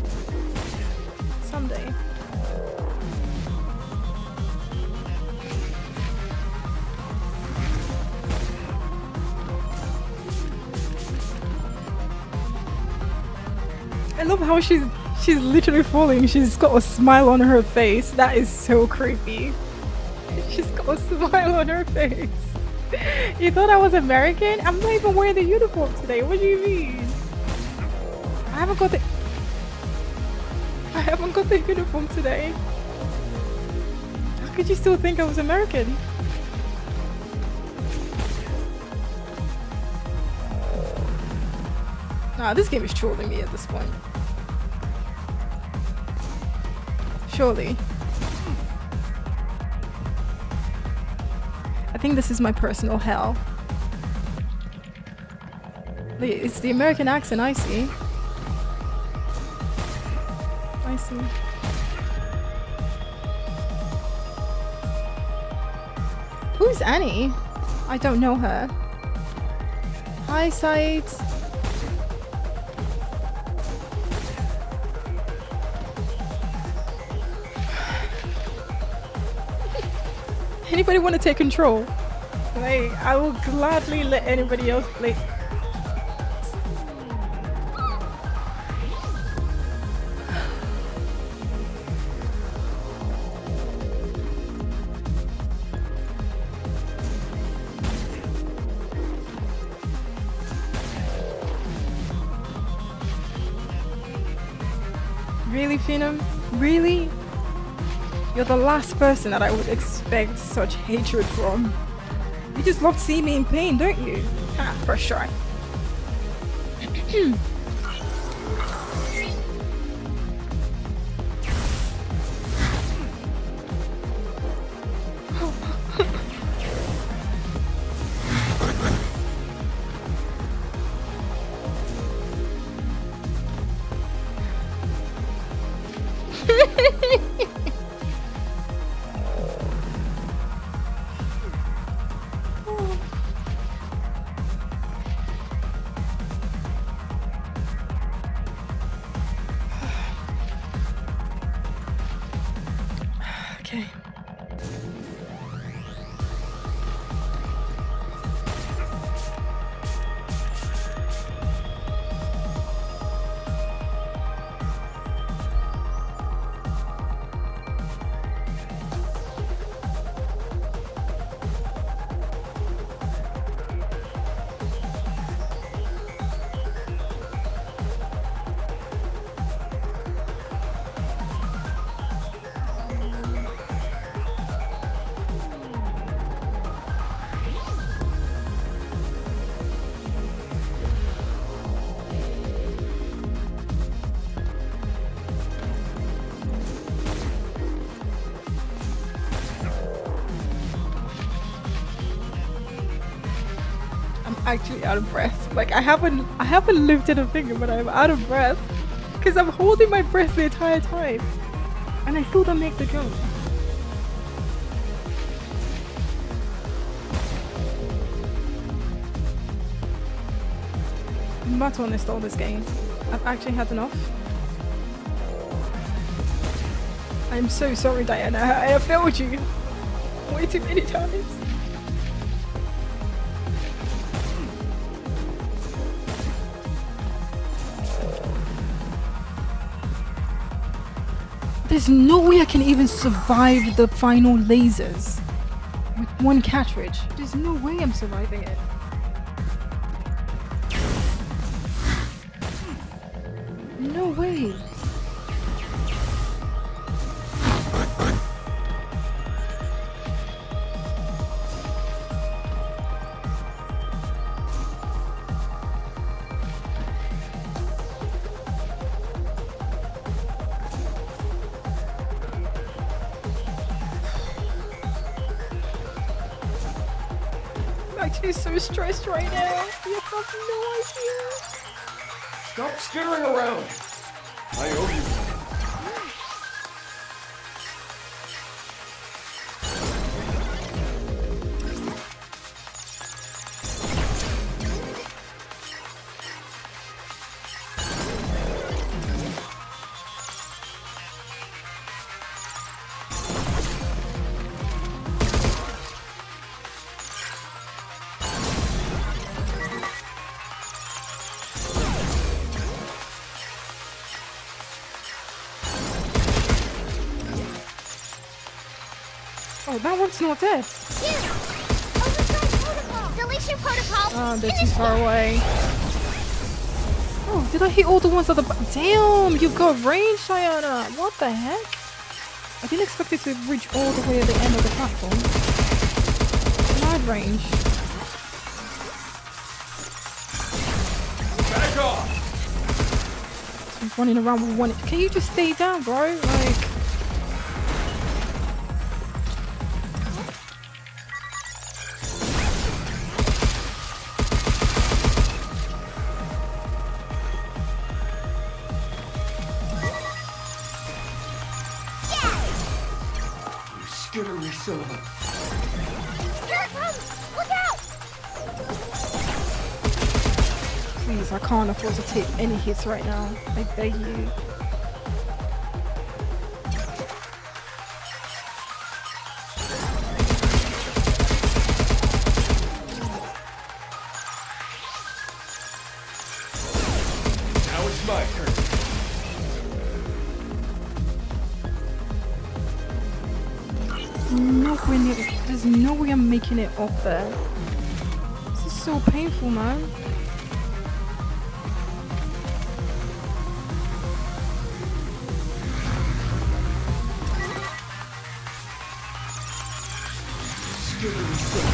Someday. I love how she's literally falling. She's got a smile on her face. That is so creepy. She's got a smile on her face. You thought I was American? I'm not even wearing the uniform today. What do you mean? I haven't got the uniform today. How could you still think I was American? Nah, this game is trolling me at this point. Surely. I think this is my personal hell. It's the American accent I see. I see. Who's Annie? I don't know her. Hi, Said. Anybody want to take control? Like, I will gladly let anybody else play. Really, Phenom? Really? You're the last person that I would expect such hatred from. You just love seeing me in pain, don't you? Ah, first try. Okay. Actually out of breath. Like I haven't lifted a finger, but I'm out of breath because I'm holding my breath the entire time. And I still don't make the jump. I'm about to uninstall this game. I've actually had enough. I'm so sorry, Diana. I have failed you way too many times. There's no way I can even survive the final lasers with one cartridge. There's no way I'm surviving it. No way. I'm actually so stressed right now. You have no idea. Stop skittering around. I owe you. Oh, that one's not dead. Oversight protocol! Deletion protocol! Oh, they're too far away. Oh, did I hit all the ones at the back? Damn, you've got range, Diana. What the heck? I didn't expect it to reach all the way at the end of the platform. Mad range. Back off! He's running around with one. Can you just stay down, bro? Like. Skittery son of a... Here it comes! Look out! Please, I can't afford to take any hits right now. I beg you. Now it's my turn. Nowhere near. There's no way I'm making it up there. This is so painful, man. Skittery son.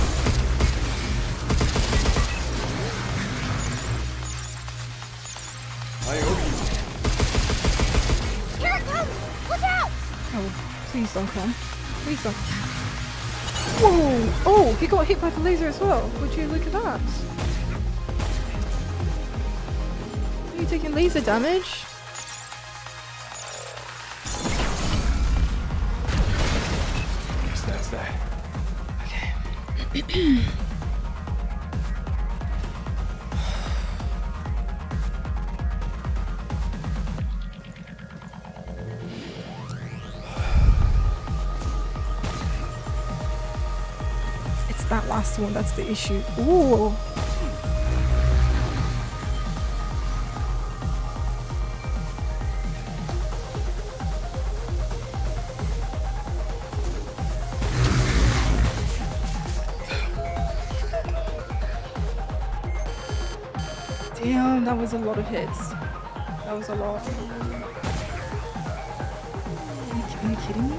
I owe you. Here it comes! Look out! Oh, please don't come. Please don't. Whoa! Oh, he got hit by the laser as well. Would you look at that? Are you taking laser damage? Guess that's that. Okay. It's that last one that's the issue. Ooh. Damn, that was a lot of hits. That was a lot. Are you kidding me?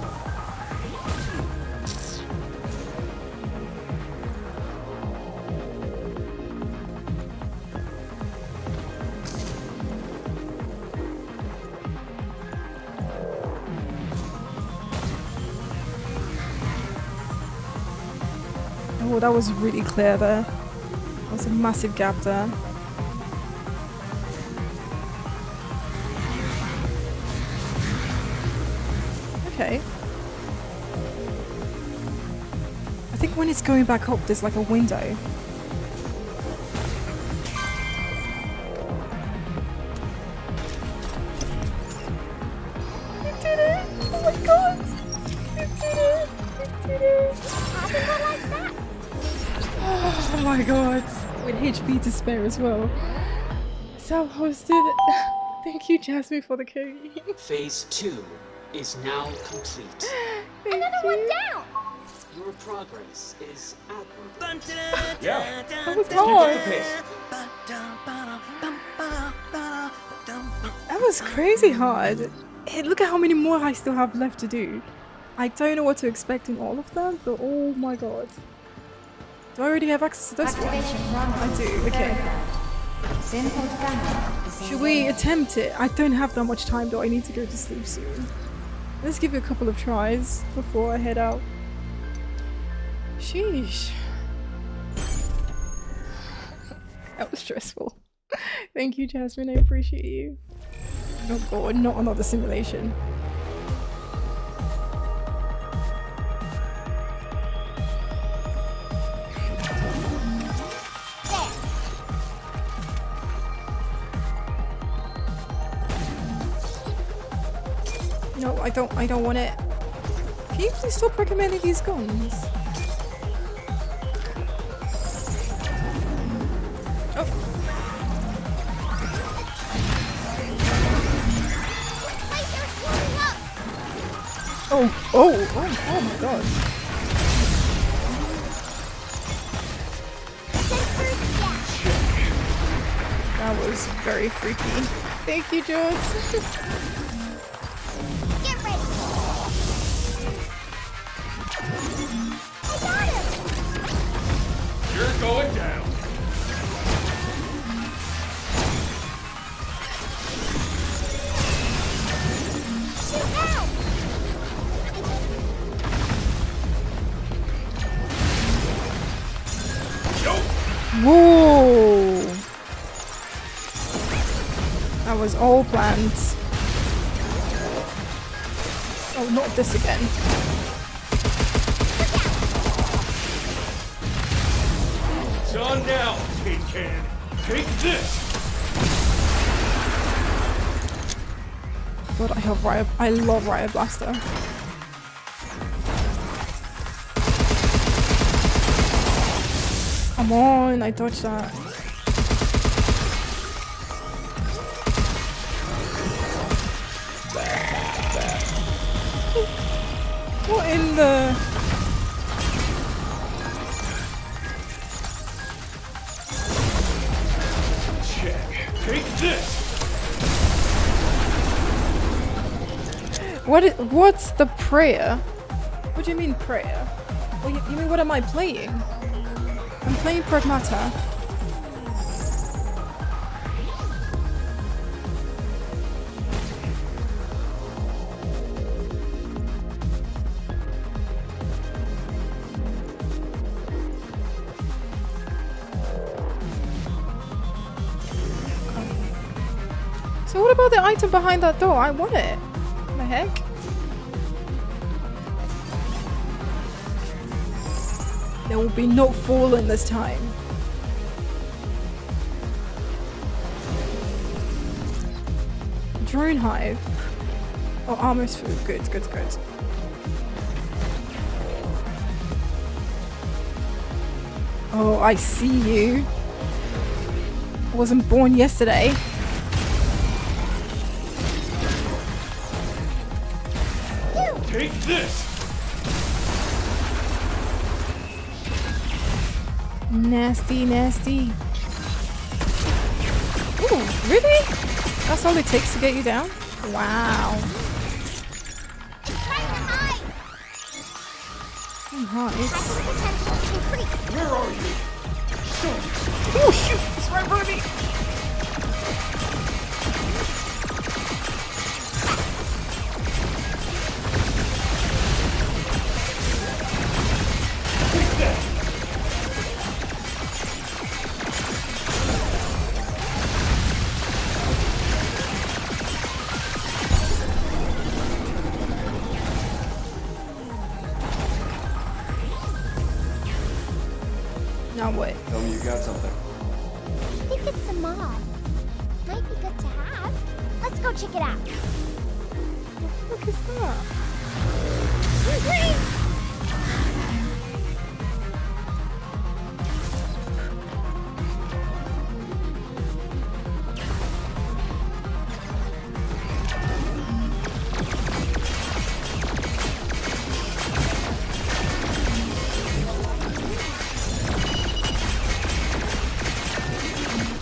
Oh, that was really clear there. There was a massive gap there. Okay. I think when it's going back up, there's like a window. You did it! Oh my god! You did it! You did it! Like that. Oh my god! With HP to spare as well. Self-hosted. Thank you, Jasmine, for the code. Phase 2 is now complete. Another one down. Your progress is admirable. Yeah. That was Keep up hard. the pace. That was crazy hard. Hey, look at how many more I still have left to do. I don't know what to expect in all of them, but oh my god. Do I already have access to this one? Activation parameters I do, okay. verified. Simple gamma is Should we engaged. attempt it? I don't have that much time though, I need to go to sleep soon. Let's give it a couple of tries before I head out. Sheesh. That was stressful. Thank you, Jasmine, I appreciate you. Oh god, not another simulation. No, I don't want it. Can you please stop recommending these guns? Oh. Oh my god. That was very freaky. Thank you, Jules. Get ready. I got him. You're going down. Shoot now. Whoa! That was all planned. Oh, not this again. It's on now, tin can. Take this. God, I love Riot Blaster. Come on, I dodged that. What in the... Check. Take this. What's the prayer? What do you mean prayer? Oh, you mean what am I playing? I'm playing Pragmata. So what about the item behind that door? I want it. What the heck? There will be no falling this time. Drone hive. Oh, armor's food. Good, good, good. Oh, I see you. I wasn't born yesterday. Take this. Nasty, nasty. Ooh, really? That's all it takes to get you down? Wow. Trying to hide. Nice. Where are you? Oh shoot! It's right in front of me! Now what? Tell me you got something. I think it's a mod. Might be good to have. Let's go check it out. What is that?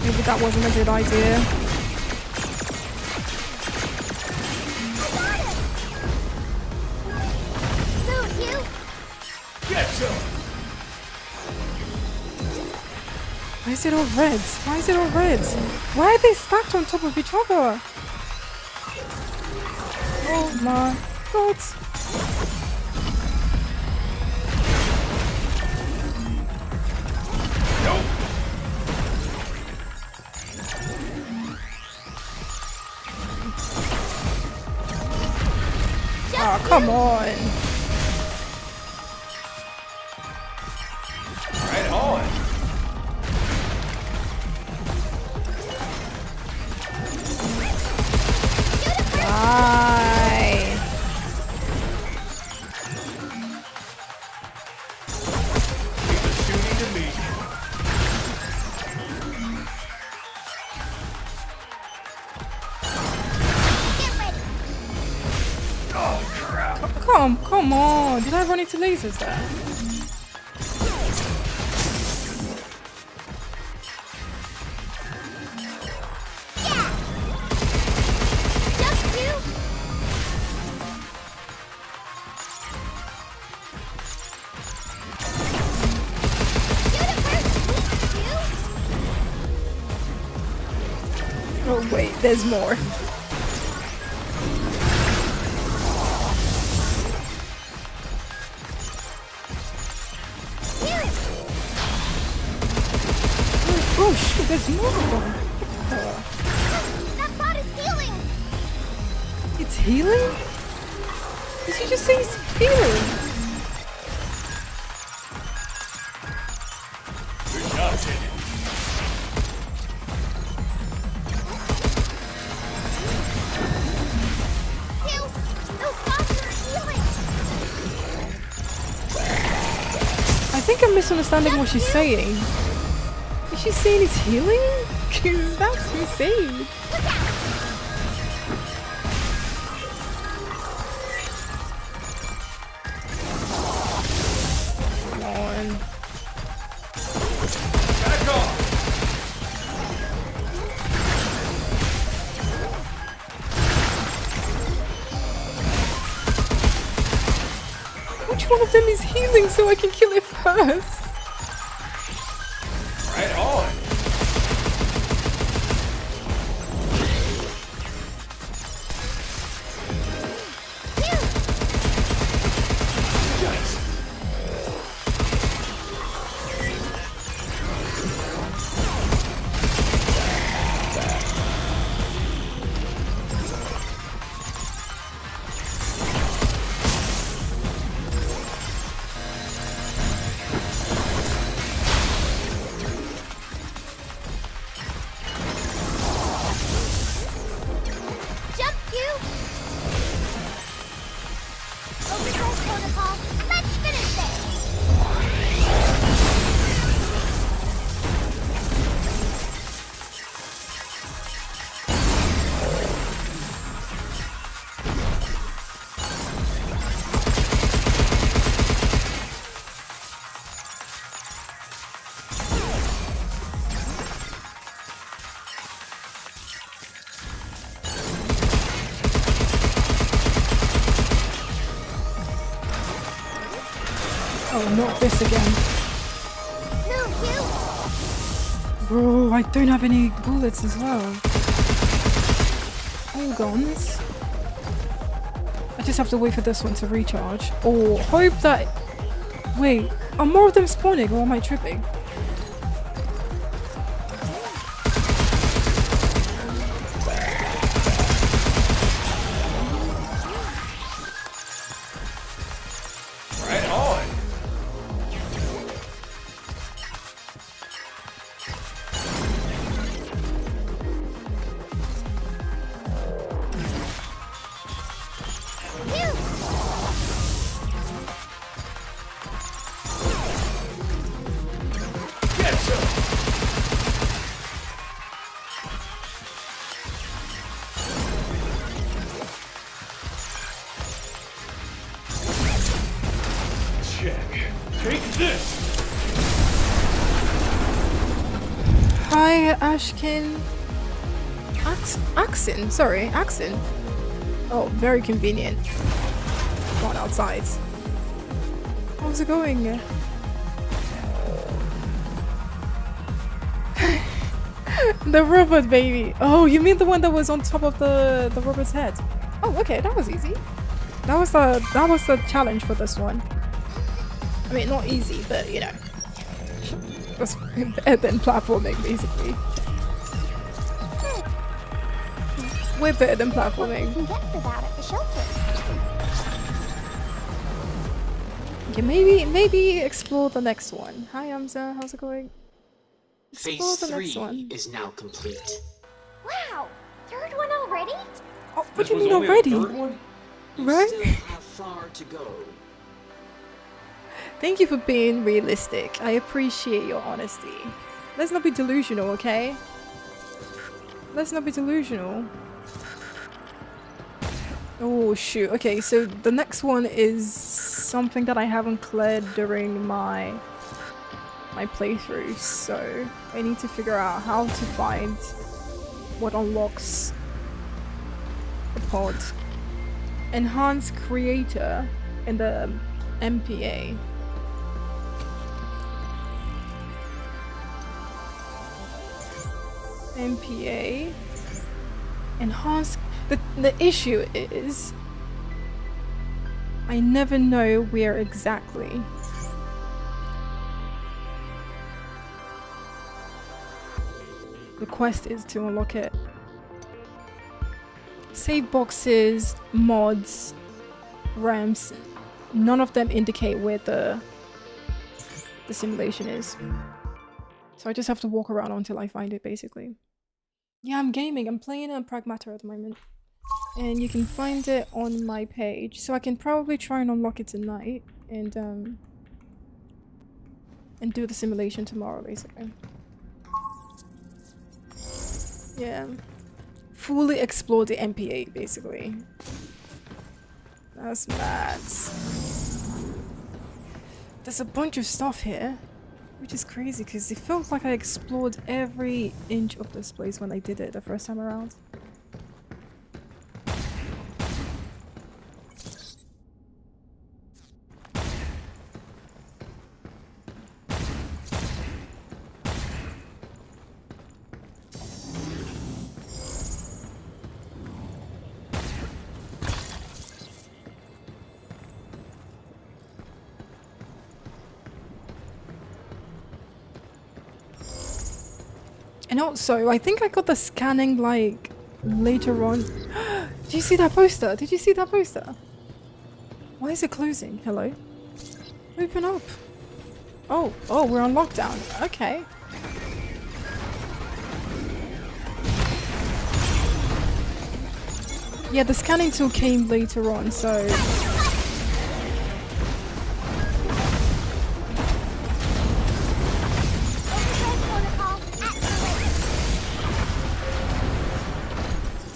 Maybe that wasn't a good idea. I got it! So, you? Get some! Why is it all red? Why is it all red? Why are they stacked on top of each other? Oh my god. Nope. Oh, come on. Right on. Die. Leave the shooting to me. Get ready! Oh, crap. Come on. Did I run into lasers there? Yeah! Just you? Oh wait, there's more. Oh shoot, there's more of them. That bot is healing! It's healing? Did you just say it's healing? Good job, Jake. You! Those bots are healing! I think I'm misunderstanding what she's saying. Is she saying it's healing? Cause that's insane. Look out! Come on. Back off. Which one of them is healing so I can kill it first? Right on. Yikes. Jump, you! Overgrowth protocol. Let's finish this! Oh, not this again. No, you! Bro, I don't have any bullets as well. All guns. I just have to wait for this one to recharge. Or hope that... Wait, are more of them spawning or am I tripping? Right on. Take this! Hi, Ashkin. Axon, sorry, Axon. Oh, very convenient. Gone outside. How's it going? The robot baby. Oh, you mean the one that was on top of the robot's head? Oh, okay, that was easy. That was the challenge for this one. I mean, not easy, but you know, it was better than platforming, basically. We're better than platforming. You can get for that at the shelter. Okay, maybe explore the next one. Hi, Amza, how's it going? Explore Phase the next 3 one. is now complete. Wow, third one already? Oh, what This do you was mean only the already? third one? You Right? still have far to go. Thank you for being realistic. I appreciate your honesty. Let's not be delusional, okay? Let's not be delusional. Oh shoot. Okay, so the next one is something that I haven't cleared during my playthrough, so I need to figure out how to find what unlocks the pod. Enhance creator in the MPA. MPA. Enhance. The issue is I never know where exactly. The quest is to unlock it. Save boxes, mods, ramps, none of them indicate where the simulation is. So I just have to walk around until I find it, basically. Yeah, I'm gaming. I'm playing on Pragmata at the moment. And you can find it on my page. So I can probably try and unlock it tonight and do the simulation tomorrow, basically. Yeah. Fully explore the MPA, basically. That's mad. There's a bunch of stuff here, which is crazy because it felt like I explored every inch of this place when I did it the first time around. And also, I think I got the scanning, like, later on. Do you see that poster? Did you see that poster? Why is it closing? Hello? Open up. Oh, we're on lockdown. Okay. Yeah, the scanning tool came later on, so...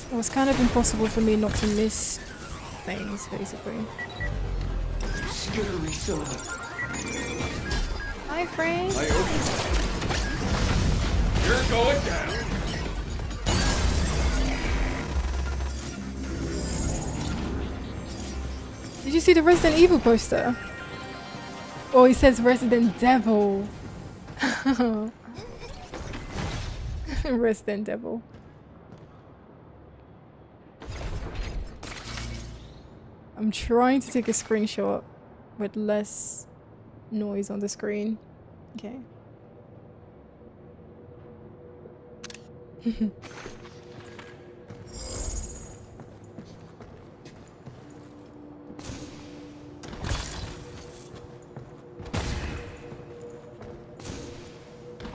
It was kind of impossible for me not to miss things, basically. Scary son. Hi, friend. I owe you. You're going down. Did you see the Resident Evil poster? Oh, it says Resident Devil. Resident Devil. I'm trying to take a screenshot with less noise on the screen. Okay.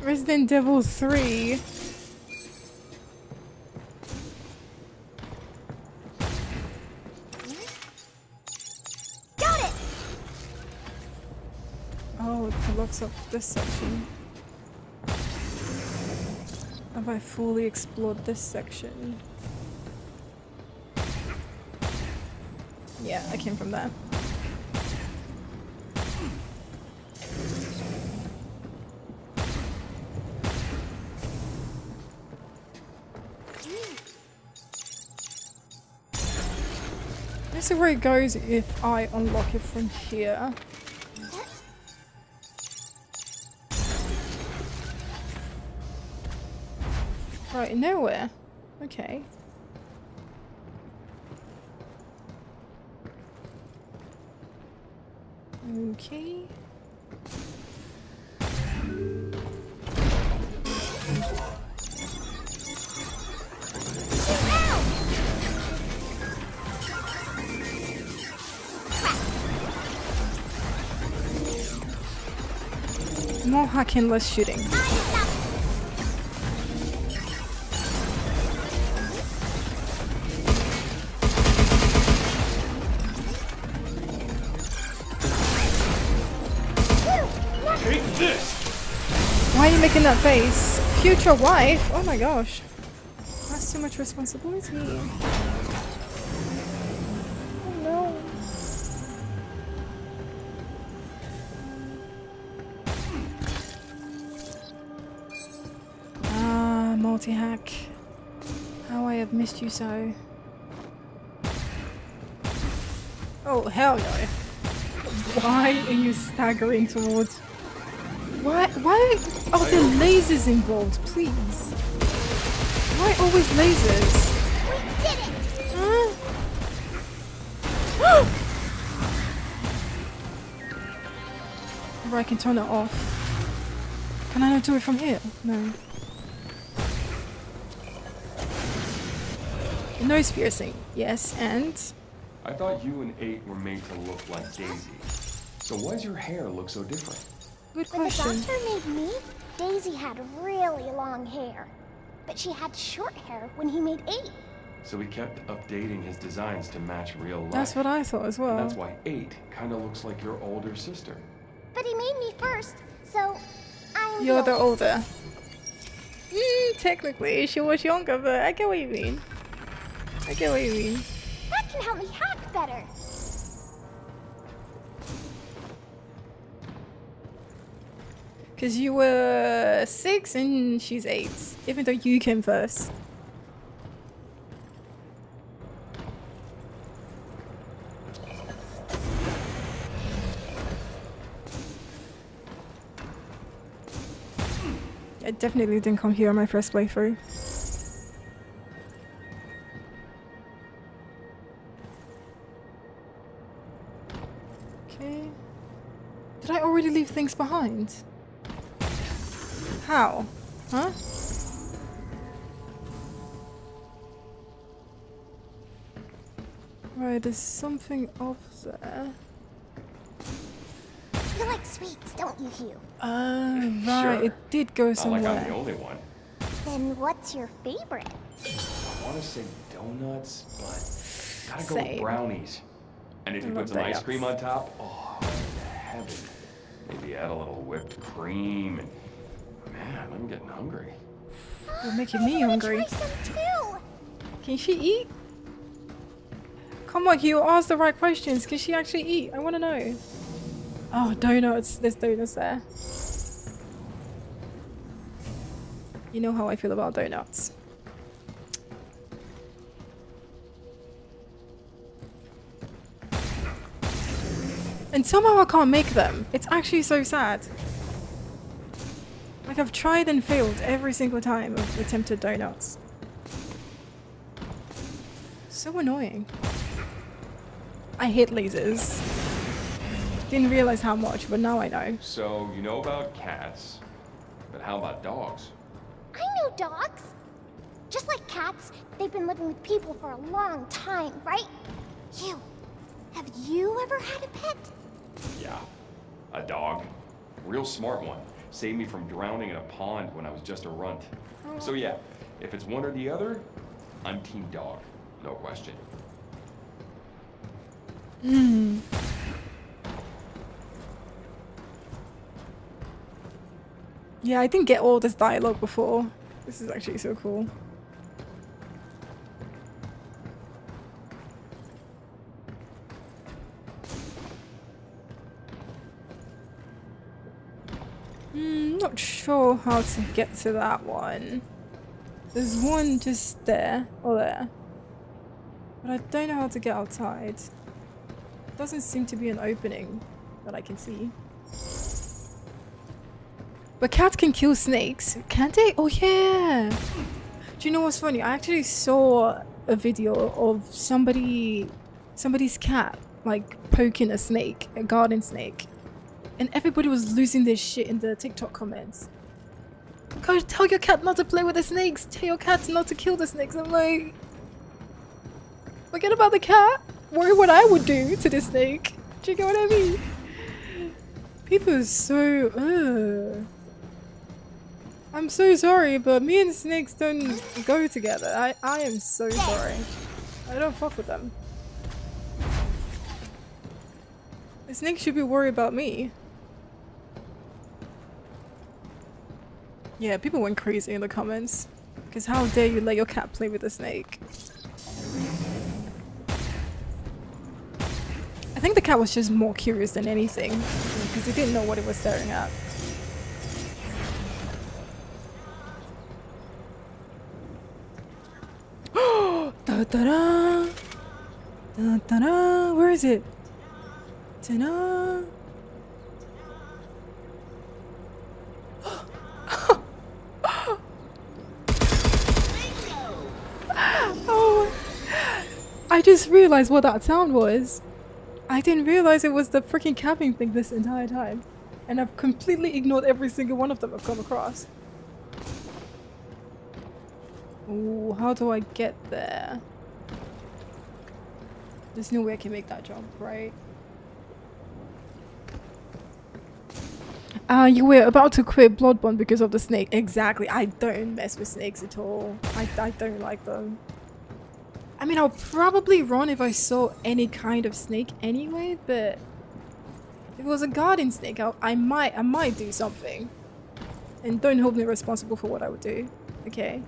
Resident Evil 3. Got it! Oh, it locks up this section. Have I fully explored this section? Yeah, I came from there. Let's see where it goes if I unlock it from here. Right, nowhere. Okay. Okay. More hacking, less shooting. Take this! Why are you making that face? Future wife? Oh my gosh. That's too much responsibility. Oh no. Ah, multi-hack. How I have missed you so. Oh, hell no. Why are you staggering towards... Why are there lasers involved, please? Why always lasers? We did it! Huh? Right, I can turn it off. Can I not do it from here? No. Nose piercing. Yes, and... I thought you and 8 were made to look like Daisy. So why does your hair look so different? Good When the question. doctor made me, Daisy had really long hair. But she had short hair when he made 8. So he kept updating his designs to match real life. That's what I thought as And well. that's why 8 kind of looks like your older sister. But he made me first, so I'm You're the oldest. older. Technically, she was younger, but I get what you mean. I get what you mean. That can help me hack better. Because you were 6 and she's 8. Even though you came first. I definitely didn't come here on my first playthrough. Okay. Did I already leave things behind? How? Huh? Right, there's something off there. You like sweets, don't you, Hugh? Right, Sure. it did go Not like I'm the somewhere. only one. Then what's your favorite? I want to say donuts, but gotta go with Same. brownies. And if I you love put some ice donuts. cream on top, oh, heaven. Maybe add a little whipped cream and... Man, I'm getting hungry. You're making me hungry. Try some too. Can she eat? Come on, you ask the right questions. Can she actually eat? I want to know. Oh, donuts. There's donuts there. You know how I feel about donuts. And somehow I can't make them. It's actually so sad. Like I've tried and failed every single time I've attempted donuts. So annoying. I hate lasers. Didn't realize how much, but now I know. So, you know about cats, but how about dogs? I know dogs. Just like cats, they've been living with people for a long time, right? Have you ever had a pet? Yeah, a dog. Real smart one. Saved me from drowning in a pond when I was just a runt. So yeah, if it's one or the other, I'm team dog. No question. Yeah, I didn't get all this dialogue before. This is actually so cool. Not sure how to get to that one. There's one just there, or there. But I don't know how to get outside. Doesn't seem to be an opening that I can see. But cats can kill snakes, can't they? Oh yeah! Do you know what's funny? I actually saw a video of somebody's cat like poking a snake, a garden snake. And everybody was losing their shit in the TikTok comments. God, tell your cat not to play with the snakes. Tell your cat not to kill the snakes. I'm like, forget about the cat. Worry what I would do to the snake. Do you get what I mean? People are so. I'm so sorry, but me and snakes don't go together. I am so sorry. I don't fuck with them. The snake should be worried about me. Yeah, people went crazy in the comments. Because how dare you let your cat play with a snake? I think the cat was just more curious than anything. Because he didn't know what it was staring at. Da-da-da! Da-da-da! Where is it? Ta-da! Oh, I just realized what that sound was. I didn't realize it was the freaking camping thing this entire time. And I've completely ignored every single one of them I've come across. Ooh, how do I get there? There's no way I can make that jump, right? You were about to quit Bloodborne because of the snake. Exactly. I don't mess with snakes at all. I don't like them. I mean, I'll probably run if I saw any kind of snake anyway, but if it was a garden snake, I might do something. And don't hold me responsible for what I would do, okay?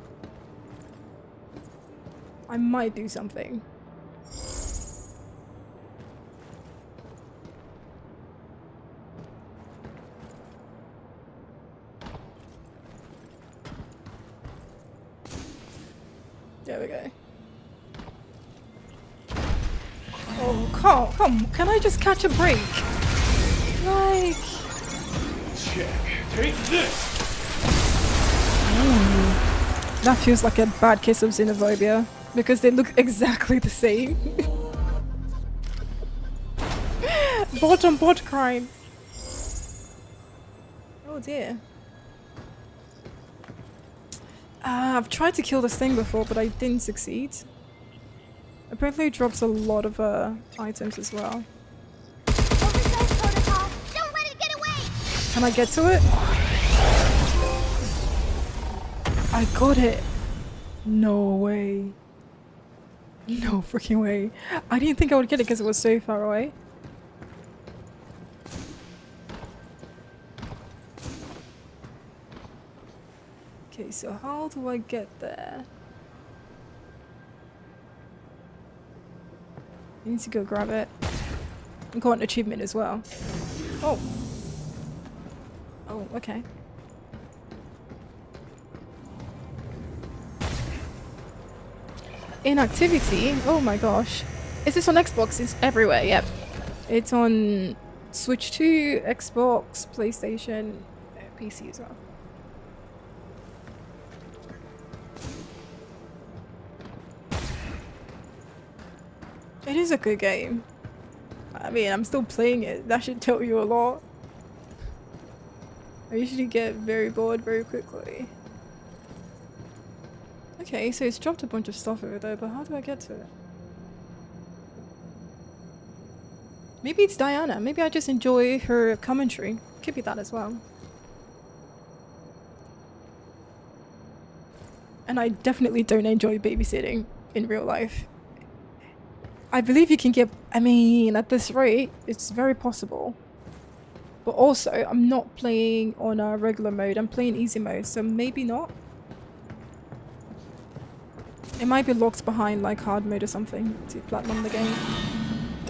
I might do something. There we go. Oh, come, can I just catch a break? Like... Check. Take this! That feels like a bad case of xenophobia, because they look exactly the same. Bot on bot crime. Oh dear. I've tried to kill this thing before, but I didn't succeed. Apparently it drops a lot of items as well. Oversized protocol. Don't let it get away. Can I get to it? I got it. No way. No freaking way. I didn't think I would get it because it was so far away. Okay, so how do I get there? I need to go grab it. I got an achievement as well. Oh. Oh, okay. Inactivity? Oh my gosh. Is this on Xbox? It's everywhere, yep. It's on Switch 2, Xbox, PlayStation, PC as well. It is a good game. I mean, I'm still playing it. That should tell you a lot. I usually get very bored very quickly. Okay, so it's dropped a bunch of stuff over there, but how do I get to it? Maybe it's Diana. Maybe I just enjoy her commentary. Could be that as well. And I definitely don't enjoy babysitting in real life. I believe you can get, I mean, at this rate, it's very possible. But also, I'm not playing on a regular mode, I'm playing easy mode, so maybe not. It might be locked behind like hard mode or something to platinum the game.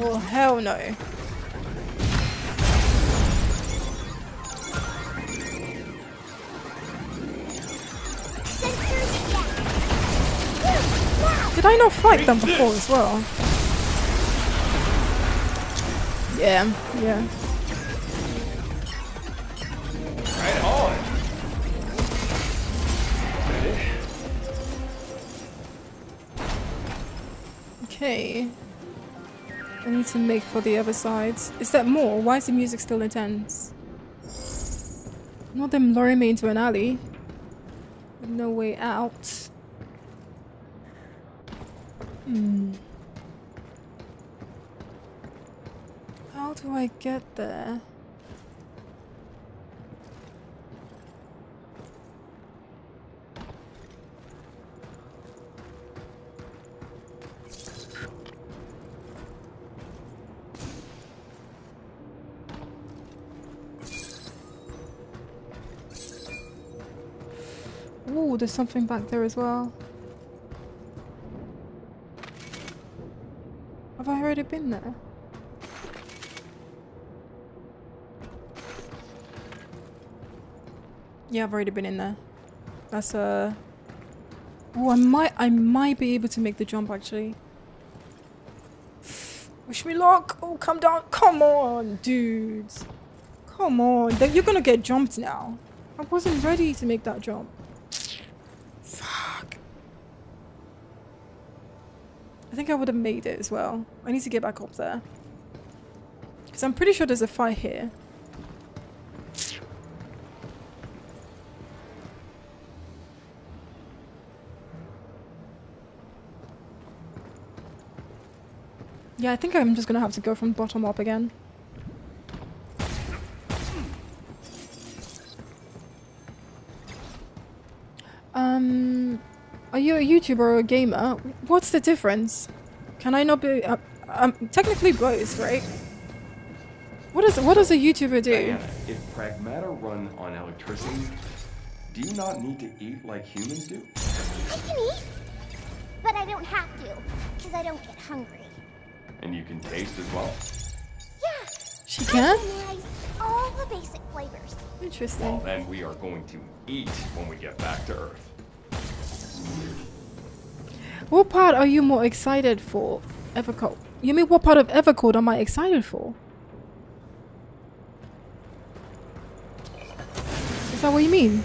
Oh, hell no. Did I not fight them before as well? Yeah, yeah. Right on. Okay. I need to make for the other sides. Is that more? Why is the music still intense? Not them luring me into an alley. With no way out. How do I get there? Ooh, there's something back there as well. Have I already been there? Yeah, I've already been in there. That's oh, I might be able to make the jump actually. Wish me luck. Oh, come down. Come on, dudes. Come on. You're gonna get jumped now. I wasn't ready to make that jump. Fuck. I think I would have made it as well. I need to get back up there. Because I'm pretty sure there's a fight here. Yeah, I think I'm just gonna have to go from bottom up again. Are you a YouTuber or a gamer? What's the difference? Can I not be? Technically both, right? What does a YouTuber do? Diana, if Pragmata run on electricity, do you not need to eat like humans do? I can eat, but I don't have to, because I don't get hungry. And you can taste as well? Yeah. She can? I memorize all the basic flavors. Interesting. Well, then we are going to eat when we get back to Earth. What part are you more excited for? Evercode. You mean what part of Evercode am I excited for? Is that what you mean?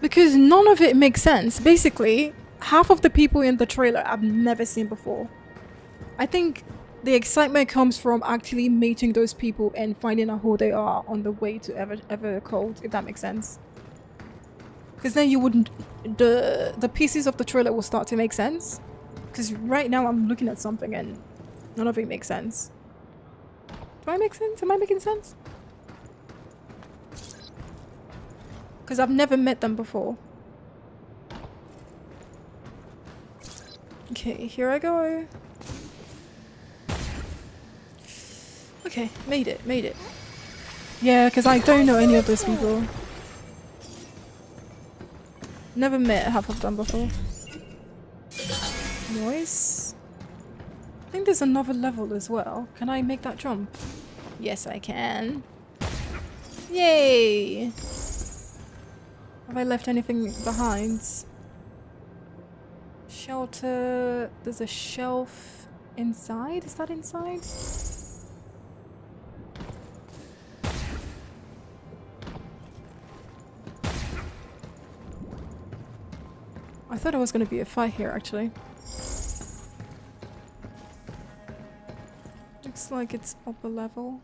Because none of it makes sense. Basically, half of the people in the trailer I've never seen before. I think the excitement comes from actually meeting those people and finding out who they are on the way to Evercode, if that makes sense. Because then you wouldn't... The pieces of the trailer will start to make sense. Because right now I'm looking at something and none of it makes sense. Do I make sense? Am I making sense? Because I've never met them before. Okay, here I go. Okay, made it. Yeah, because I don't know any of those people. Never met half of them before. Nice. I think there's another level as well. Can I make that jump? Yes, I can. Yay! Have I left anything behind? Shelter. There's a shelf inside. Is that inside? I thought it was going to be a fight here, actually. Looks like it's upper level.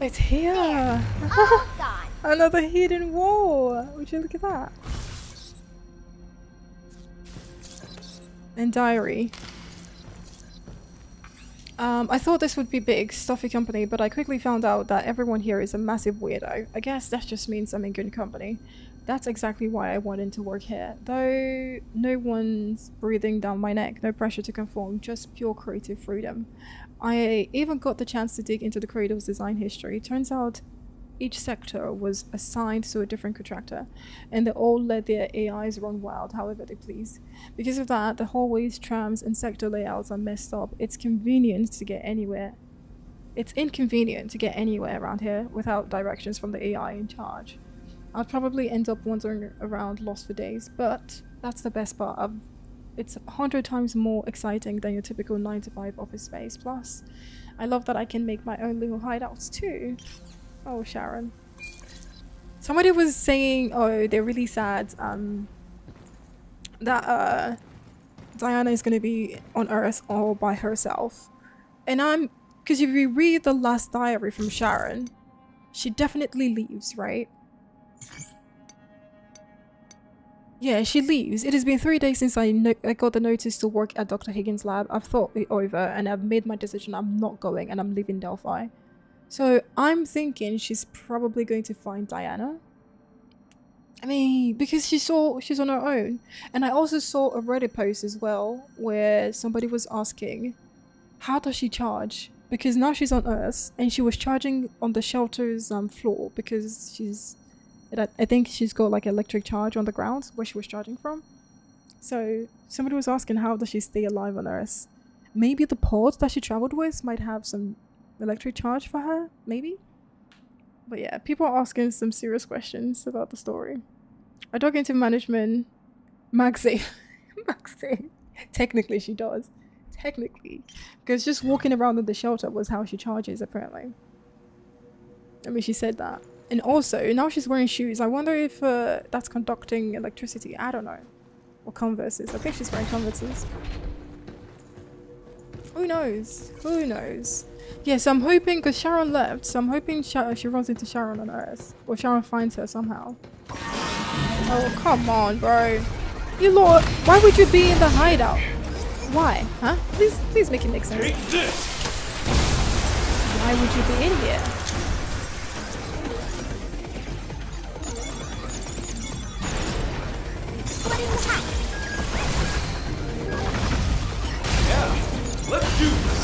It's here! All gone. Another hidden wall! Would you look at that? And diary. I thought this would be big, stuffy company, but I quickly found out that everyone here is a massive weirdo. I guess that just means I'm in good company. That's exactly why I wanted to work here. Though no one's breathing down my neck, no pressure to conform, just pure creative freedom. I even got the chance to dig into the Cradle's design history. Turns out each sector was assigned to a different contractor, and they all let their AIs run wild however they please. Because of that, the hallways, trams, and sector layouts are messed up. It's inconvenient to get anywhere around here without directions from the AI in charge. I'd probably end up wandering around lost for days, but that's the best part. It's 100 times more exciting than your typical 9 to 5 office space. Plus, I love that I can make my own little hideouts too. Oh, Sharon. Somebody was saying, oh, they're really sad that Diana is going to be on Earth all by herself. And because if you read the last diary from Sharon, she definitely leaves, right? Yeah, she leaves. It has been 3 days since I got the notice to work at Dr. Higgins' lab. I've thought it over and I've made my decision. I'm not going and I'm leaving Delphi. So I'm thinking she's probably going to find Diana. I mean, because she's on her own. And I also saw a Reddit post as well where somebody was asking, how does she charge? Because now she's on Earth and she was charging on the shelter's floor because I think she's got like electric charge on the ground where she was charging from. So somebody was asking, how does she stay alive on Earth? Maybe the pod that she traveled with might have some electric charge for her, maybe? But yeah, people are asking some serious questions about the story. I dug into management. Maxie. Maxie. Technically she does. Technically. Because just walking around in the shelter was how she charges, apparently. I mean, she said that. And also, now she's wearing shoes. I wonder if that's conducting electricity. I don't know. Or Converses. I think she's wearing Converses. Who knows? Who knows? Yeah, so I'm hoping, because Sharon left, so I'm hoping she runs into Sharon on Earth. Or Sharon finds her somehow. Oh, come on, bro. You lot, why would you be in the hideout? Why? Huh? Please make it make sense. Why would you be in here? Yeah, let's do this.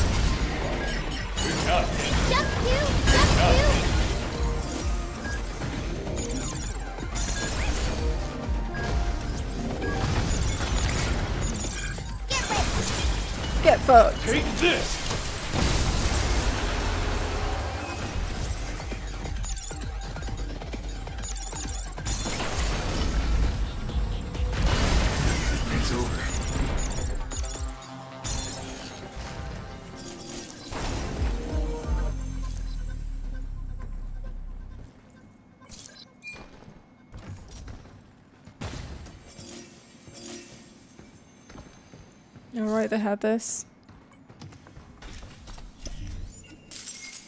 Good job. Jump you! Jump you! Get ready! Get fucked. Take this. It's over. Alright, they had this.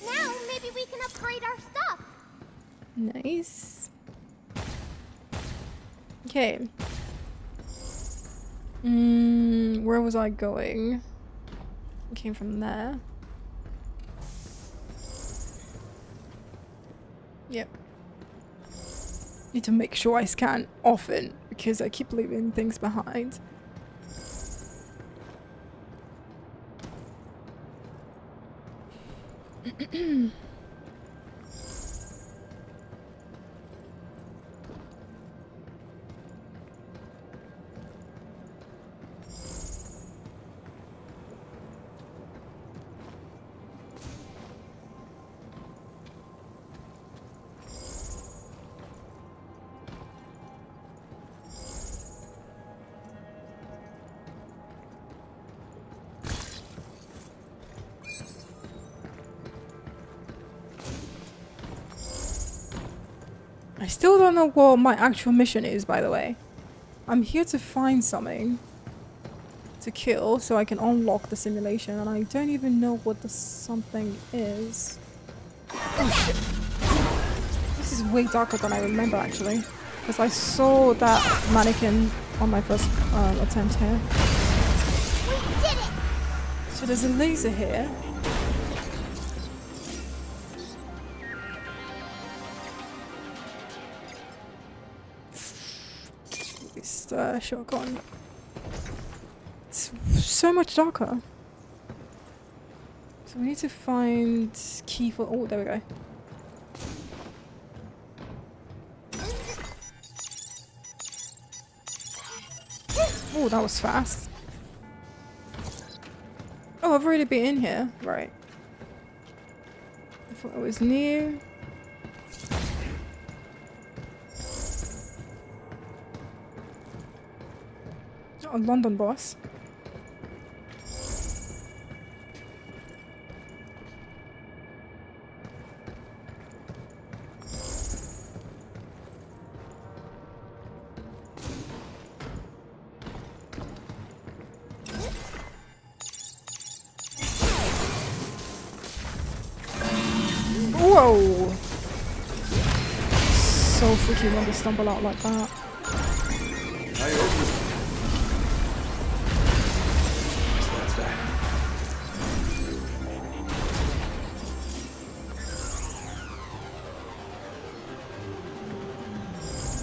Now maybe we can upgrade our stuff. Nice. Okay. Where was I going? I came from there. Yep. Need to make sure I scan often because I keep leaving things behind. I still don't know what my actual mission is, by the way. I'm here to find something to kill so I can unlock the simulation, and I don't even know what the something is. Oh shit. This is way darker than I remember, actually. Because I saw that mannequin on my first attempt here. We did it! So there's a laser here. This shotgun. It's so much darker. So we need to find key for. Oh, there we go. Oh, that was fast. Oh, I've already been in here. Right. I thought it was new. Oh, London boss. Whoa! So freaky when they stumble out like that. What's that?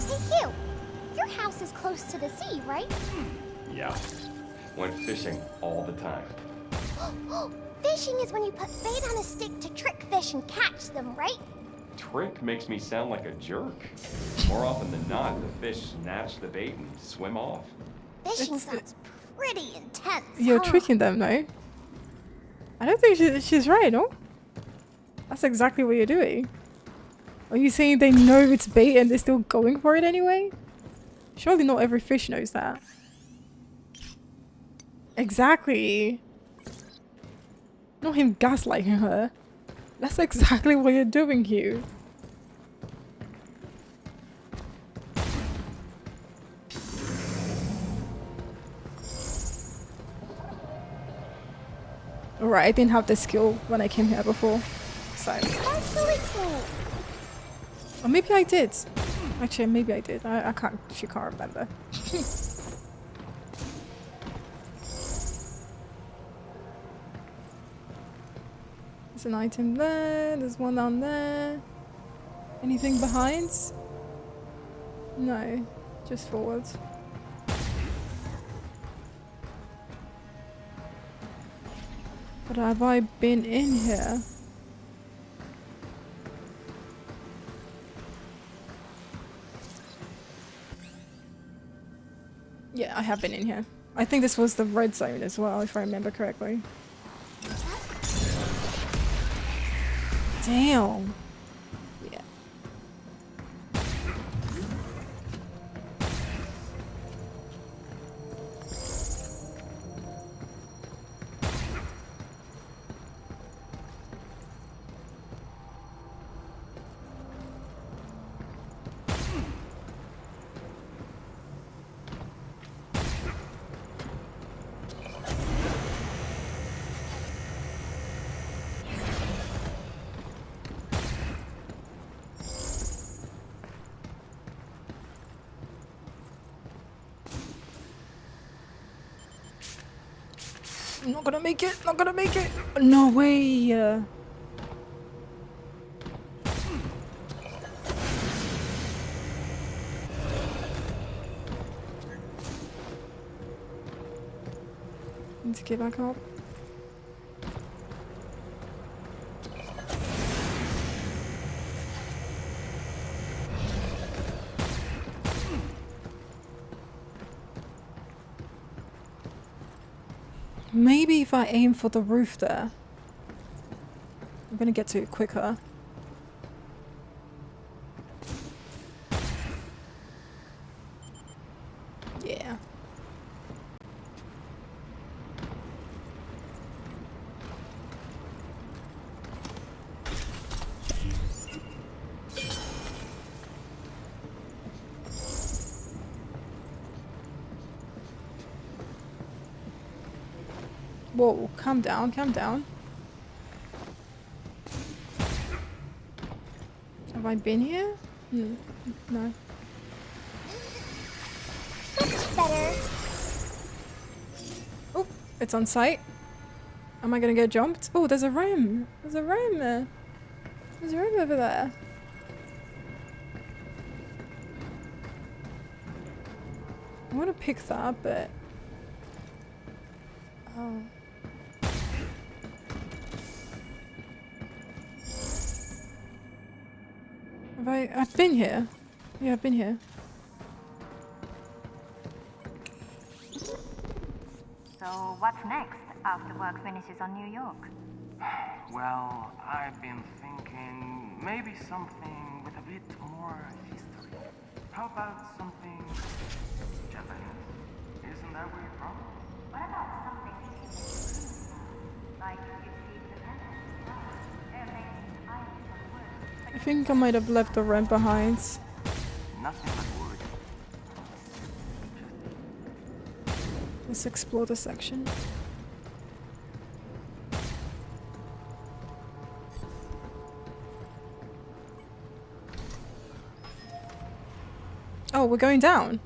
Hey, Hugh. Your house is close to the sea, right? Yeah. Went fishing all the time. Fishing is when you put bait on a stick to trick fish and catch them, right? Trick makes me sound like a jerk. More often than not, the fish snatch the bait and swim off. Fishing sounds pretty intense. You're huh? tricking them, no? I don't think she's right, no? That's exactly what you're doing. Are you saying they know it's bait and they're still going for it anyway? Surely not every fish knows that. Exactly. Not him gaslighting her. That's exactly what you're doing, Hugh. Alright, I didn't have this skill when I came here before. So. That's really cool. Or maybe I did. Actually, maybe I did. I can't. She can't remember. There's an item there. There's one down there. Anything behind? No, just forwards. But have I been in here? Yeah, I have been in here. I think this was the red zone as well, if I remember correctly. Damn. Yeah. I'm not gonna make it. Not gonna make it. No way. Need to get back up. Maybe if I aim for the roof there, I'm gonna get to it quicker. Yeah. Whoa, calm down, calm down. Have I been here? No. Much better. Oh, it's on site. Am I gonna get jumped? Oh, there's a room. There's a room there. There's a room over there. I want to pick that, but... Oh. I've been here. Yeah, I've been here. So what's next after work finishes on New York? Well, I've been thinking maybe something with a bit more history. How about something Japanese? Isn't that where you're from? What about something like you see the palace? They're making islands of wood. I think I might have left the ramp behind. Nothing but wood. Let's explore the section. Oh, we're going down.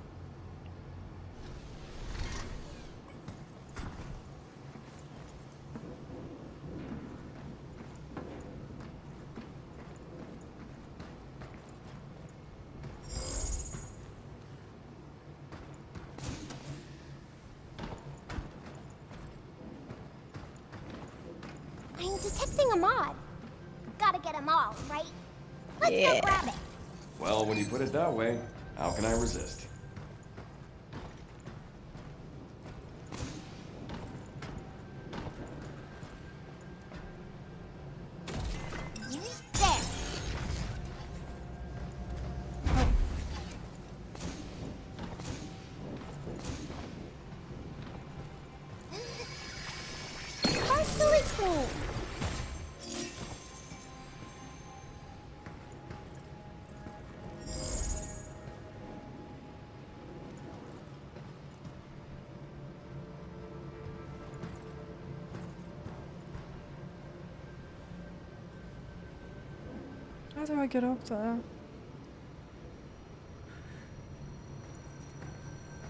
I'm detecting a mod. Gotta get them all, right? Let's Yeah. go grab it. Well, when you put it that way, how can I resist? There. That's really cool. How do I get up there?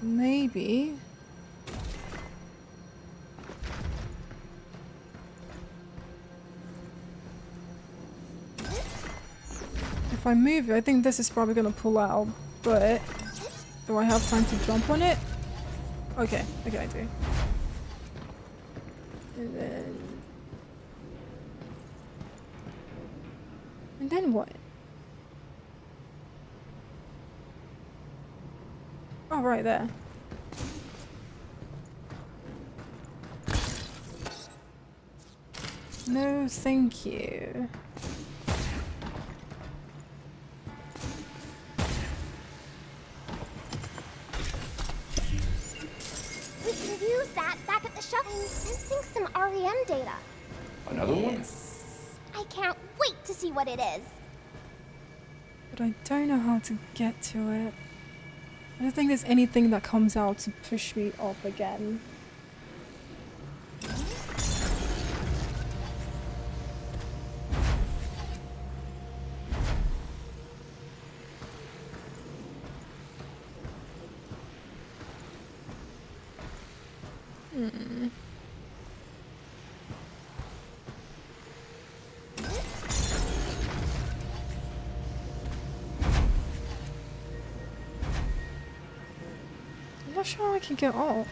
Maybe. If I move it, I think this is probably gonna pull out, but do I have time to jump on it? Okay, okay, I do. And then... And then what? Oh, right there. No, thank you. We can use that back at the shop. I'm sensing some REM data. Another one? I can't wait to see what it is. But I don't know how to get to it. I don't think there's anything that comes out to push me up again. I'm not sure I can get up.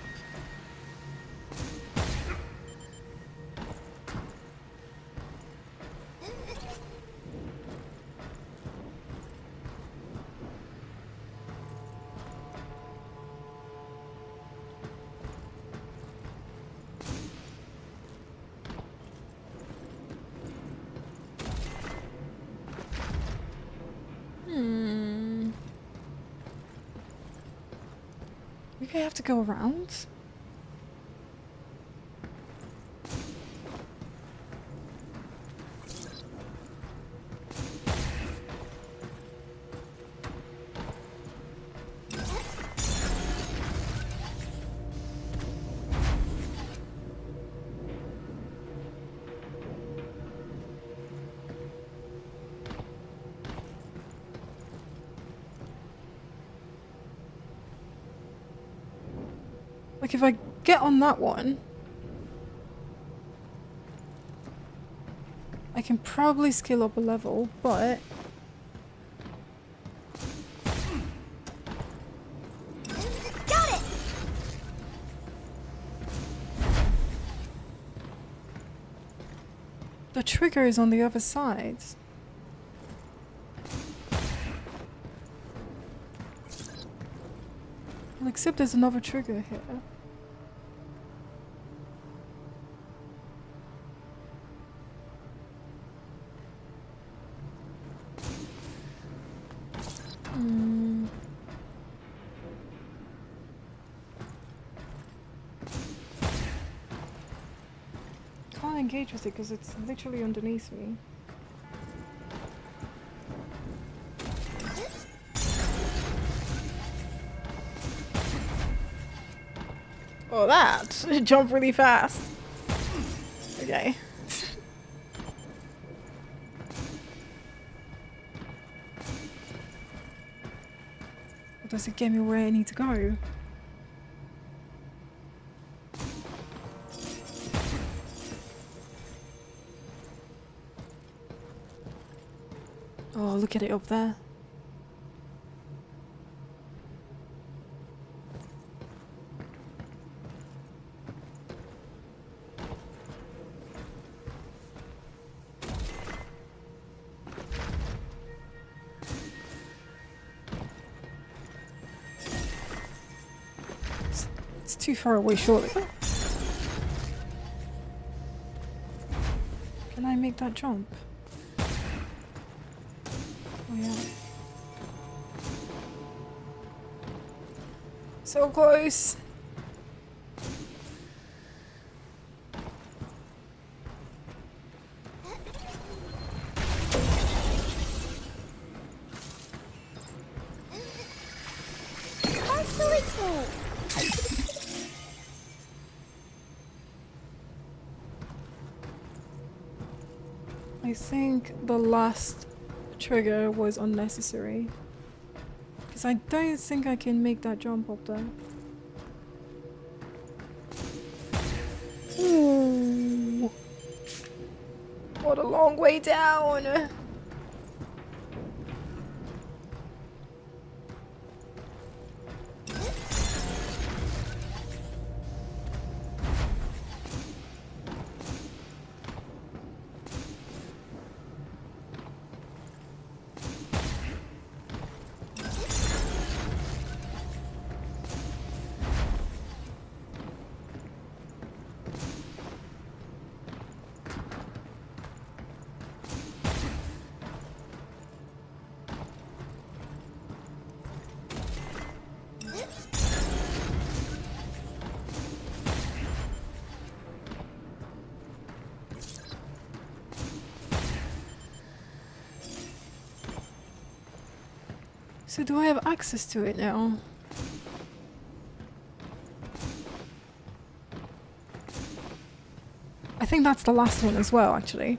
Maybe I have to go around? Like if I get on that one, I can probably scale up a level, but Got it! the trigger is on the other side. Well, except there's another trigger here. can't engage with it because it's literally underneath me. Oh, that! Jump really fast. Okay. Does it get me where I need to go? Oh, look at it up there. It's too far away, surely. Can I make that jump? Oh yeah. So close! I think the last trigger was unnecessary. Because I don't think I can make that jump up there. Ooh. What a long way down! So do I have access to it now? I think that's the last one as well, actually.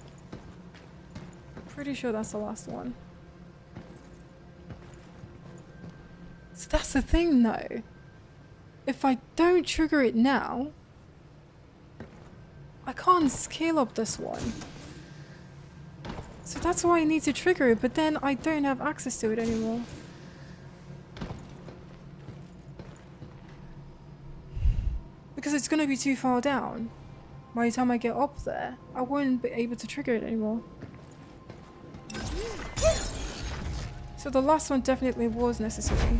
Pretty sure that's the last one. So that's the thing though. If I don't trigger it now, I can't scale up this one. So that's why I need to trigger it, but then I don't have access to it anymore. Because it's gonna be too far down. By the time I get up there, I won't be able to trigger it anymore. So the last one definitely was necessary.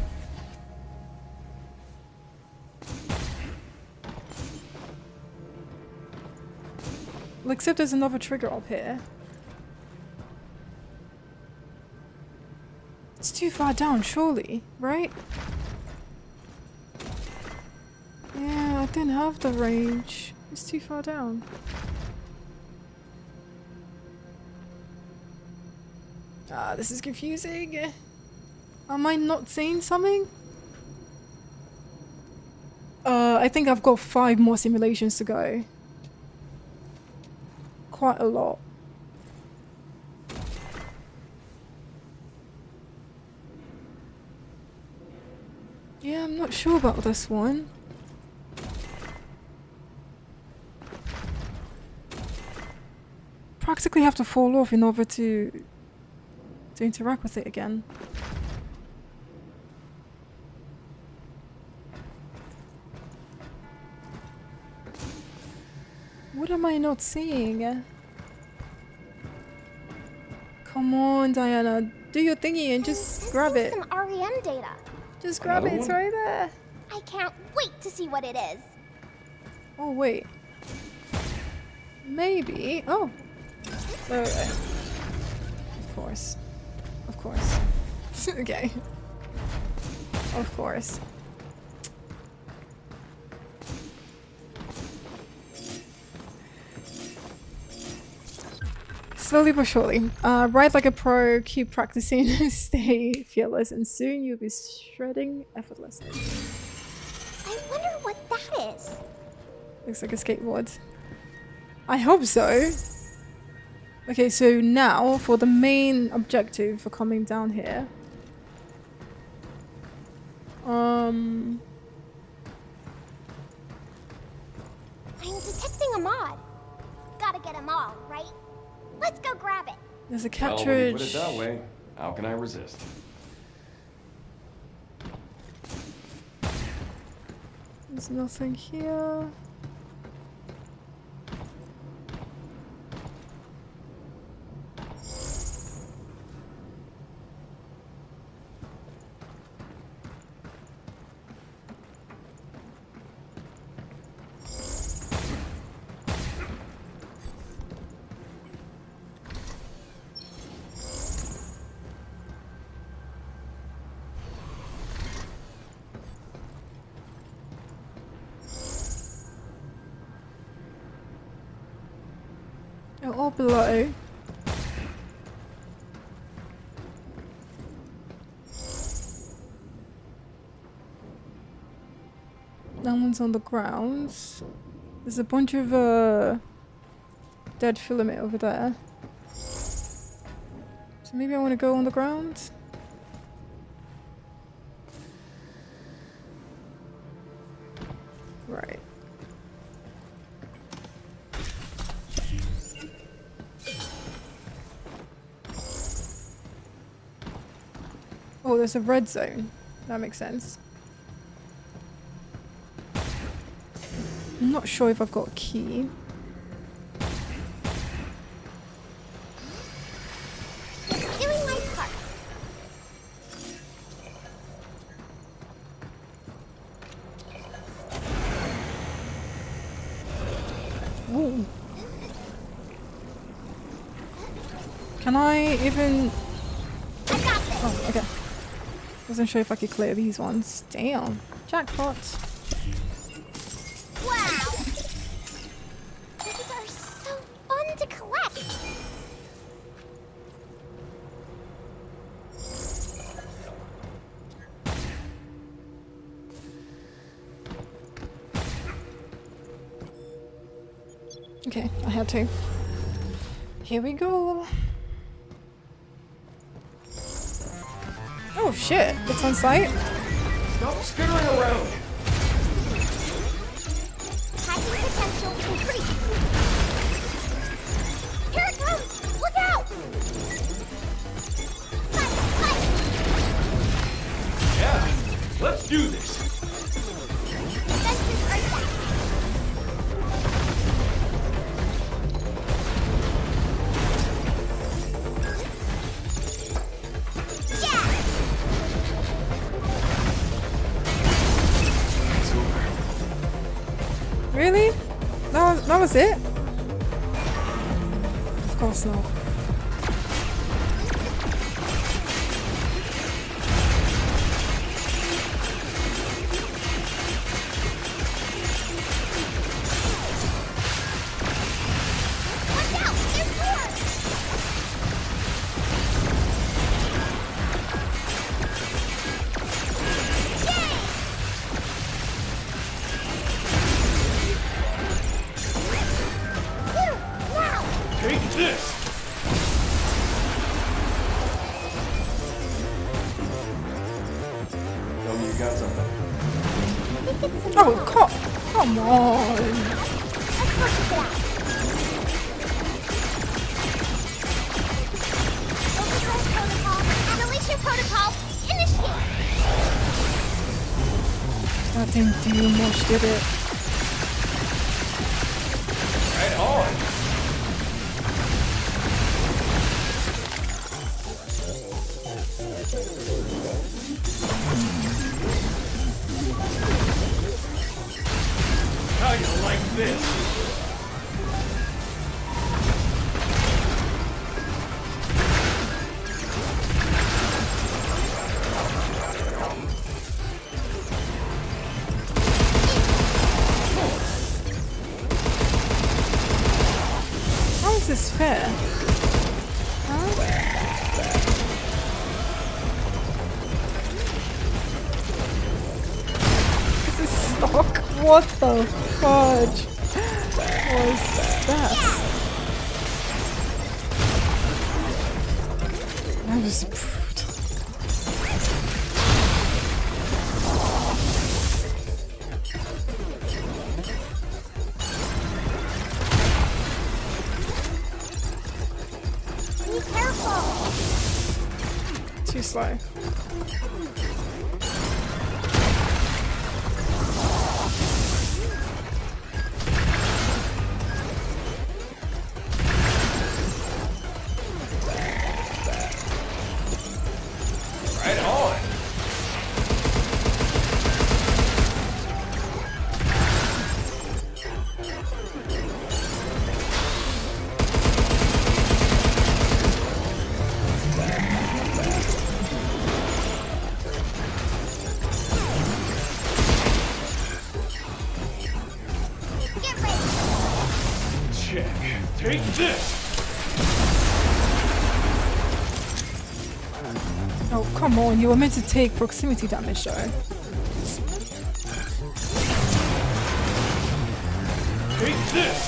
Well, except there's another trigger up here. It's too far down, surely, right? Yeah, I didn't have the range. It's too far down. Ah, this is confusing. Am I not seeing something? I think I've got 5 more simulations to go. Quite a lot. Yeah, I'm not sure about this one. Practically have to fall off in order to interact with it again. What am I not seeing? Come on, Diana, do your thingy and just grab it. Some REM data. Just grab it, it's right there. I can't wait to see what it is. Oh wait. Maybe. Oh. Wait. Of course. Of course. Okay. Of course. Slowly but surely. Ride like a pro, keep practicing, stay fearless, and soon you'll be shredding effortlessly. I wonder what that is. Looks like a skateboard. I hope so. Okay, so now for the main objective for coming down here. I'm detecting a mod. Gotta get them all, right? Let's go grab it. There's a Well, when you put cartridge. it that way, how can I resist? There's nothing here. They're all below. That one's on the ground. There's a bunch of dead filament over there. So maybe I want to go on the ground. Right. Oh, there's a red zone. That makes sense. I'm not sure if I've got a key. Doing my part. Ooh. Can I even... I got this. Oh, okay. Wasn't sure if I could clear these ones. Damn. Jackpot. Wow. These are so fun to collect. Okay, I had to. Here we go. Oh shit, it's on site? Stop skittering around! Hacking potential increased. Here it comes. Look out. Fight. Yeah, let's do this! Defenses are set. Really? That was it? Of course not. Watch out. There's more. Now. Take this! Tell me you got something. Oh, come on. Let's work it out. Overgrowth protocol. Annihilation protocol. Initiate. That didn't do much, did it? Right on! How you like this? How is this fair? This is stock. What the fudge was that? That was brutal. Be careful. Too slow. Right on. Get ready. Check. Take this. Oh, come on. You were meant to take proximity damage, though. Take this.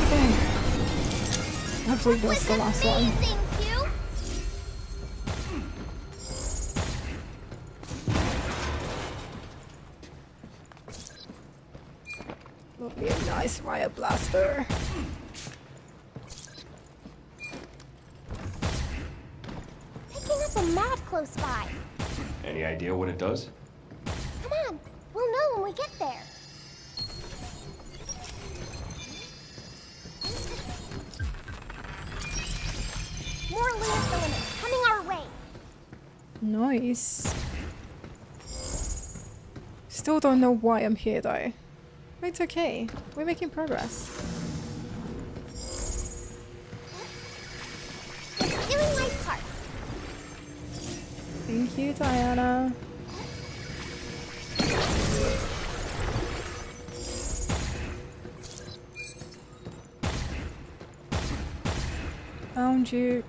Okay. Hopefully that's the last one. Amazing, Q. Would be a nice riot blaster. Picking up a map close by. Any idea what it does? Come on, we'll know when we get there. More land elements coming our way. Nice. Still don't know why I'm here, though. But it's okay. We're making progress. Doing my part. Thank you, Diana. Found you.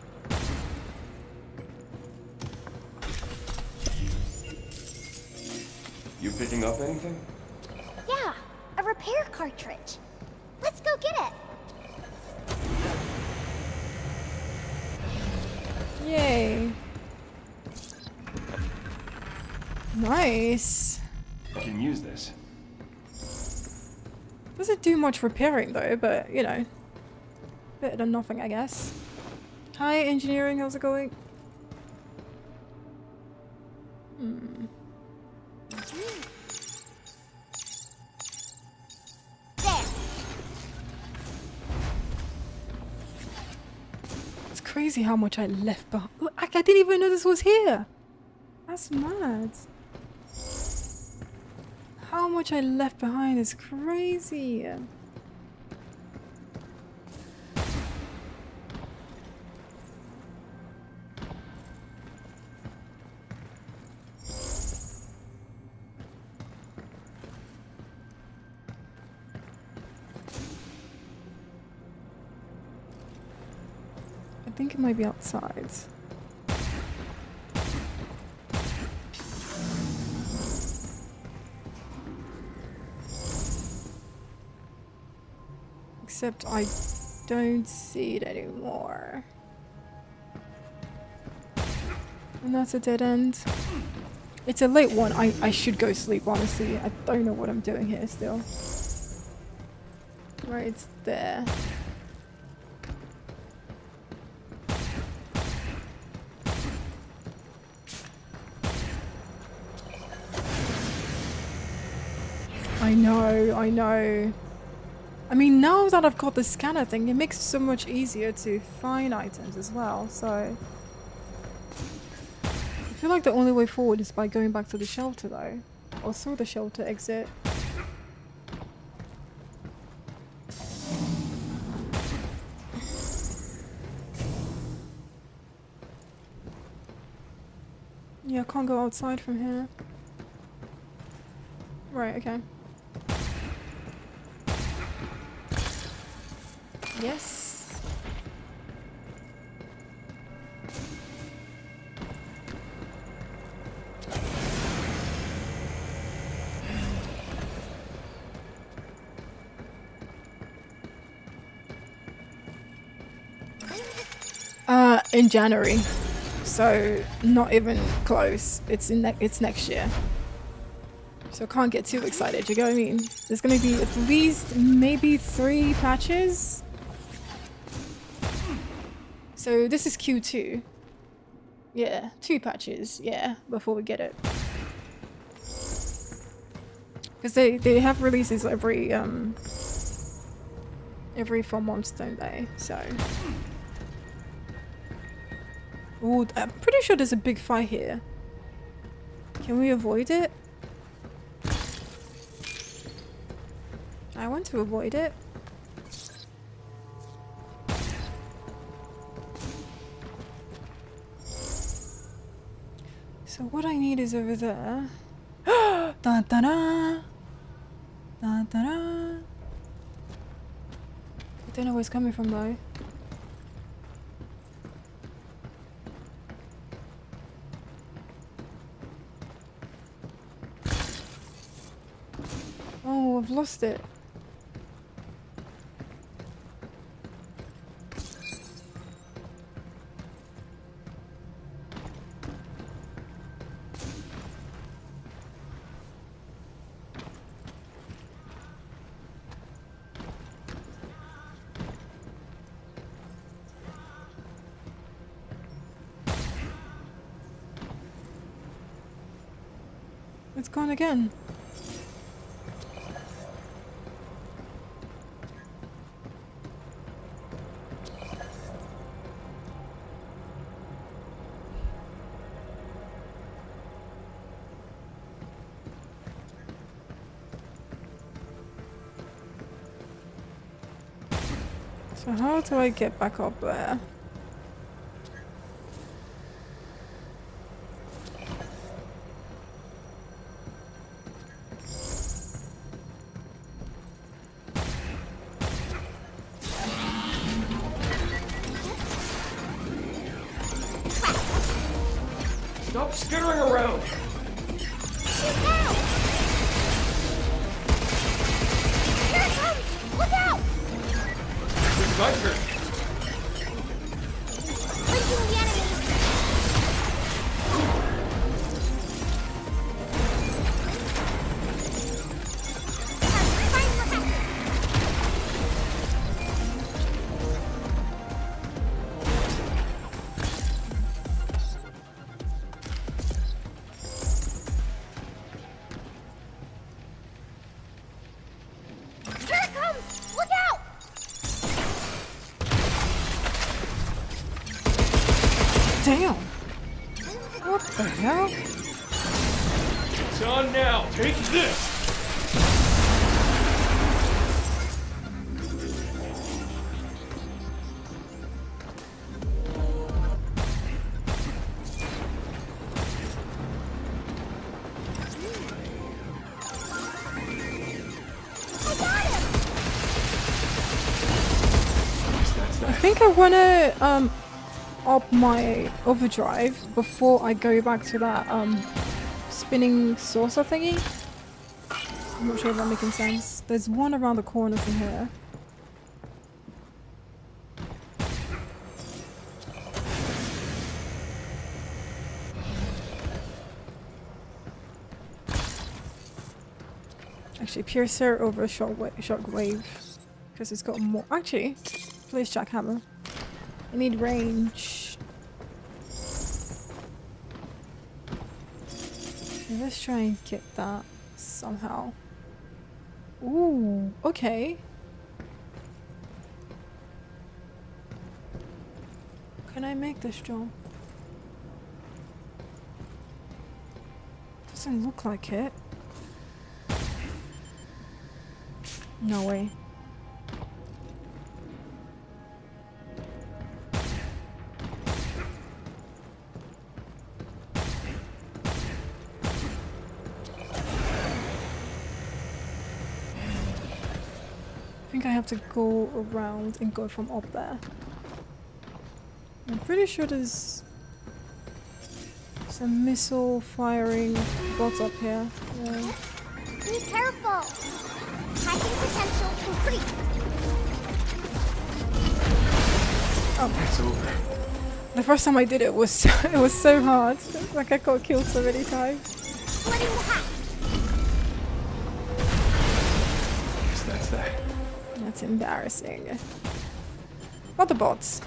You picking up anything? Yeah, a repair cartridge. Let's go get it. Yay. Nice. I can use this. Doesn't do much repairing though, but you know. Better than nothing, I guess. Hi, engineering, how's it going? There. It's crazy how much I left behind. I didn't even know this was here. That's mad. How much I left behind is crazy. I think it might be outside. Except I don't see it anymore. And that's a dead end. It's a late one. I should go sleep, honestly. I don't know what I'm doing here still. Right, it's there. I know. I mean, now that I've got the scanner thing, it makes it so much easier to find items as well, so... I feel like the only way forward is by going back to the shelter though. Or through the shelter exit. Yeah, I can't go outside from here. Right, okay. Yes. in January, so not even close. It's it's next year, so I can't get too excited. You get what I mean? There's gonna be at least maybe 3 patches. So this is Q2. Yeah, 2 patches. Yeah, before we get it. Because they have releases every 4 months, don't they? So. Ooh, I'm pretty sure there's a big fight here. Can we avoid it? I want to avoid it. So what I need is over there. Da da da! Da da da! I don't know where it's coming from though. Oh, I've lost it. It's gone again. So how do I get back up there? Stop skittering around! Here it comes! Look out! It's my turn! Blinking the enemy! Find the hacker! Here it comes! Look out! Damn! What the hell? It's on now! Take this! I think I wanna up my overdrive before I go back to that spinning saucer thingy. I'm not sure if that making sense. There's one around the corner from here. Actually, Piercer over Shockwave. Because it's got more. Actually, please jackhammer. I need range. Okay, let's try and get that somehow. Ooh, okay. Can I make this jump? Doesn't look like it. No way. I think I have to go around and go from up there. I'm pretty sure there's some missile firing bots up here. Yeah. Be careful! Hacking potential complete! It's over. The first time I did it was so, it was so hard. Like I got killed so many times. Splitting the hatch. Guess that's that. That's embarrassing. Not the bots,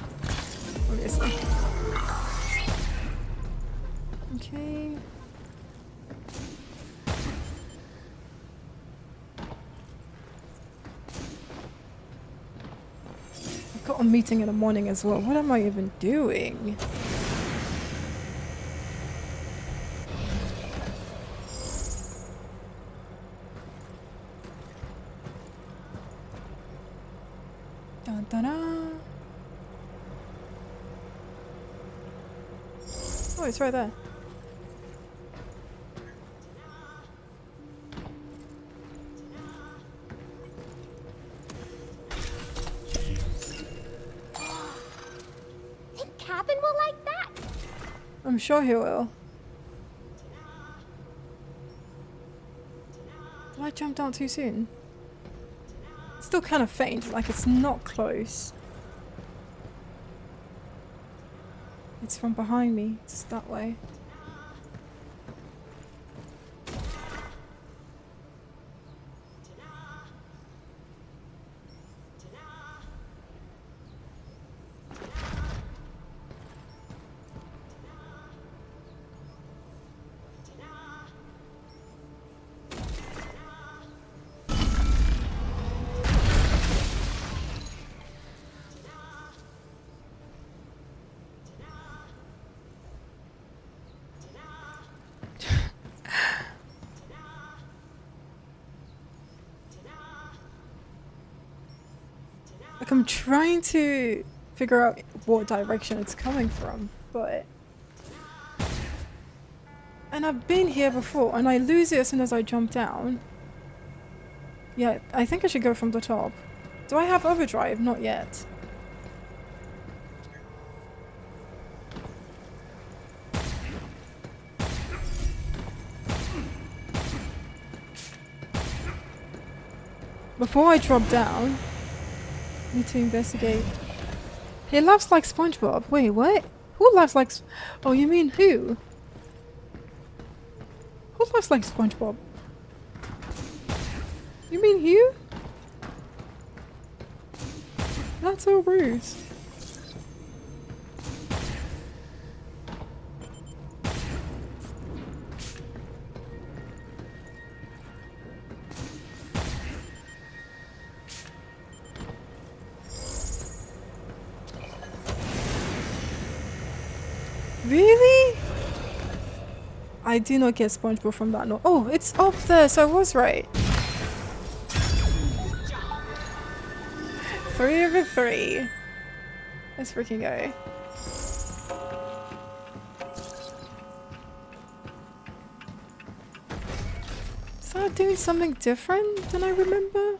obviously. Okay. I've got a meeting in the morning as well. What am I even doing? Dun, dun, dun. Oh, it's right there. Think Cabin will like that? I'm sure he will. Did I jump down too soon? It's still kind of faint, like it's not close. It's from behind me. It's that way. Like I'm trying to figure out what direction it's coming from, but... And I've been here before, and I lose it as soon as I jump down. Yeah, I think I should go from the top. Do I have overdrive? Not yet. Before I drop down, I need to investigate. He laughs like SpongeBob. Wait, what? Who laughs like... Oh, you mean who? Who laughs like SpongeBob? You mean you? That's so rude. Really? I do not get SpongeBob from that. No. Oh, it's up there, so I was right. 3 over 3. Let's freaking go. Is that doing something different than I remember?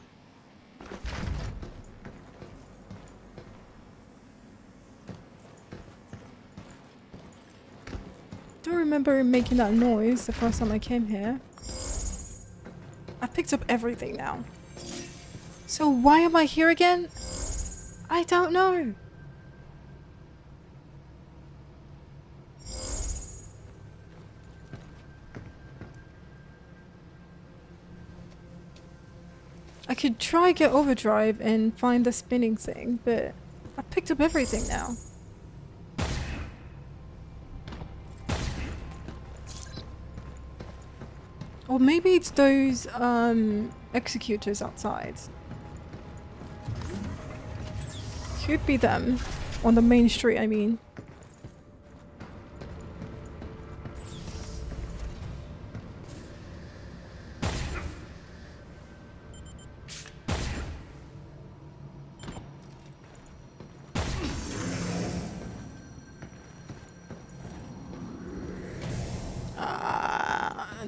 I don't remember making that noise the first time I came here. I picked up everything now. So why am I here again? I don't know. I could try get overdrive and find the spinning thing, but I picked up everything now. Or maybe it's those executors outside. Could be them. On the main street, I mean.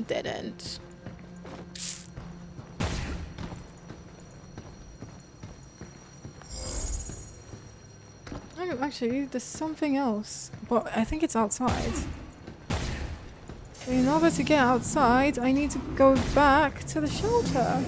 Didn't. Oh, actually, there's something else. But I think it's outside. In order to get outside, I need to go back to the shelter.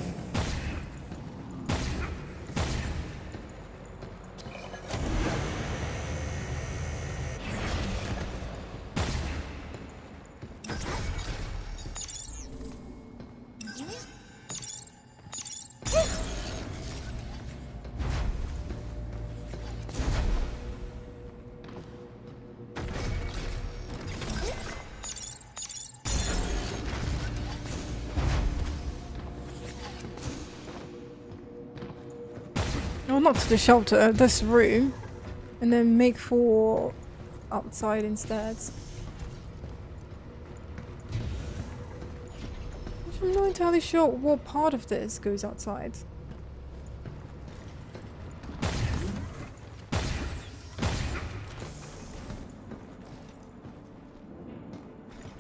Oh, not to the shelter, this room. And then make for outside instead. I'm not entirely sure what part of this goes outside.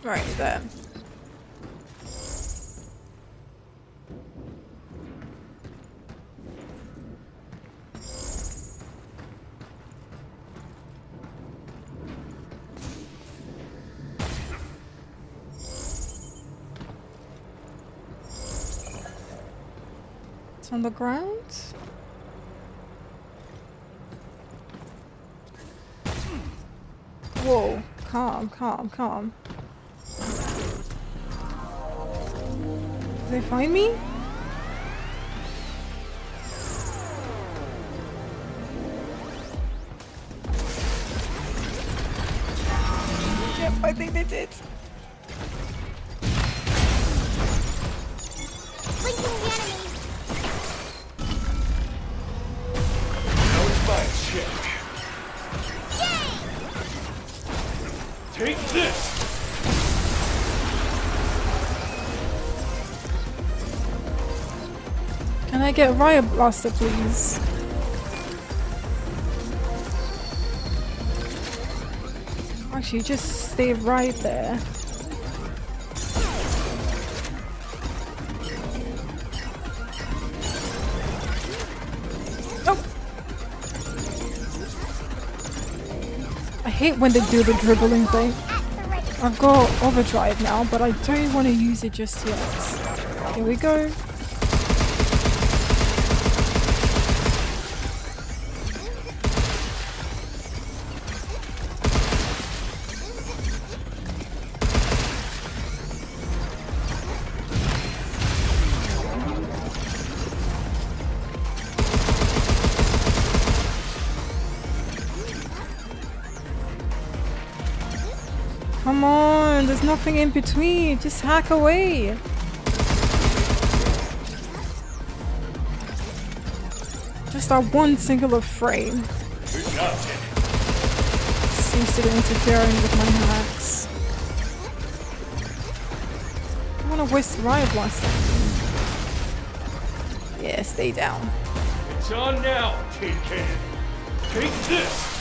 Right there. It's on the ground. Whoa, calm, calm, calm. Did they find me? Yep, I think they did. Blinking the enemy. Now it's my check. Yay! Take this! Can I get a riot blaster, please? Actually, just stay right there. Oh! I hate when they do the dribbling thing. I've got overdrive now, but I don't want to use it just yet. Here we go. Come on, there's nothing in between. Just hack away. Just that one singular frame. Good job, kid. Seems to be interfering with my hacks. I don't want to waste riot blaster. Yeah, stay down. It's on now, Tin Can. Take this!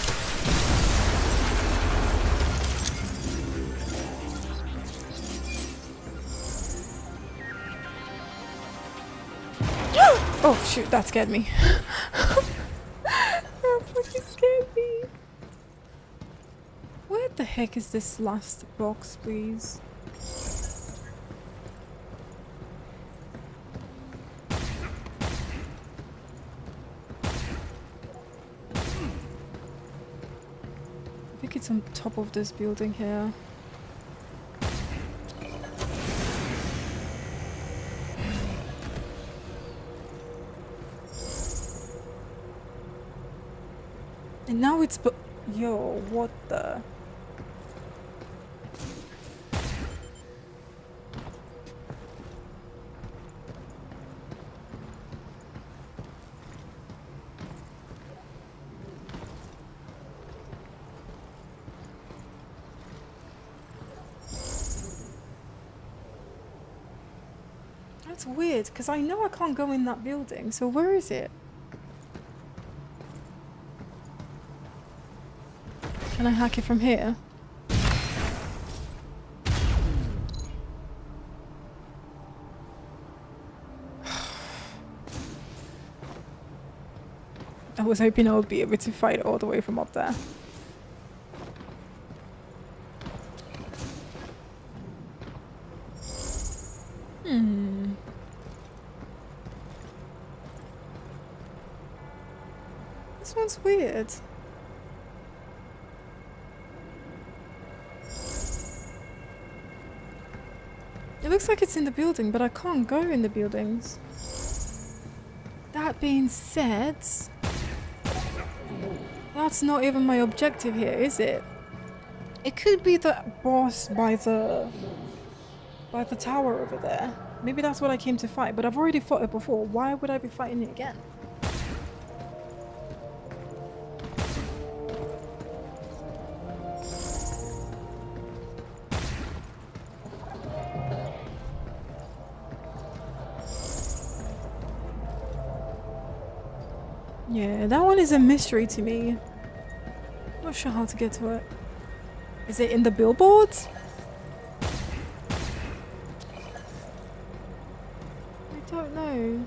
Oh shoot, that scared me. That fucking scared me. Where the heck is this last box, please? I think it's on top of this building here. And now it's yo, what the? That's weird, because I know I can't go in that building, so where is it? Can I hack it from here? I was hoping I would be able to fight all the way from up there. This one's weird. It looks like it's in the building, but I can't go in the buildings. That being said, that's not even my objective here, is it? It could be the boss by the tower over there. Maybe that's what I came to fight, but I've already fought it before. Why would I be fighting it again? Yeah, that one is a mystery to me. Not sure how to get to it. Is it in the billboards? I don't know.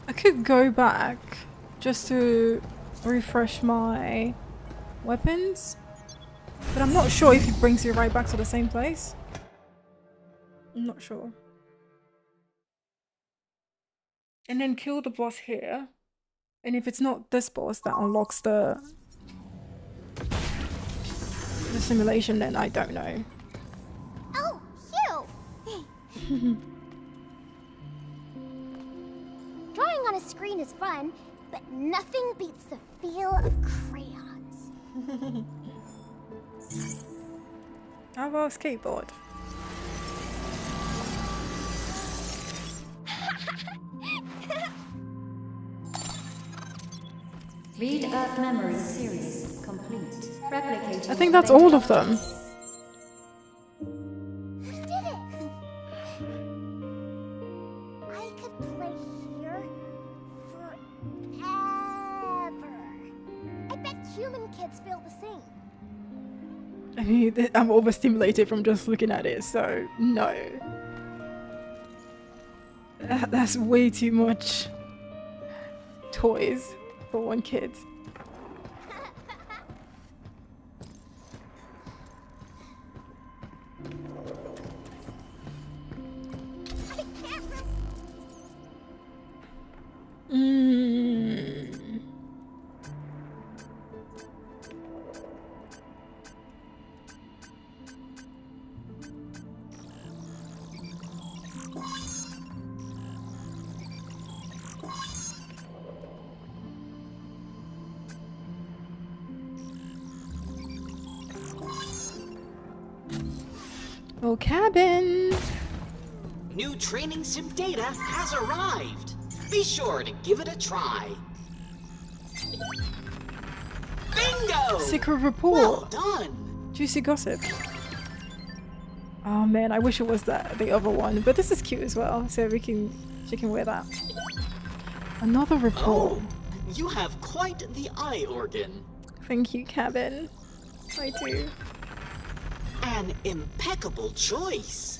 I could go back just to refresh my weapons, but I'm not sure if it brings you right back to the same place. I'm not sure. And then kill the boss here, and if it's not this boss that unlocks the simulation, then I don't know. Oh, Hugh! Drawing on a screen is fun, but nothing beats the feel of crayons. How about a skateboard? Read Earth Memory series complete. Replicating. I think that's all of them. We did it! I could play here forever. I bet human kids feel the same. I mean, I'm overstimulated from just looking at it, so no. That's way too much toys for one kid. I can't Oh, cabin! New training sim data has arrived. Be sure to give it a try. Bingo! Secret report! Well done! Juicy gossip. Oh man, I wish it was the other one, but this is cute as well, so she can wear that. Another report. Oh, you have quite the eye organ. Thank you, cabin. I do. An impeccable choice.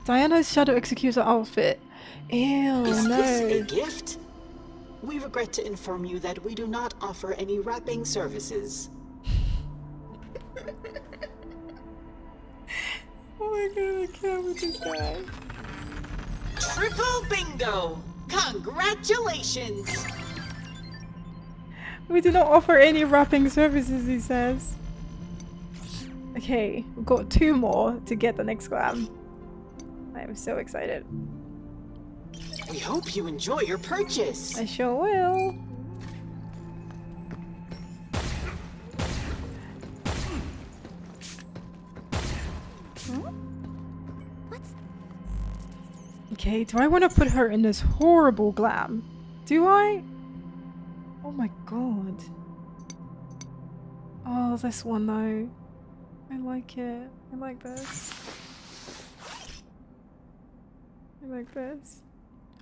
Diana's Shadow Executor outfit. Ew, Is this a no. gift? We regret to inform you that we do not offer any wrapping services. Oh my god, I can't with this guy. Triple bingo! Congratulations! We do not offer any wrapping services, he says. Okay, we've got 2 more to get the next glam. I am so excited. We hope you enjoy your purchase. I sure will. What's Okay, do I want to put her in this horrible glam? Do I? Oh my god. Oh, this one though. I like it. I like this. I like this.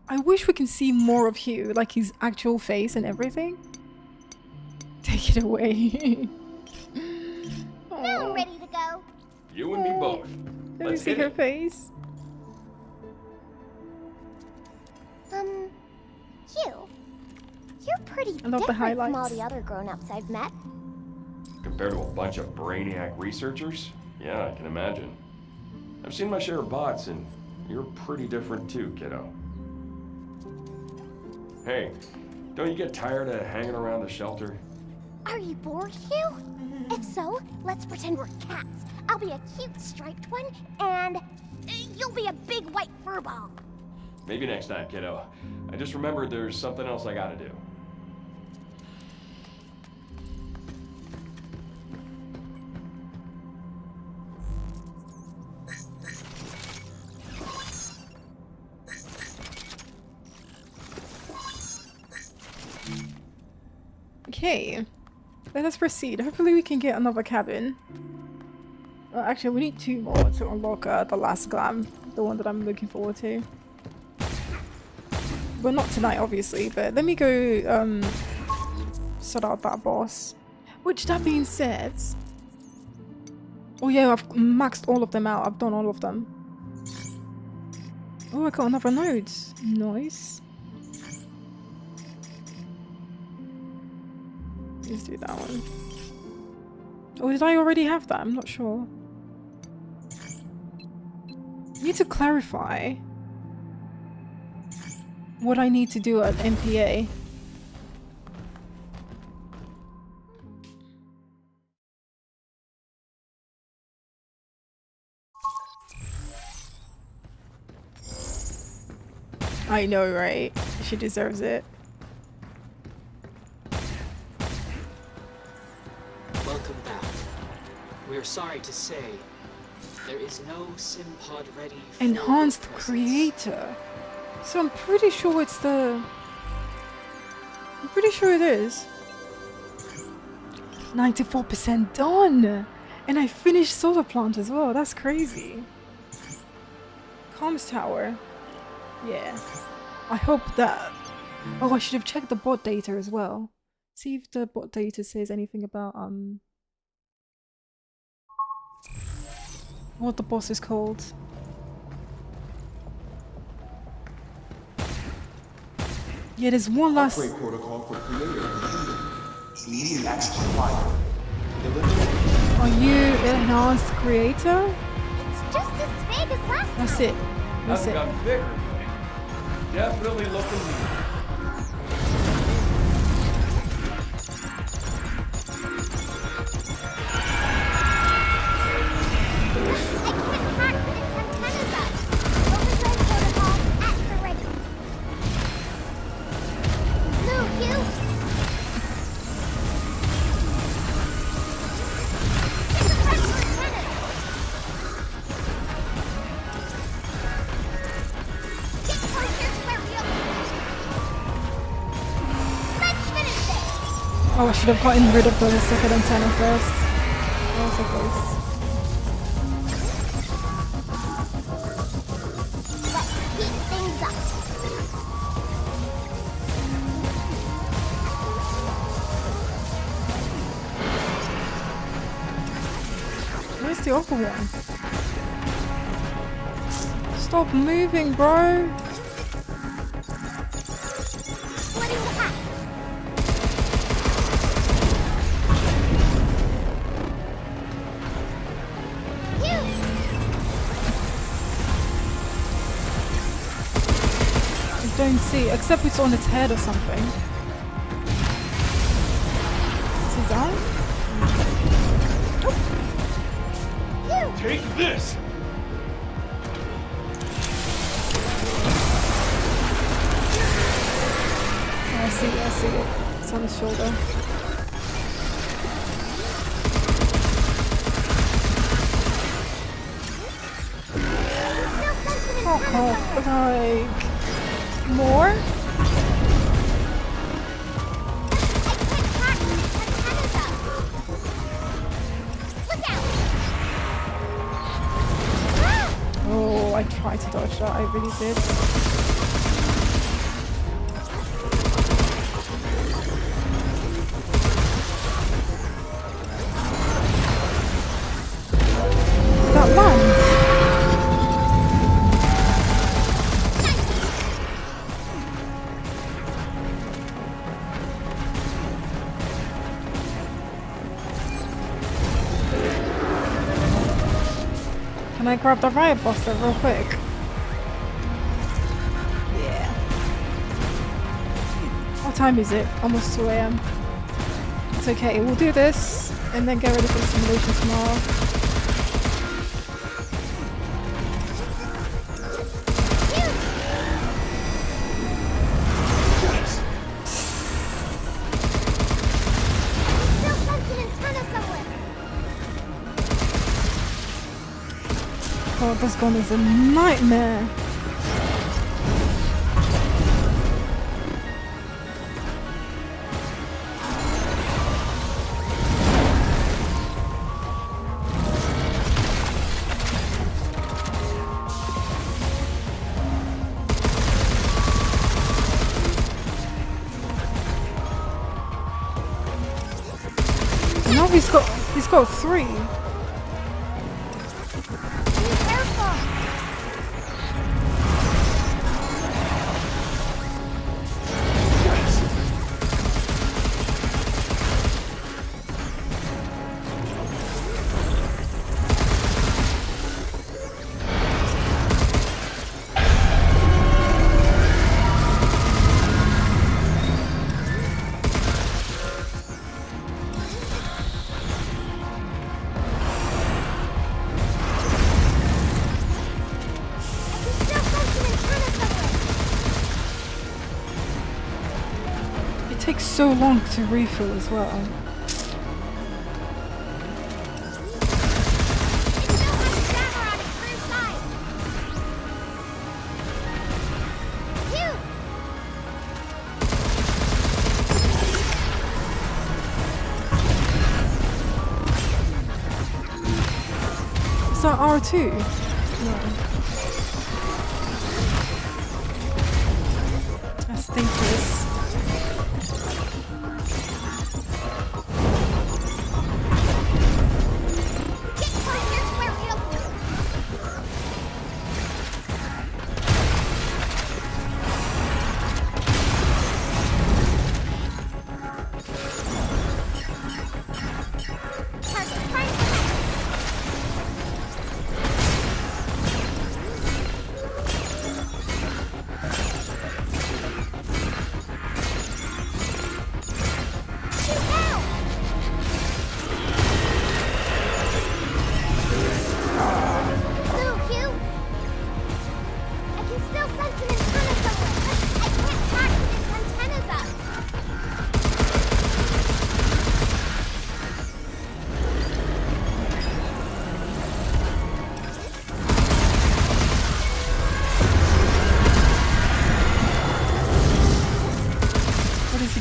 I wish we can see more of Hugh, like his actual face and everything. Take it away. both. Let me Let's see hit her it. face. You're pretty I love the different from all highlights. the other grown-ups I've met. Compared to a bunch of brainiac researchers? Yeah, I can imagine. I've seen my share of bots, and you're pretty different too, kiddo. Hey, don't you get tired of hanging around the shelter? Are you bored, Hugh? If so, let's pretend we're cats. I'll be a cute striped one, and you'll be a big white furball. Maybe next time, kiddo. I just remembered there's something else I gotta do. Okay, let us proceed. Hopefully we can get another cabin. Actually, we need 2 more to unlock the last glam, the one that I'm looking forward to. Well, not tonight, obviously, but let me go sort out that boss. Which, that being said... Oh yeah, I've maxed all of them out. I've done all of them. Oh, I got another node. Nice. Let's do that one. Oh, did I already have that? I'm not sure. I need to clarify what I need to do at MPA. I know, right? She deserves it. Welcome back. We're sorry to say, there is no SimPod ready for Enhanced your presence. creator. So I'm pretty sure it's the... I'm pretty sure it is. 94% done! And I finished solar plant as well. That's crazy. Comms tower. Yeah. I hope that... Oh, I should have checked the bot data as well. See if the bot data says anything about what the boss is called. Yeah, there's one last... Upgrade protocol for creator. Immediate action required. Eliminate. Are you enhanced creator? It's just as big as last time. That's it. That's Hasn't it. gotten bigger, but definitely looking neat. Oh, I should have gotten rid of the second antenna first. That was so close. Let's heat things up. Where's the other one? Stop moving, bro! Splitting the hatch. I don't see, except it's on its head or something. Is it down? Take this! Oh, I see it. It's on his shoulder. Oh, like... more? Oh, I tried to dodge that, I really did. That land! Can I grab the riot buster real quick? Yeah. What time is it? Almost 2 AM. It's okay, we'll do this and then get ready for the simulation tomorrow. Oh, this gun is a nightmare. No, he's got 3. It takes so long to refill as well. Is that R2? No. Let's think this.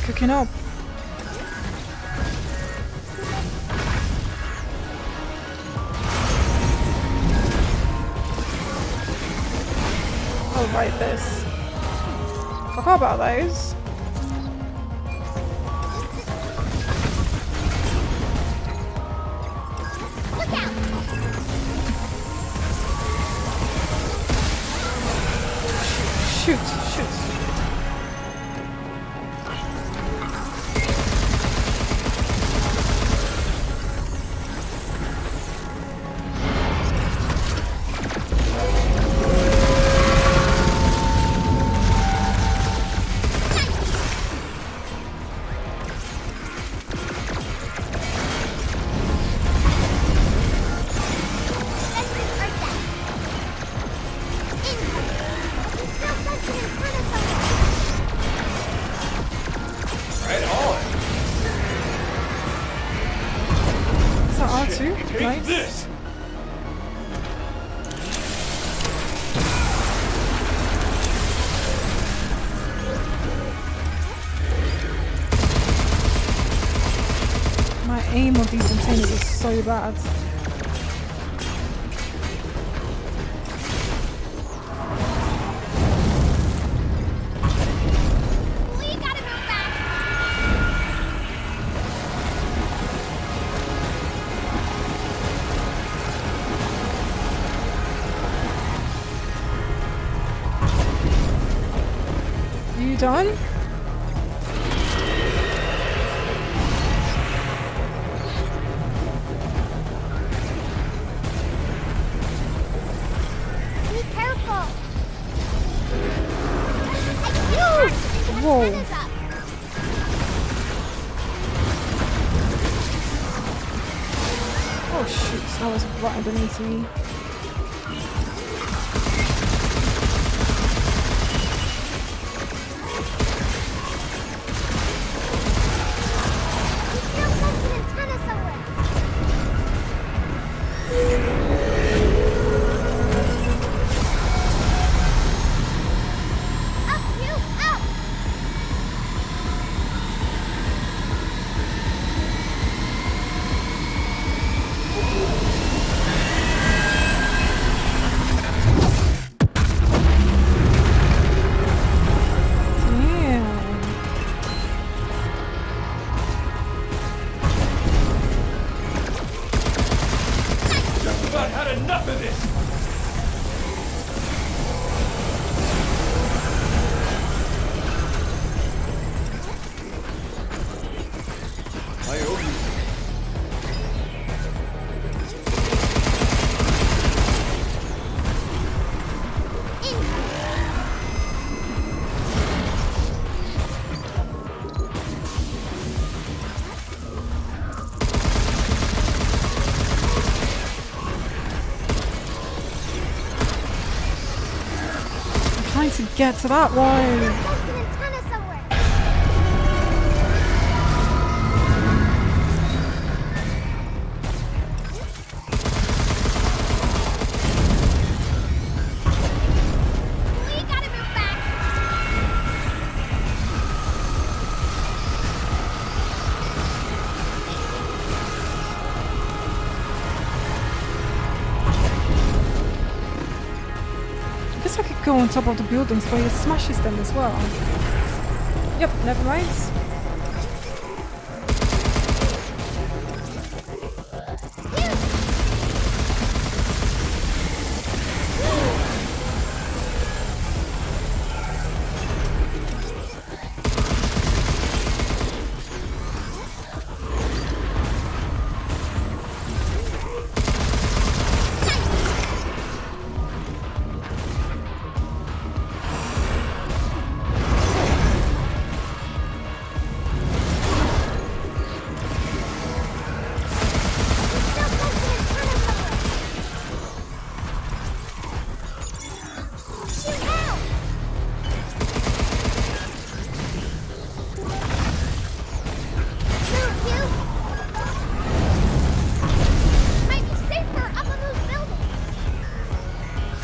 Cooking up. I'll write this. Forgot about those. Look out! Shoot. R2? Nice. This. My aim of these antennas is so bad. We gotta move back. Are you done? Whoa. antennas up. Oh shoot, that was right underneath me. There was an antenna somewhere. Up, you, up! Damn. Just about had enough of this! I owe you. I'm trying to get to that one. There was an antenna somewhere. We gotta move back. I guess I could go on top of the buildings where it smashes them as well. Yep, never mind.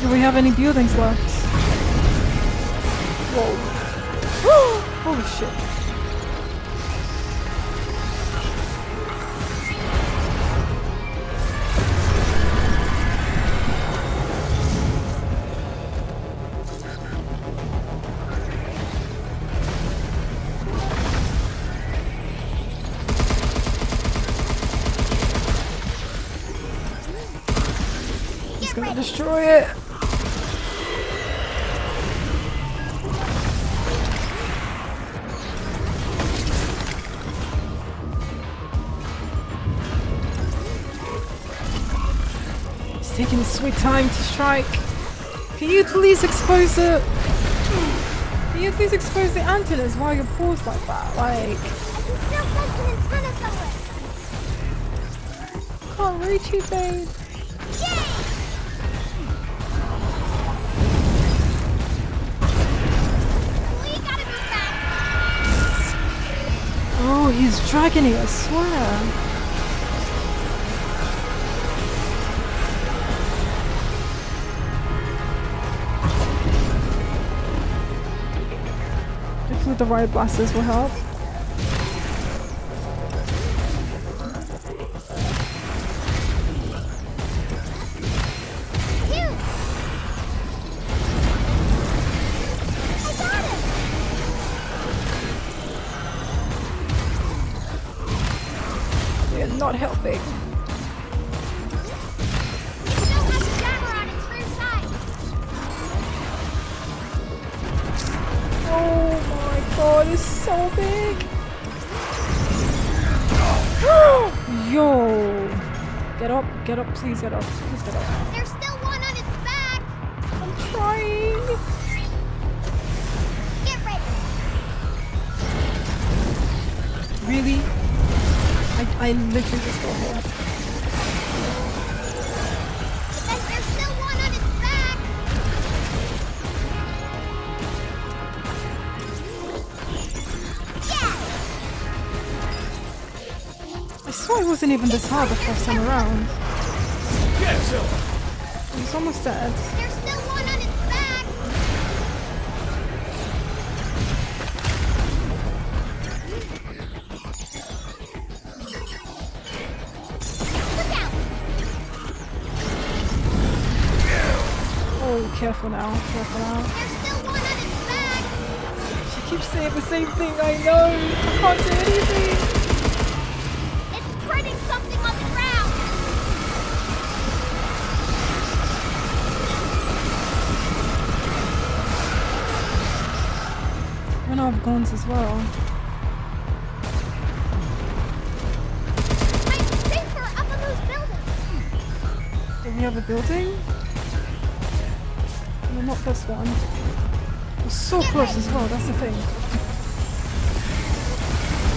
Do we have any buildings left? Whoa. Holy shit. He's gonna destroy it. He's taking his sweet time to strike. Can you please expose it? Can you please expose the antennas while you're paused like that? Like, Still sense an antenna somewhere. can't reach you, babe. Yay! We gotta move back. Oh, he's dragging it, I swear. Hopefully the riot blasters will help. Phew! I got him! They're not helping. It still has a jammer on its rear side. Oh my god, it's so big! Yo! Get up, please get up. Please get up. There's still one on its back. I'm trying! Get ready. Really? I literally just got here. But then there's still one on its back. Yeah. I swear it wasn't even this hard the first time around. Get him! It's almost dead. There's still one on its back. Look out! Oh, careful now. Careful now. There's still one on its back. She keeps saying the same thing. I know. I can't do anything. It's printing something on the ground. Run out of guns as well. I'm safer up on those buildings. Do we have a building? No, not this one. It's so close as well, that's the thing.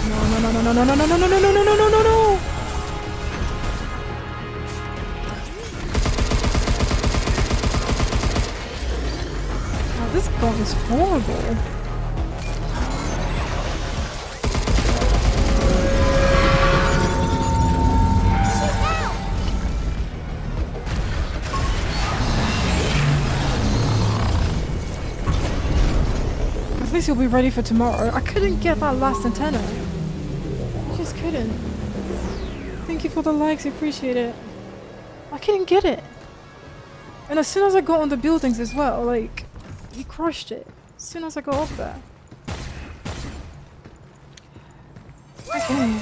No, no, no, no, no, no, no, no, no, no, no, no, no, no, no, no! Oh, this gun is horrible. At least you'll be ready for tomorrow. I couldn't get that last antenna. I just couldn't. Thank you for the likes, I appreciate it. I couldn't get it. And as soon as I got on the buildings as well, like, he crushed it. As soon as I got up there. Okay.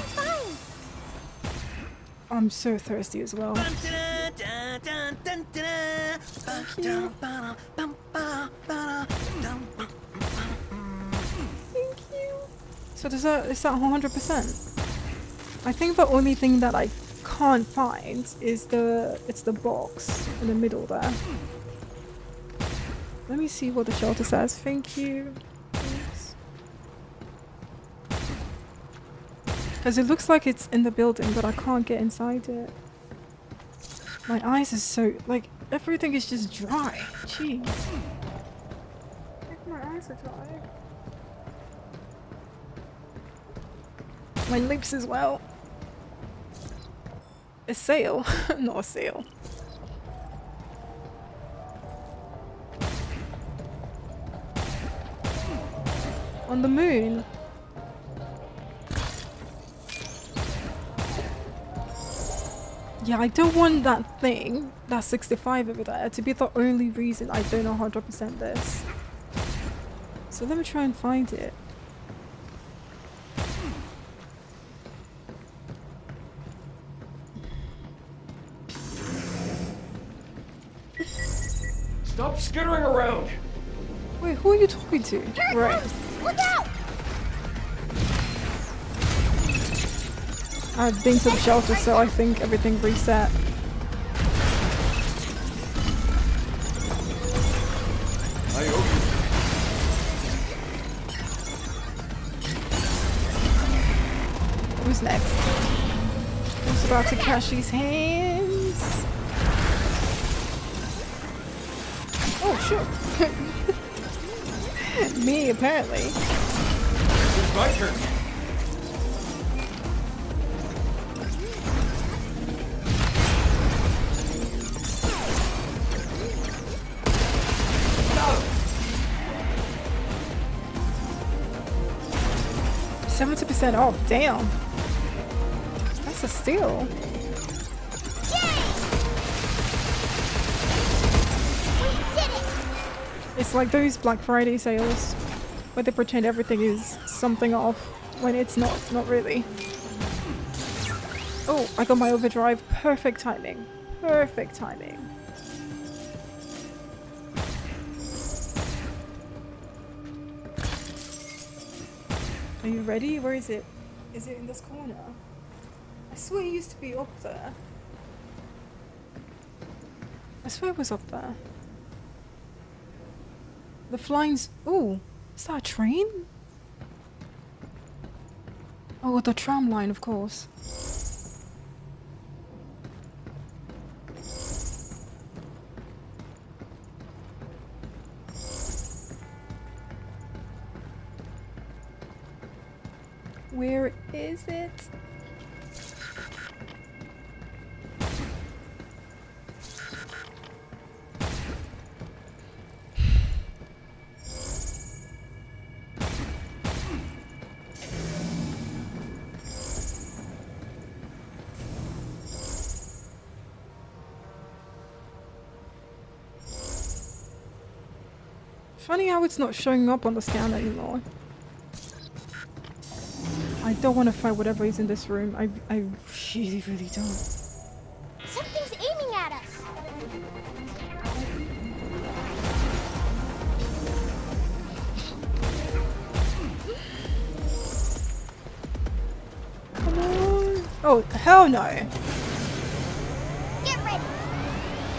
I'm so thirsty as well. So is that 100%? I think the only thing that I can't find is the box in the middle there. Let me see what the shelter says. Thank you. Thanks. Because it looks like it's in the building, but I can't get inside it. My eyes are so like everything is just dry. Jeez. Like my eyes are dry. My lips as well. A sail, not a sail. On the moon. Yeah, I don't want that thing, that 65 over there, to be the only reason I don't know 100% this. So let me try and find it. Stop skittering around! Wait, who are you talking to? Right. Look out! I've been to the shelter, so I think everything reset. I owe Who's next? Who's about to catch these hands? Oh, sure. Me, apparently. It's my turn. No! 70% off, damn. That's a steal. It's like those Black Friday sales where they pretend everything is something off when it's not really. Oh, I got my overdrive. Perfect timing. Perfect timing. Are you ready? Where is it? Is it in this corner? I swear it used to be up there. I swear it was up there. The flying's... Ooh, is that a train? Oh, the tram line, of course. Where is it? Funny how it's not showing up on the scan anymore. I don't want to fight whatever is in this room. I really, really don't. Something's aiming at us. Come on. Oh, hell no. Get ready.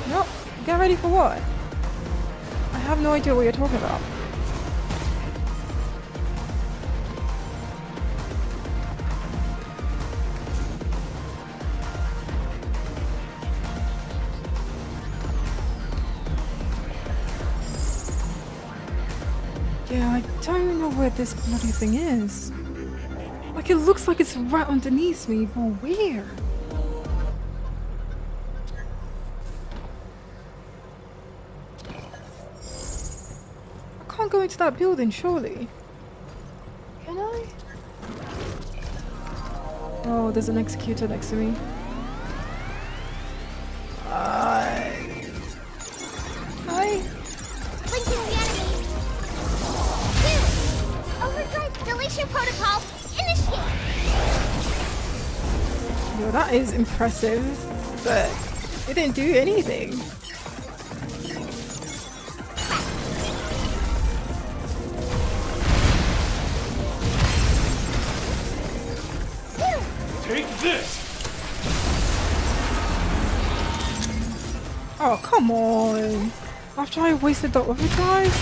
No, get ready for what? I have no idea what you're talking about. Yeah, I don't know where this bloody thing is. Like, it looks like it's right underneath me, but where? I can't go into that building, surely. Can I? Oh, there's an executor next to me. Hi. Linking the enemy. 2. Overdrive deletion protocol. Initiate. Yo, that is impressive, but it didn't do anything. Take this! Oh, come on. After I wasted the overdrive?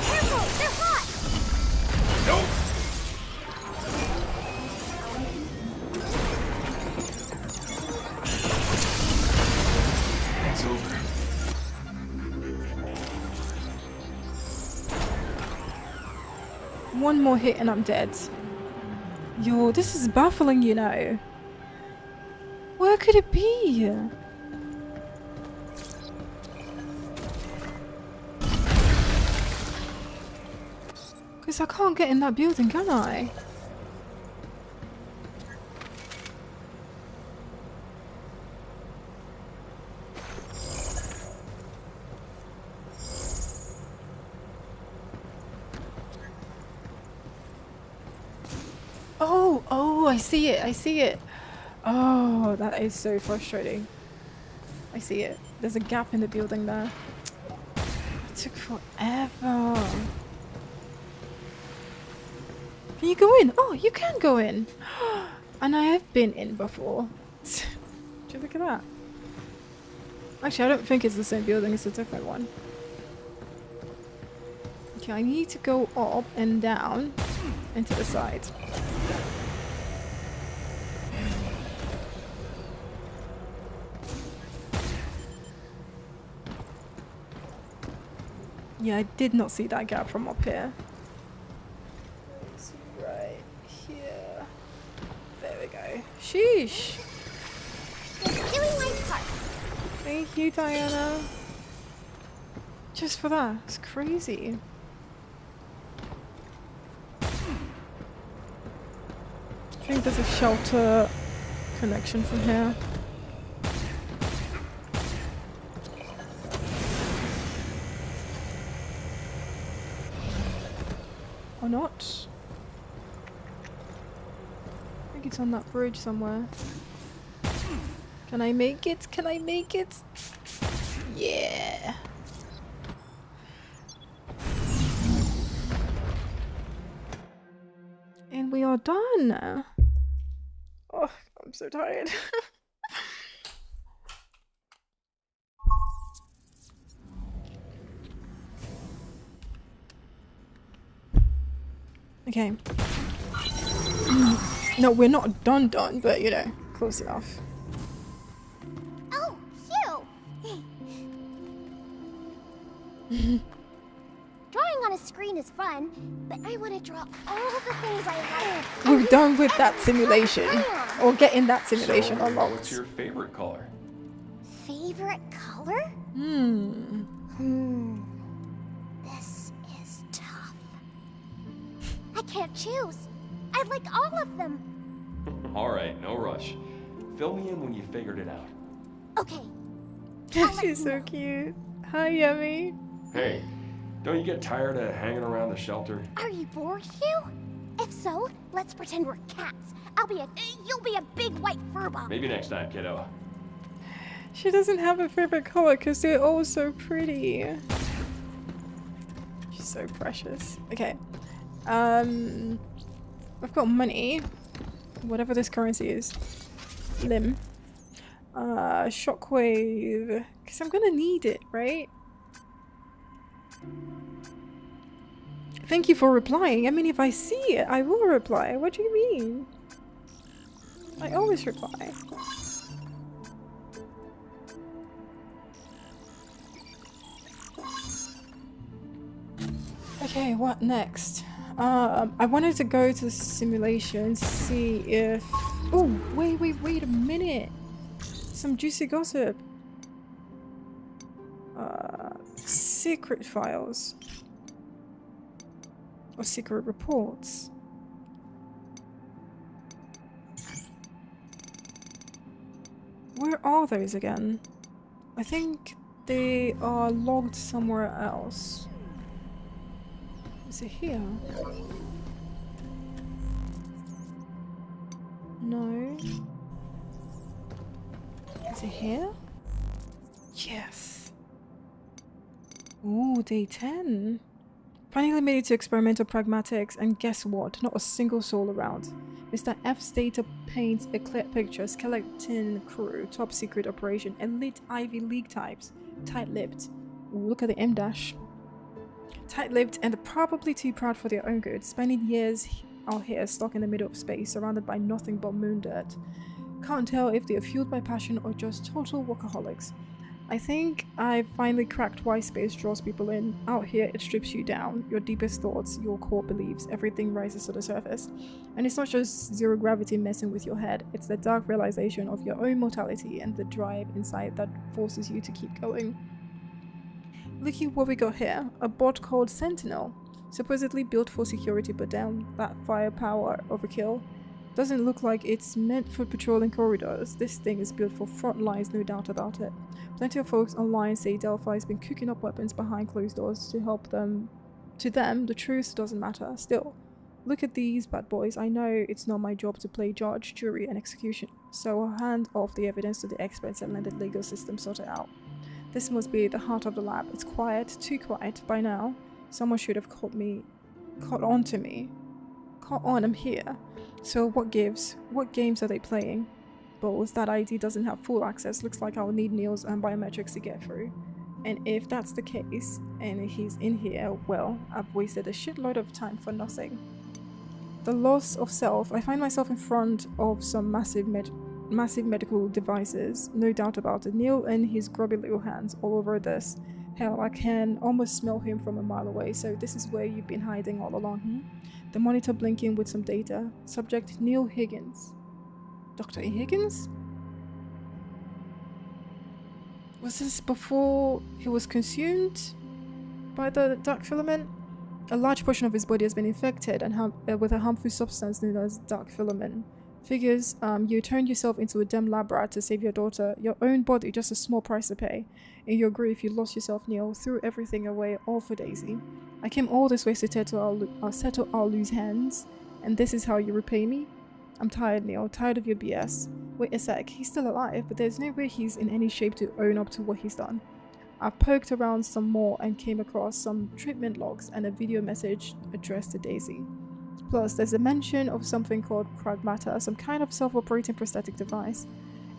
Careful, they're hot. Nope! It's over. One more hit and I'm dead. Yo, this is baffling, you know. Where could it be? Because I can't get in that building, can I? Oh, I see it, I see it. Oh, that is so frustrating. I see it. There's a gap in the building there. It took forever. Can you go in? Oh, you can go in. And I have been in before. Would you look at that? Actually, I don't think it's the same building, it's a different one. Okay, I need to go up and down and to the side. Yeah, I did not see that gap from up here. It's right here. There we go. Sheesh! Doing my part. Thank you, Diana. Just for that. It's crazy. I think there's a shelter connection from here. Or not. I think it's on that bridge somewhere. Can I make it? Can I make it? Yeah. And we are done. Oh, I'm so tired. Okay. No, we're not done, but you know, close enough. Oh, phew! Drawing on a screen is fun, but I want to draw all the things I like. We're done with that simulation. Or getting that simulation So, unlocked. what's your favorite color? Favorite color? This is tough. I can't choose. I like all of them. Alright, no rush. Fill me in when you figured it out. Okay. I'll let She's you so know. cute. Hi, Yummy. Hey, don't you get tired of hanging around the shelter? Are you bored, Hugh? If so, let's pretend we're cats. You'll be a big white furball. Maybe next time, kiddo. She doesn't have a favorite color because they're all so pretty. She's so precious. Okay. I've got money. Whatever this currency is. Limb. Shockwave. Because I'm gonna need it, right? Thank you for replying. I mean, if I see it, I will reply. What do you mean? I always reply. Okay, what next? I wanted to go to the simulation, see if... Oh, wait a minute! Some juicy gossip. Secret files. Or secret reports. Where are those again? I think they are logged somewhere else. Is it here? No. Is it here? Yes. Ooh, day 10. Finally made it to experimental pragmatics, and guess what? Not a single soul around. Mr. F's data paints a clear picture. Skeleton crew, top secret operation, elite Ivy League types, tight-lipped. Ooh, look at the M dash. Tight-lipped and probably too proud for their own good, spending years out here stuck in the middle of space, surrounded by nothing but moon dirt. Can't tell if they are fueled by passion or just total workaholics. I think I finally cracked why space draws people in. Out here, it strips you down, your deepest thoughts, your core beliefs, everything rises to the surface. And it's not just zero gravity messing with your head, it's the dark realization of your own mortality and the drive inside that forces you to keep going. Look at what we got here, a bot called Sentinel, supposedly built for security, but damn, that firepower overkill. Doesn't look like it's meant for patrolling corridors. This thing is built for front lines, no doubt about it. Plenty of folks online say Delphi's been cooking up weapons behind closed doors to help them. To them, the truth doesn't matter. Still, look at these bad boys. I know it's not my job to play judge, jury, and execution, so I'll hand off the evidence to the experts and let the legal system sort it out. This must be the heart of the lab. It's quiet, too quiet by now. Someone should have caught on to me. Caught on, I'm here. So what gives? What games are they playing? Balls, that ID doesn't have full access. Looks like I'll need Neil's biometrics to get through. And if that's the case, and he's in here, well, I've wasted a shitload of time for nothing. The loss of self. I find myself in front of some massive medical devices, no doubt about it. Neil and his grubby little hands all over this. Hell, I can almost smell him from a mile away, so this is where you've been hiding all along, The monitor blinking with some data. Subject Neil Higgins. Dr. E. Higgins? Was this before he was consumed by the dark filament? A large portion of his body has been infected and with a harmful substance known as dark filament. Figures, you turned yourself into a damn lab rat to save your daughter. Your own body, just a small price to pay. In your grief, you lost yourself, Neil. Threw everything away, all for Daisy. I came all this way to settle our loose hands, and this is how you repay me? I'm tired, Neil. Tired of your BS. Wait a sec. He's still alive, but there's no way he's in any shape to own up to what he's done. I poked around some more and came across some treatment logs and a video message addressed to Daisy. Plus, there's a mention of something called Pragmata, some kind of self-operating prosthetic device.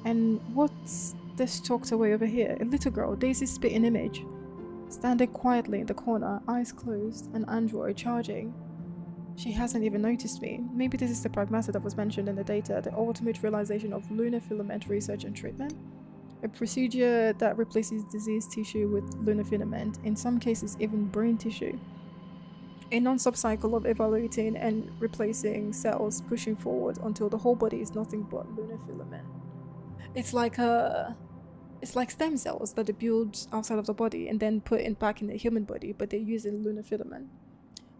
And what's this tucked away over here? A little girl, Daisy's spitting image. Standing quietly in the corner, eyes closed, an android charging. She hasn't even noticed me. Maybe this is the Pragmata that was mentioned in the data, the ultimate realization of lunar filament research and treatment. A procedure that replaces diseased tissue with lunar filament, in some cases even brain tissue. A non-stop cycle of evaluating and replacing cells, pushing forward until the whole body is nothing but lunar filament. It's like stem cells that they build outside of the body and then put in back in the human body, but they're using lunar filament.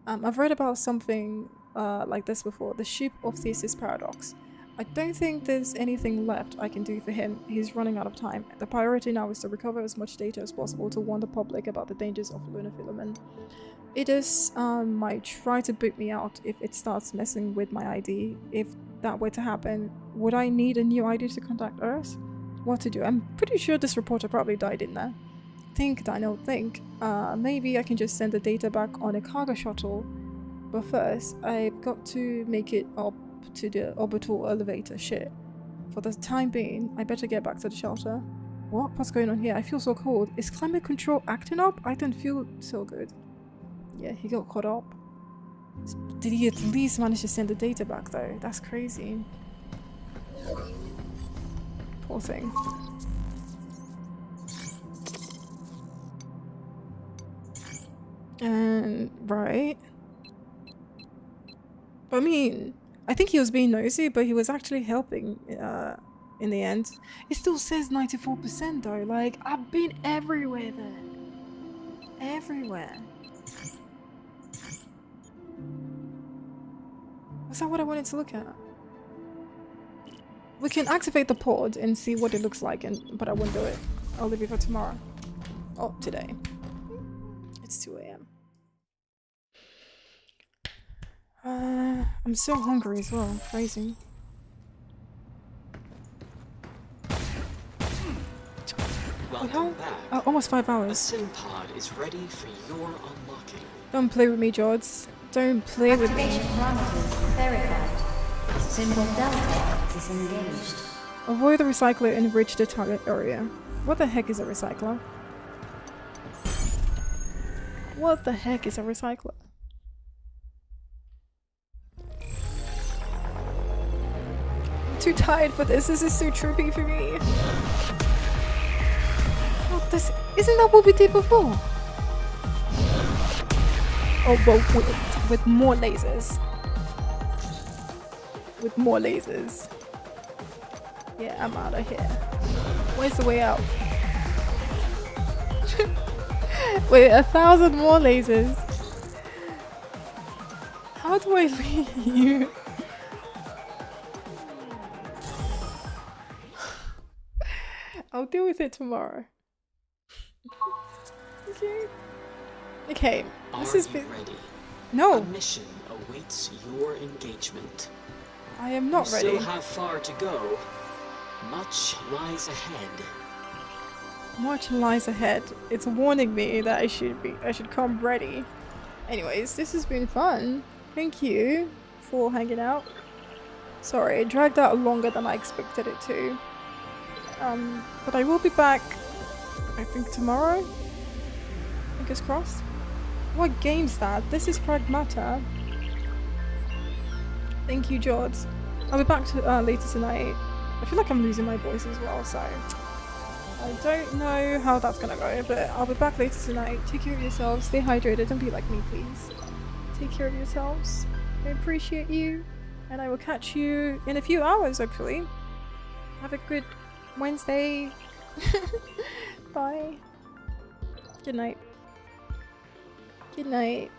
I've read about something like this before, the sheep of Thesis paradox. I don't think there's anything left I can do for him. He's running out of time. The priority now is to recover as much data as possible to warn the public about the dangers of lunar filament. Idis might try to boot me out if it starts messing with my ID. If that were to happen, would I need a new ID to contact Earth? What to do? I'm pretty sure this reporter probably died in there. Think, Dino, think. Maybe I can just send the data back on a cargo shuttle. But first, I've got to make it up to the orbital elevator shit. For the time being, I better get back to the shelter. What? What's going on here? I feel so cold. Is climate control acting up? I don't feel so good. Yeah, he got caught up. Did he at least manage to send the data back though? That's crazy. Poor thing. And right. I mean, I think he was being nosy, but he was actually helping in the end. It still says 94% though. Like, I've been everywhere then. Everywhere. Was that what I wanted to look at? We can activate the pod and see what it looks like, but I won't do it. I'll leave it for tomorrow. Oh, today. It's 2 AM. I'm so hungry as well. Crazy. Welcome back. Almost 5 A hours. sim pod is ready for your unlocking. Don't play with me, George. Don't play with me. Activation parameters verified. Symbol Delta is engaged. Avoid the recycler and reach the target area. What the heck is a recycler? What the heck is a recycler? I'm too tired for this. This is too trippy for me. What this? Isn't that what we did before? Oh, but with more lasers. With more lasers. Yeah, I'm out of here. Where's the way out? Wait, 1,000 more lasers. How do I leave? I'll deal with it tomorrow. Okay. Okay. This is ready? No. A mission awaits your engagement. I am not ready. You still have far to go. Much lies ahead. Much lies ahead. It's warning me that I should come ready. Anyways, this has been fun. Thank you for hanging out. Sorry, it dragged out longer than I expected it to. But I will be back, I think tomorrow? Fingers crossed. What game's that? This is Pragmata. Thank you, George. I'll be back later tonight. I feel like I'm losing my voice as well, so I don't know how that's gonna go, but I'll be back later tonight. Take care of yourselves, stay hydrated, don't be like me, please. Take care of yourselves. I appreciate you, and I will catch you in a few hours, hopefully. Have a good Wednesday. Bye. Good night. Good night.